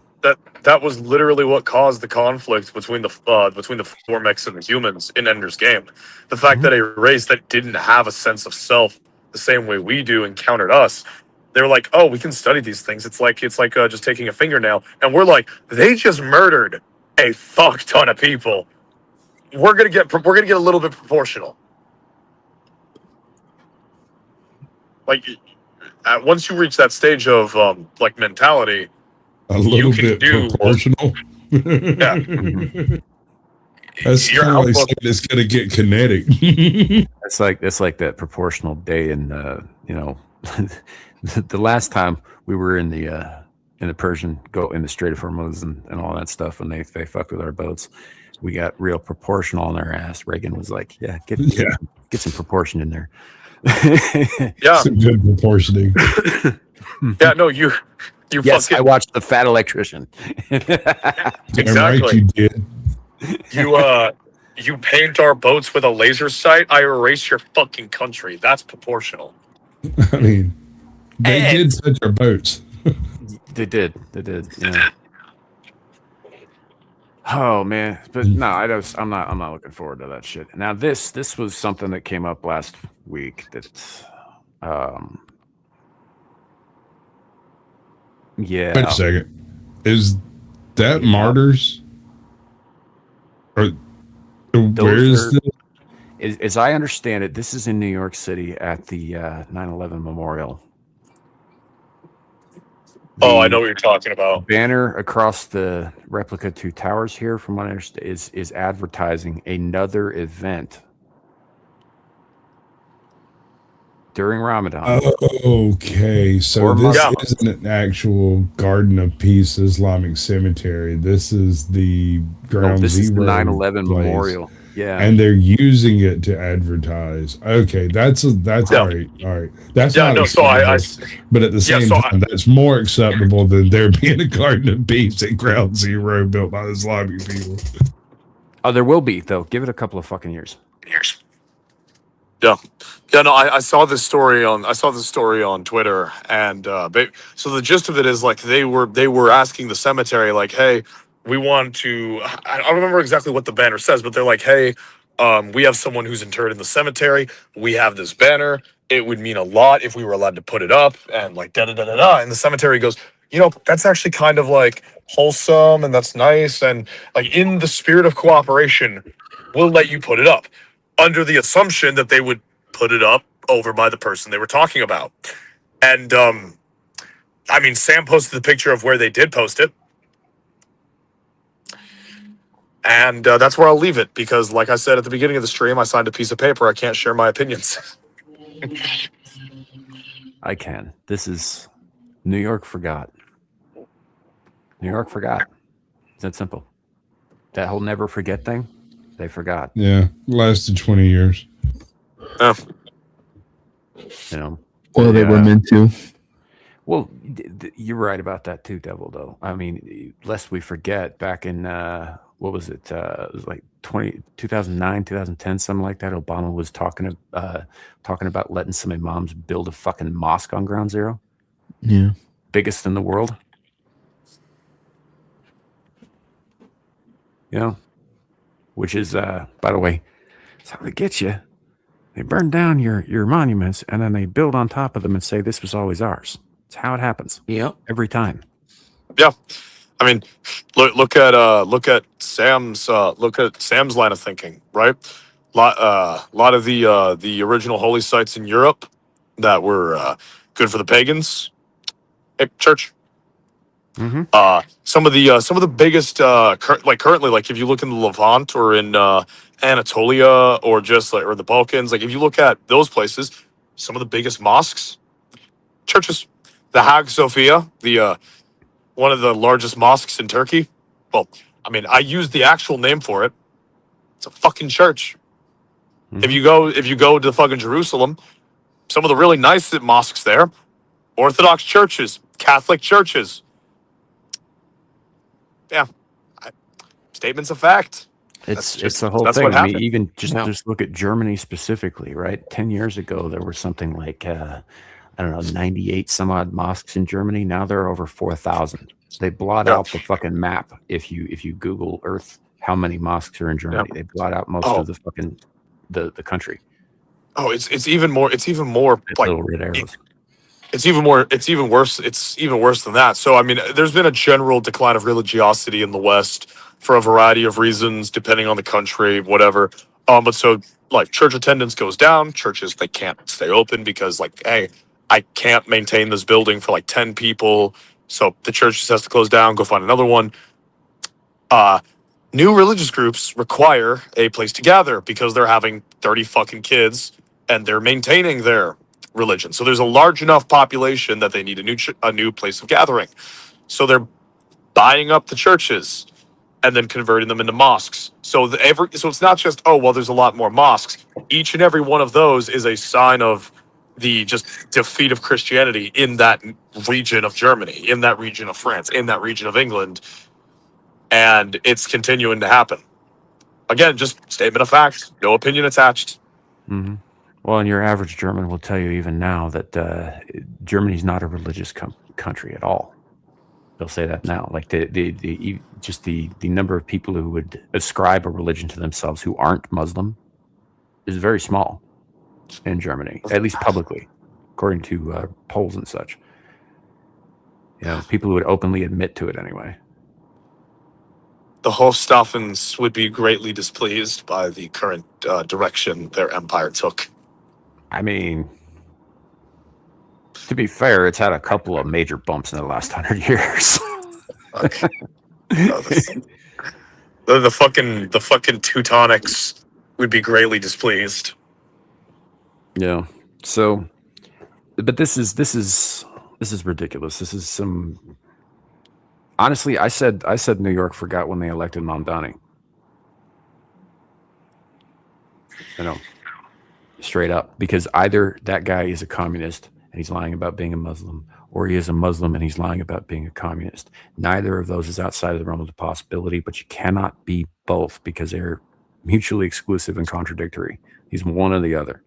That was literally what caused the conflict between the Formix and the humans in Ender's Game. The fact that a race that didn't have a sense of self the same way we do encountered us, they were like, "Oh, we can study these things. It's like just taking a fingernail." And we're like, "They just murdered a fuck ton of people. We're gonna get a little bit proportional." Like, once you reach that stage of mentality. A little bit proportional. Yeah. That's kind of like saying it's going to get kinetic. That's like that proportional day in the last time we were in the Persian Gulf in the Strait of Hormuz and all that stuff, and they fucked with our boats. We got real proportional on their ass. Reagan was like, get some proportion in there. Yeah, some good proportioning. Yeah, no, you yes, I watched The Fat Electrician. Exactly. Right, you did. You paint our boats with a laser sight, I erase your fucking country. That's proportional. I mean, they did touch our boats. They did. Yeah. Oh man, but no, I'm not looking forward to that shit. Now this was something that came up last week that yeah. Wait a second. Is that Martyrs? Or where is this? As I understand it, this is in New York City at the 9/11 Memorial. I know what you're talking about. Banner across the replica 2 towers here, from what I understand, is advertising another event during Ramadan. Okay, so this isn't an actual Garden of Peace Islamic cemetery. This is the ground this zero. is the 9/11 place. Memorial. Yeah. And they're using it to advertise. Okay, that's all right. All right. That's not acceptable. But at the same time, that's more acceptable than there being a Garden of Peace at Ground Zero built by the Islamic people. Oh, there will be, though. Give it a couple of fucking years. Yeah, no, I saw this story on Twitter, and so the gist of it is like they were asking the cemetery like, hey, we want to. I don't remember exactly what the banner says, but they're like, hey, we have someone who's interred in the cemetery. We have this banner. It would mean a lot if we were allowed to put it up, and like da da da da da. And the cemetery goes, that's actually kind of like wholesome, and that's nice, and like in the spirit of cooperation, we'll let you put it up, under the assumption that they would put it up over by the person they were talking about. And I mean, Sam posted the picture of where they did post it. And that's where I'll leave it, because like I said at the beginning of the stream, I signed a piece of paper. I can't share my opinions. I can. This is New York forgot. New York forgot. It's that simple. That whole never forget thing, they forgot. Yeah, lasted 20 years. Oh. Well, they were meant to. Well, you're right about that too, Devil, though. I mean, lest we forget, back in, what was it? It was like 2009, 2010, something like that. Obama was talking about letting some imams build a fucking mosque on Ground Zero. Yeah. Biggest in the world. Which is, by the way, that's how they get you. They burn down your monuments, and then they build on top of them and say this was always ours. It's how it happens. Yep. Every time. Yeah, I mean, look at Sam's line of thinking, right? Lot of the original holy sites in Europe that were good for the pagans. Hey, church. Mm-hmm. Some of the biggest currently, like if you look in the Levant or in Anatolia or just or the Balkans, like if you look at those places, some of the biggest mosques, churches, the Hagia Sophia, the one of the largest mosques in Turkey. Well, I mean, I used the actual name for it. It's a fucking church. Mm-hmm. If you go to fucking Jerusalem, some of the really nice mosques there, Orthodox churches, Catholic churches. Yeah, statements of fact. It's the whole thing. I mean, even just look at Germany specifically, right? 10 years ago, there were something like, I don't know, 98 some odd mosques in Germany. Now there are over 4,000. They blot out the fucking map. If you Google Earth, how many mosques are in Germany? They blot out most of the fucking the country. Oh, it's even more like little red arrows. It's even worse. It's even worse than that. So, I mean, there's been a general decline of religiosity in the West for a variety of reasons, depending on the country, whatever. But so, like, church attendance goes down. Churches, they can't stay open because, like, hey, I can't maintain this building for, like, 10 people. So the church just has to close down, go find another one. New religious groups require a place to gather because they're having 30 fucking kids and they're maintaining their religion. So there's a large enough population that they need a new place of gathering. So they're buying up the churches and then converting them into mosques. So so it's not just, oh, well, there's a lot more mosques. Each and every one of those is a sign of the just defeat of Christianity in that region of Germany, in that region of France, in that region of England. And it's continuing to happen. Again, just statement of fact, no opinion attached. Mm-hmm. Well, and your average German will tell you even now that Germany's not a religious country at all. They'll say that now. Like the number of people who would ascribe a religion to themselves who aren't Muslim is very small in Germany, at least publicly, according to polls and such. People who would openly admit to it anyway. The Hofstaffens would be greatly displeased by the current direction their empire took. I mean, to be fair, it's had a couple of major bumps in the last 100 years. The fucking Teutonics would be greatly displeased. Yeah. So, but this is ridiculous. This is some. Honestly, I said New York forgot when they elected Mamdani. Straight up, because either that guy is a communist and he's lying about being a Muslim, or he is a Muslim and he's lying about being a communist. Neither of those is outside of the realm of the possibility, but you cannot be both because they're mutually exclusive and contradictory. He's one or the other.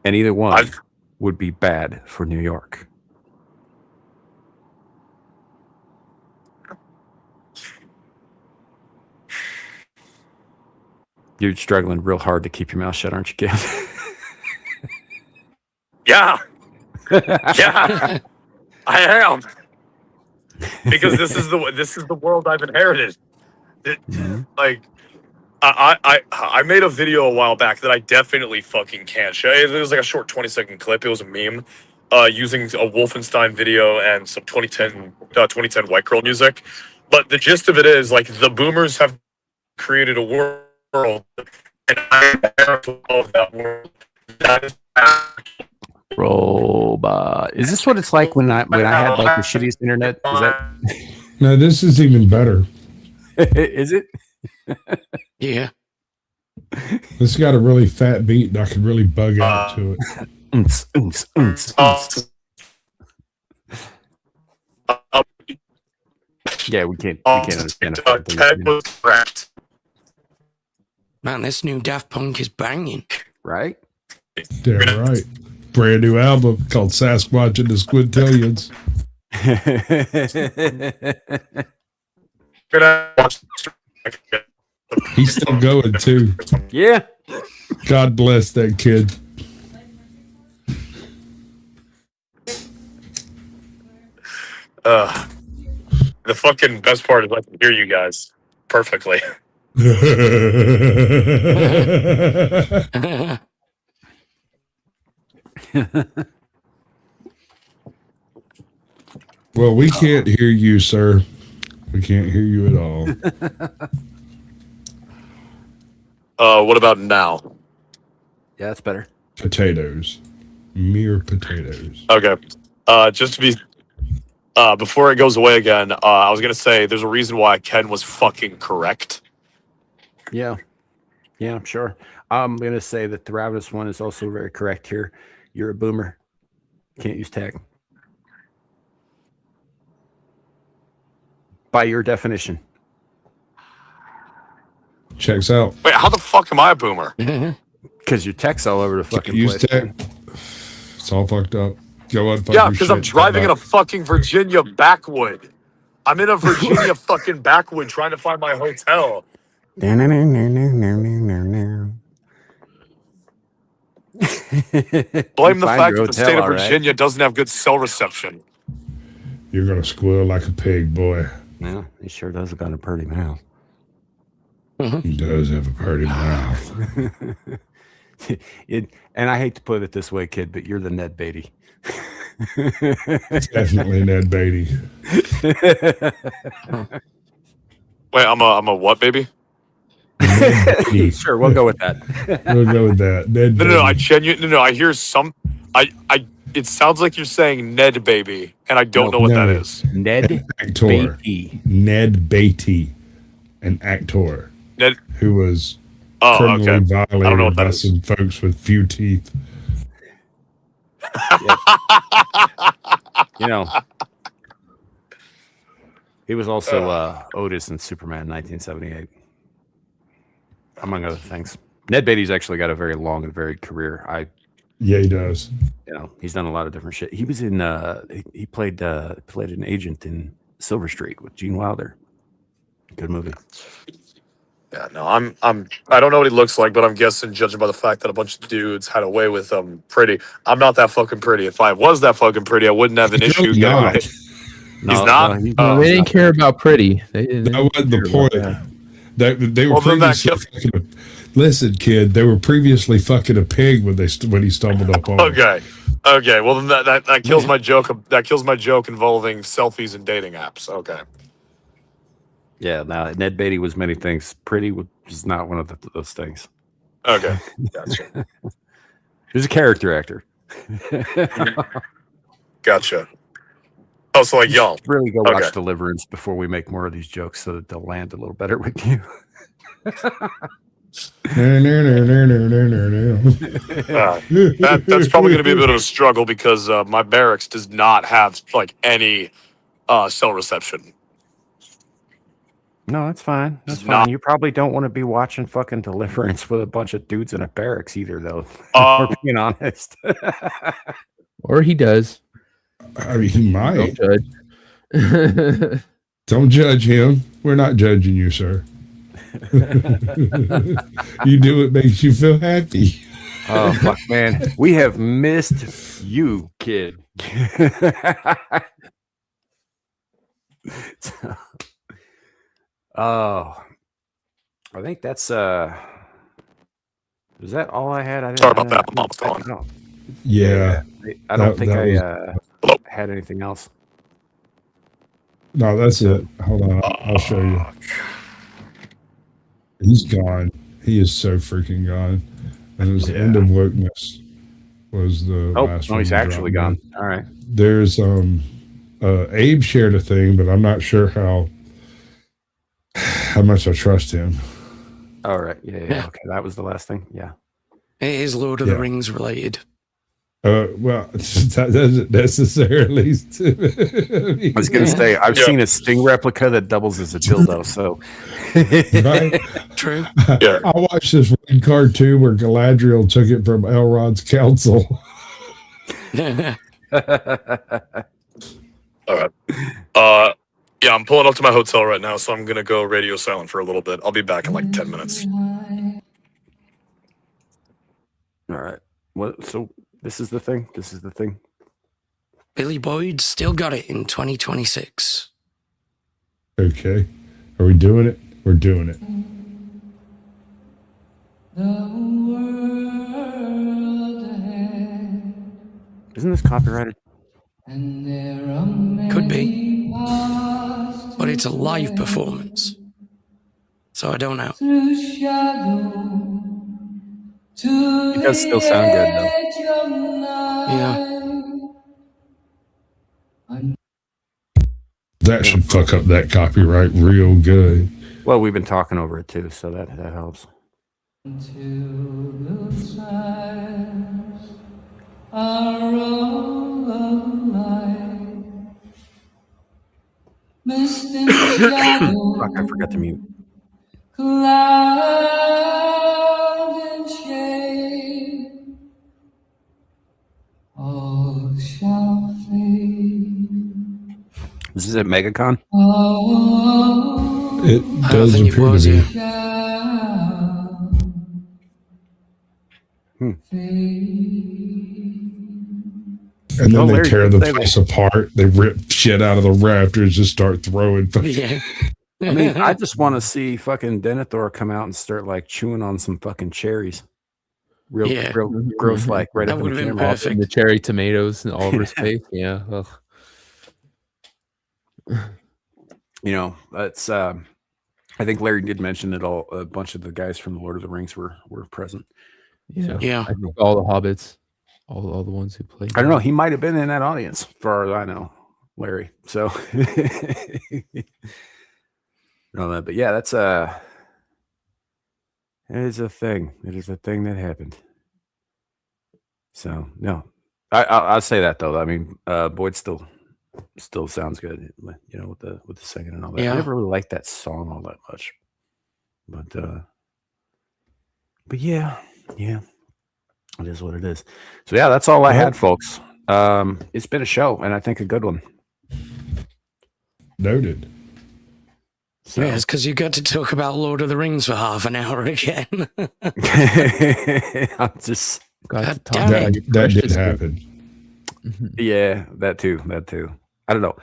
And either one would be bad for New York. You're struggling real hard to keep your mouth shut, aren't you, kid? Yeah. Yeah. I am. Because this is the world I've inherited. Like I made a video a while back that I definitely fucking can't show. It was like a short 20-second clip. It was a meme using a Wolfenstein video and some 2010 White Girl music. But the gist of it is, like, the boomers have created a world, and I'm inherent to all of that world. That is Robot. Is this what it's like when I had like the shittiest internet? Is that? No, this is even better. Is it? Yeah. This got a really fat beat, and I could really bug out to it. Yeah, we can't understand it. Man, this new Daft Punk is banging. Right? Damn right. Brand new album called Sasquatch and the Squintillions. He's still going too. Yeah. God bless that kid. The fucking best part is I can hear you guys perfectly. Well, we can't hear you, sir. We can't hear you at all. What about now? Yeah, that's better. Potatoes. Mere potatoes. Okay. Just to be before it goes away again, I was gonna say there's a reason why Ken was fucking correct. Yeah. Yeah, I'm sure. I'm gonna say that the Ravenous one is also very correct here. You're a boomer. Can't use tech. By your definition. Checks out. Wait, how the fuck am I a boomer? Because your tech's all over the fucking use place. tech. It's all fucked up. Go on. Yeah, because I'm driving in a fucking Virginia backwood. I'm in a Virginia fucking backwood trying to find my hotel. Blame the fact that the state of Virginia doesn't have good cell reception. You're gonna squeal like a pig, boy. Yeah, he sure does have got a pretty mouth. He does have a pretty mouth. And I hate to put it this way, kid, but you're the Ned Beatty. Definitely Ned Beatty. Wait, I'm a what, baby? Sure, we'll go with that. We'll go with that. Ned No, I genuinely I hear some. It sounds like you're saying Ned Baby, and I don't know what that is. Ned actor. Beatty. Ned Beatty, an actor Ned, who was okay. criminally I don't know violated what by that is. some folks with few teeth. You know, he was also Otis in Superman 1978, among other things. Ned Beatty's actually got a very long and varied career. Yeah, he does. You know, he's done a lot of different shit. He was in he played an agent in Silver Street with Gene Wilder. Good movie. Yeah, no, I don't know what he looks like, but I'm guessing, judging by the fact that a bunch of dudes had a way with pretty. I'm not that fucking pretty. If I was that fucking pretty, I wouldn't have an issue. Not. He's not. They didn't care about pretty. That wasn't the point. They were previously listen, kid. They were previously fucking a pig when he stumbled up on. Okay. Well, then that kills my joke. That kills my joke involving selfies and dating apps. Okay. Yeah. Now Ned Beatty was many things. Pretty was not one of those things. Okay. Gotcha. He was a character actor. Gotcha. Oh, so like y'all. Really go watch Deliverance before we make more of these jokes so that they'll land a little better with you. That's probably going to be a bit of a struggle because my barracks does not have like any cell reception. No, that's fine. That's It's fine. not- You probably don't want to be watching fucking Deliverance with a bunch of dudes in a barracks either, though. Uh, We're being honest. Or he does. I mean, he Don't might. judge. Don't judge him. We're not judging you, sir. You do what makes you feel happy. Oh fuck, man, we have missed you, kid. Oh, I think that's is that all I had? I Sorry about that. I'm almost on. Yeah. I don't That- think that I was- had anything else. No, that's it. Hold on. I'll show you. He's gone. He is so freaking gone. And it was the end of wokeness was the last Oh, one he's he actually gone. dropped in. All right. There's Abe shared a thing, but I'm not sure how much I trust him. All right. Yeah. Okay, that was the last thing. Yeah. It is Lord of the Rings related. Well, that doesn't necessarily. I was gonna say I've seen a Sting replica that doubles as a dildo. So, Right? True. Yeah. I watched this one cartoon where Galadriel took it from Elrod's council. All right. Yeah, I'm pulling up to my hotel right now, so I'm gonna go radio silent for a little bit. I'll be back in like 10 minutes. all right. What? So this is the thing. This is the thing. Billy Boyd still got it in 2026. Okay. Are we doing it? We're doing it. Isn't this copyrighted? Could be. But it's a live performance. So I don't know. It does still sound good though. Yeah. That should fuck up that copyright real good. Well, we've been talking over it too, so that helps. Fuck, I forgot to mute. This is at MegaCon. It I don't does think it appear was, to be. And then Oh, they Larry tear did the say place apart. They rip shit out of the rafters, just start throwing. Yeah. I mean, I just want to see fucking Denethor come out and start like chewing on some fucking cherries. Real gross, like right That up in would've the been camera. perfect. The cherry tomatoes all over his face. Yeah. Ugh. You know, that's. I think Larry did mention that a bunch of the guys from the Lord of the Rings were present. Yeah. So, Yeah. I think all the hobbits, all the ones who played. I don't know. He might have been in that audience, for far as I know, Larry. So, no, but yeah, that's it is a thing. It is a thing that happened. So no, I'll say that though. I mean, Boyd still sounds good. You know, with the singing and all that. Yeah. I never really liked that song all that much, but yeah, it is what it is. So yeah, that's all I had, folks. It's been a show, and I think a good one. Noted. So. Yeah, it's because you got to talk about Lord of the Rings for half an hour again. I'm just God damn That, it. that did happen. yeah, that too. I don't know.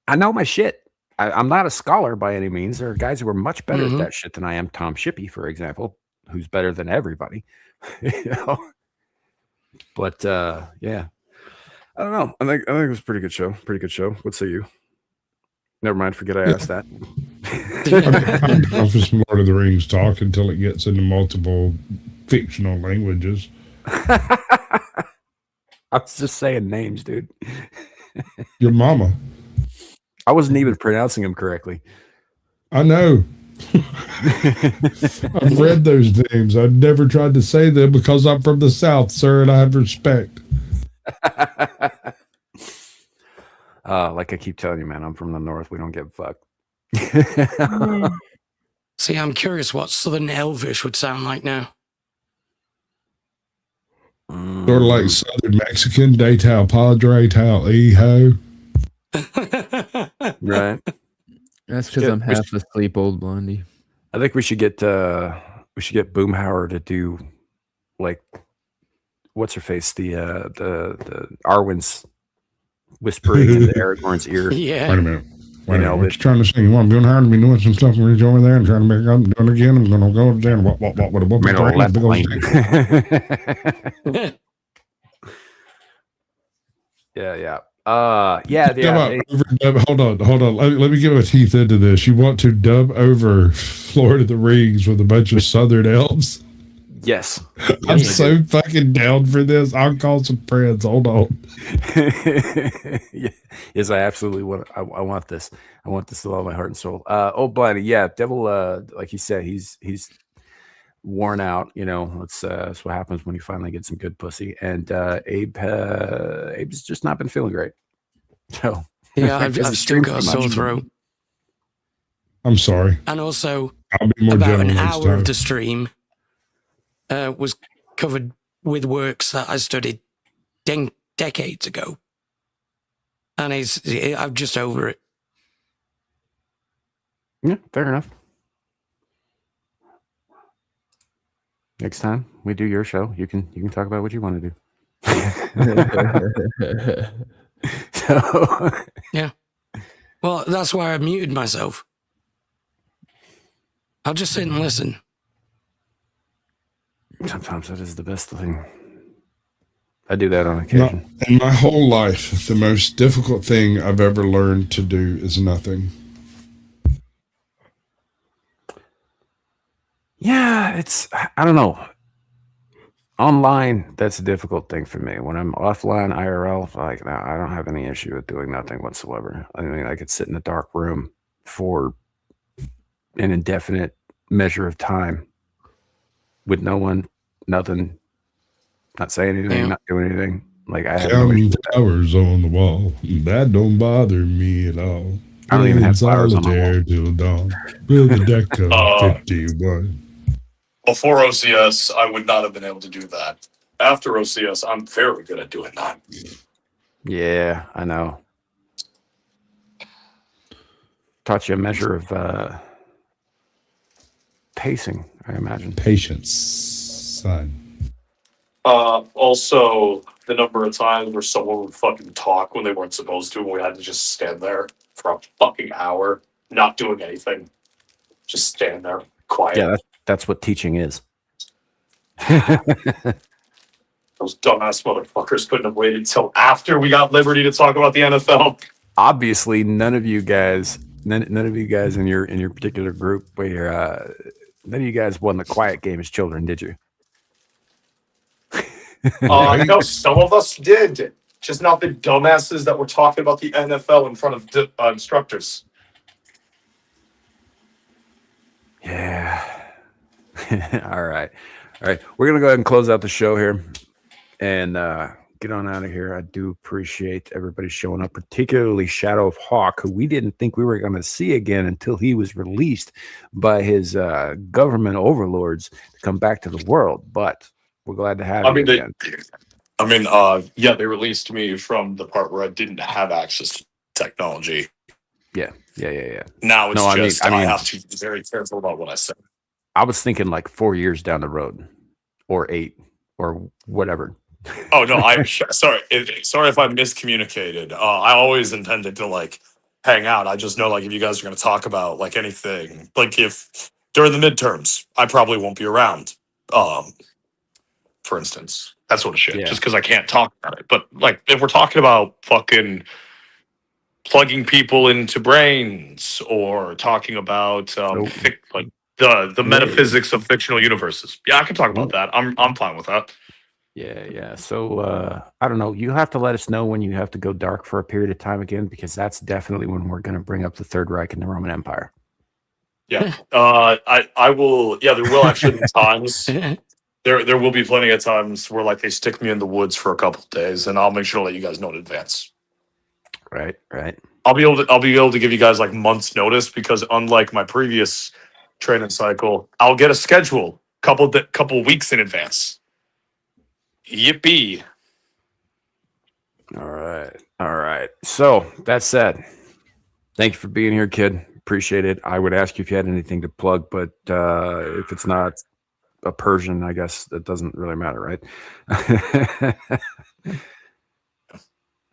I know my shit. I'm not a scholar by any means. There are guys who are much better at that shit than I am. Tom Shippey, for example, who's better than everybody. You know? But yeah, I don't know. I think it was a pretty good show. What say you? Never mind. Forget I asked that. I'm down for some Lord of the Rings talk until it gets into multiple fictional languages. I was just saying names, dude. Your mama. I wasn't even pronouncing them correctly. I know. I've read those names. I've never tried to say them because I'm from the South, sir, and I have respect. Like I keep telling you, man, I'm from the North. We don't give a fuck. See, I'm curious what Southern Elvish would sound like now. Sort of like Southern Mexican, de tal padre, tal hijo. Right. That's because I'm half asleep, old Blondie. I think we should get Boomhauer to do like what's her face, the Arwen's whispering into Aragorn's ear. Yeah. Wait a minute. What you trying to say? You want Boomhauer to be doing some stuff when he's over there and trying to make up and doing it again? I'm gonna go there and what Yeah. Hold on. Let me get my teeth into this. You want to dub over Lord of the Rings with a bunch of Southern elves? Yes. I'm so fucking down for this. I'll call some friends. Hold on. Yes, I absolutely want. I want this. I want this with all my heart and soul. Old Blondie, yeah, Devil. Like he said, he's worn out. You know, that's what happens when you finally get some good pussy. And Abe's just not been feeling great. So yeah, I've still got a sore throat. I'm sorry. And also, I'll be more about an gentle next hour time. of the stream was covered with works that I studied decades ago, and I'm just over it. Yeah, fair enough. Next time we do your show, you can talk about what you want to do. So yeah, well, that's why I muted myself. I'll just sit and listen. Sometimes that is the best thing. I do that on occasion. In my whole life, the most difficult thing I've ever learned to do is nothing. Yeah, I don't know. Online, that's a difficult thing for me. When I'm offline IRL, like, no, I don't have any issue with doing nothing whatsoever. I mean, I could sit in a dark room for an indefinite measure of time with no one, nothing, not saying anything, not doing anything. Like, I have no issue with that. Flowers on the wall. That don't bother me at all. I don't even have flowers on my wall. Solitaire till dawn. Build a deck of 51. Before OCS, I would not have been able to do that. After OCS, I'm very good at doing that. Yeah, I know. Taught you a measure of pacing, I imagine. Patience, son. Also, the number of times where someone would fucking talk when they weren't supposed to, and we had to just stand there for a fucking hour, not doing anything. Just stand there, quiet. Yeah, that's what teaching is. Those dumbass motherfuckers couldn't have waited until after we got liberty to talk about the NFL. Obviously, none of you guys in your particular group where none of you guys won the quiet game as children, did you? No, some of us did. Just not the dumbasses that were talking about the NFL in front of instructors. Yeah. All right. We're gonna go ahead and close out the show here and get on out of here. I do appreciate everybody showing up, particularly Shadow of Hawk, who we didn't think we were going to see again until he was released by his government overlords to come back to the world. But we're glad to have you again. They released me from the part where I didn't have access to technology. Yeah. Now it's I have to be very careful about what I say. I was thinking like 4 years down the road, or 8, or whatever. Oh no, sorry if I miscommunicated. I always intended to like hang out. I just know like if you guys are going to talk about like anything, like if during the midterms, I probably won't be around. For instance, that sort of shit. Yeah. Just because I can't talk about it. But like if we're talking about fucking plugging people into brains or talking about like the metaphysics of fictional universes, yeah, I can talk about that. I'm fine with that. Yeah. So I don't know. You have to let us know when you have to go dark for a period of time again, because that's definitely when we're going to bring up the Third Reich and the Roman Empire. Yeah. I will. Yeah, there will actually be times. There will be plenty of times where like they stick me in the woods for a couple of days, and I'll make sure to let you guys know in advance. Right. I'll be able to give you guys like months notice, because unlike my previous training cycle, I'll get a schedule couple weeks in advance. Yippee! All right. So that said, thank you for being here, kid. Appreciate it. I would ask you if you had anything to plug, but if it's not a Persian, I guess that doesn't really matter, right?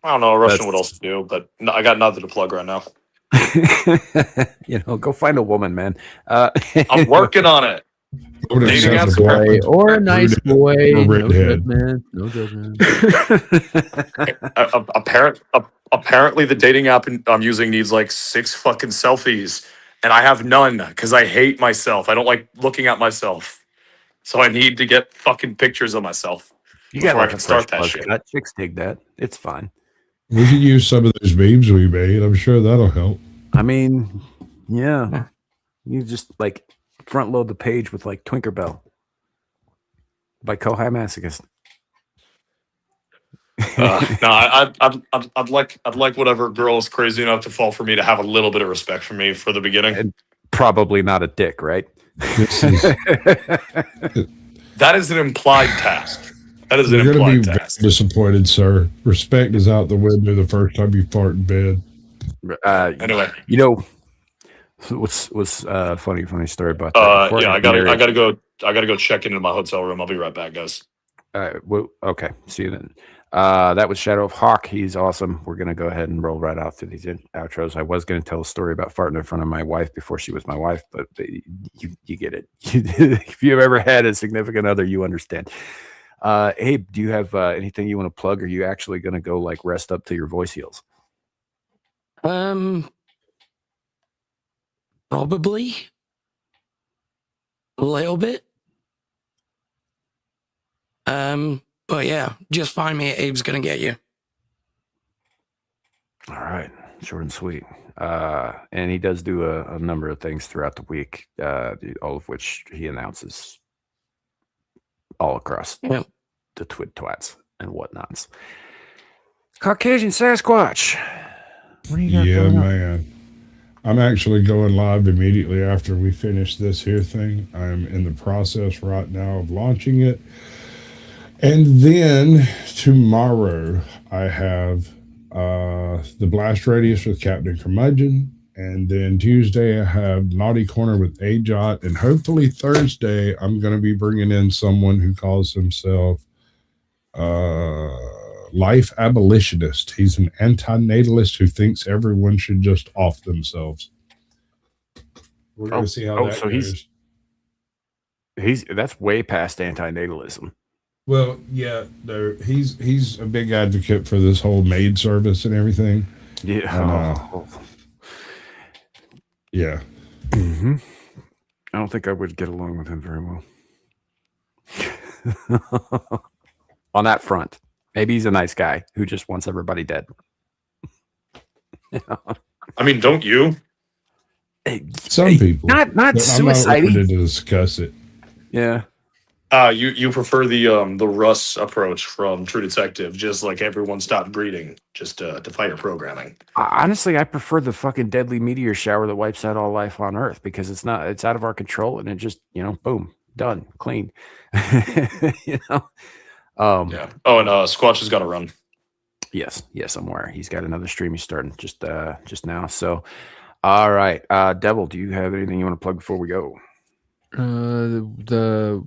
I don't know. A Russian would also do, but no, I got nothing to plug right now. Go find a woman, man. I'm working on it. Dating apps boy or a nice boy. No judgment. No judgment. Apparently, the dating app I'm using needs like 6 fucking selfies, and I have none because I hate myself. I don't like looking at myself, so I need to get fucking pictures of myself before I can start that shit. Chicks dig that. It's fine. We could use some of those memes we made. I'm sure that'll help. I mean, yeah. You just like front load the page with like Twinkerbell by Kohai Masochist. No, I'd like whatever girl is crazy enough to fall for me to have a little bit of respect for me for the beginning. And probably not a dick, right? That is an implied task. That is an You're implied going to be task. disappointed, sir. Respect is out the window the first time you fart in bed. Anyway, what's funny story about that? Yeah, I gotta go check into my hotel room. I'll be right back, guys. Okay, see you then. That was Shadow of Hawk. He's awesome. We're gonna go ahead and roll right out through these outros. I was gonna tell a story about farting in front of my wife before she was my wife, but you get it. If you've ever had a significant other, you understand. Abe, do you have anything you want to plug? Or are you actually gonna go like rest up till your voice heals? Probably a little bit. But yeah, just find me. Abe's gonna get you. All right, short and sweet. And he does do a number of things throughout the week, all of which he announces all across the twid twats and whatnots. Caucasian Sasquatch. What do you got going on? Man. I'm actually going live immediately after we finish this here thing. I'm in the process right now of launching it. And then tomorrow I have the Blast Radius with Captain Curmudgeon. And then Tuesday I have Naughty Corner with AJOT. And hopefully Thursday I'm going to be bringing in someone who calls himself Life Abolitionist. He's an anti-natalist who thinks everyone should just off themselves. We're going to see how that goes. That's way past anti-natalism. Well, yeah, no, he's a big advocate for this whole maid service and everything. Yeah. And, yeah. Mm-hmm. I don't think I would get along with him very well. On that front. Maybe he's a nice guy who just wants everybody dead. I mean, don't you? Some people. Not suicide. I'm not to discuss it. Yeah. You prefer the Russ approach from True Detective, just like everyone stopped breeding, just to fight your programming. Honestly, I prefer the fucking deadly meteor shower that wipes out all life on Earth, because it's out of our control, and it just, boom, done, clean. Yeah. Oh, and Squatch has got to run. Yes, I'm aware. He's got another stream he's starting just now. So, all right, Devil, do you have anything you want to plug before we go? The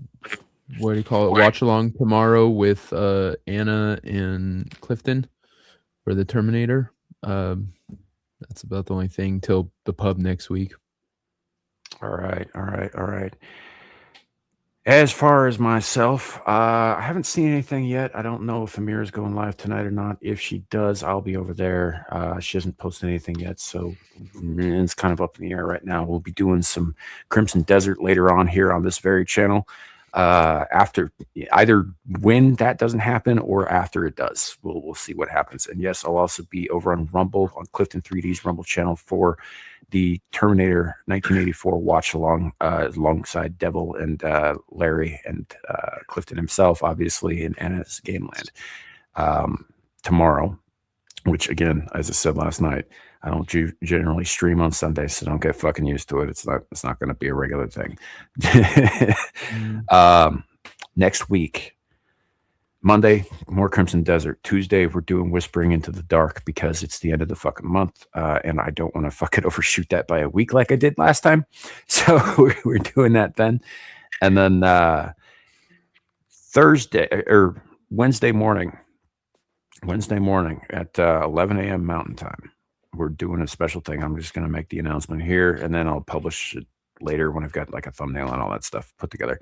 what do you call it? Watch along tomorrow with Anna and Clifton for the Terminator. That's about the only thing till the pub next week. All right. As far as myself, I haven't seen anything yet. I don't know if Amira's going live tonight or not. If she does, I'll be over there. She hasn't posted anything yet, so it's kind of up in the air right now. We'll be doing some Crimson Desert later on here on this very channel. After either when that doesn't happen or after it does, we'll see what happens. And yes, I'll also be over on Rumble, on Clifton 3D's Rumble channel for the Terminator 1984 watch along alongside Devil and Larry and Clifton himself, obviously, in Anna's Gameland tomorrow. Which, again, as I said last night, I don't generally stream on Sundays, so don't get fucking used to it. It's not going to be a regular thing. Next week, Monday, more Crimson Desert. Tuesday, we're doing Whispering into the Dark because it's the end of the fucking month, and I don't want to fucking overshoot that by a week like I did last time. So we're doing that then. And then Thursday or Wednesday morning at 11 a.m. Mountain Time, we're doing a special thing. I'm just going to make the announcement here, and then I'll publish it later when I've got like a thumbnail and all that stuff put together.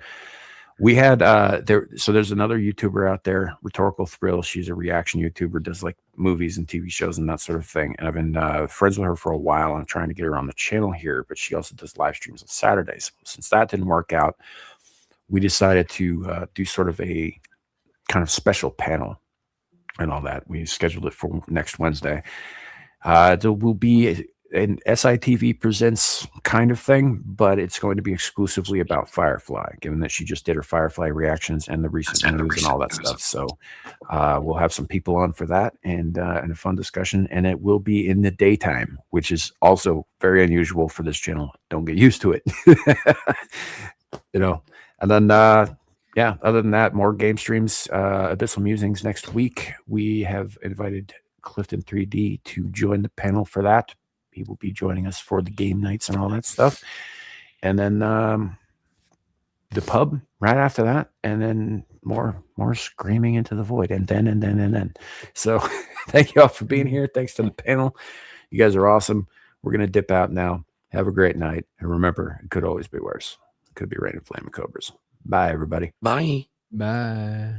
We had there's another YouTuber out there, Rhetorical Thrill. She's a reaction YouTuber, does like movies and TV shows and that sort of thing. And I've been friends with her for a while. I'm trying to get her on the channel here, but she also does live streams on Saturdays. Since that didn't work out, we decided to do sort of a kind of special panel and all that. We scheduled it for next Wednesday. There will be an SITV Presents kind of thing, but it's going to be exclusively about Firefly, given that she just did her Firefly reactions and the recent news and all that stuff. So we'll have some people on for that and a fun discussion, and it will be in the daytime, which is also very unusual for this channel. Don't get used to it. And then other than that, more game streams, Abyssal Musings next week. We have invited Clifton 3D to join the panel for that. He will be joining us for the game nights and all that stuff. And then the pub right after that, and then more screaming into the void, and then. So thank you all for being here. Thanks to the panel. You guys are awesome. We're going to dip out now. Have a great night. And remember, it could always be worse. It could be raining flaming cobras. Bye, everybody. Bye. Bye.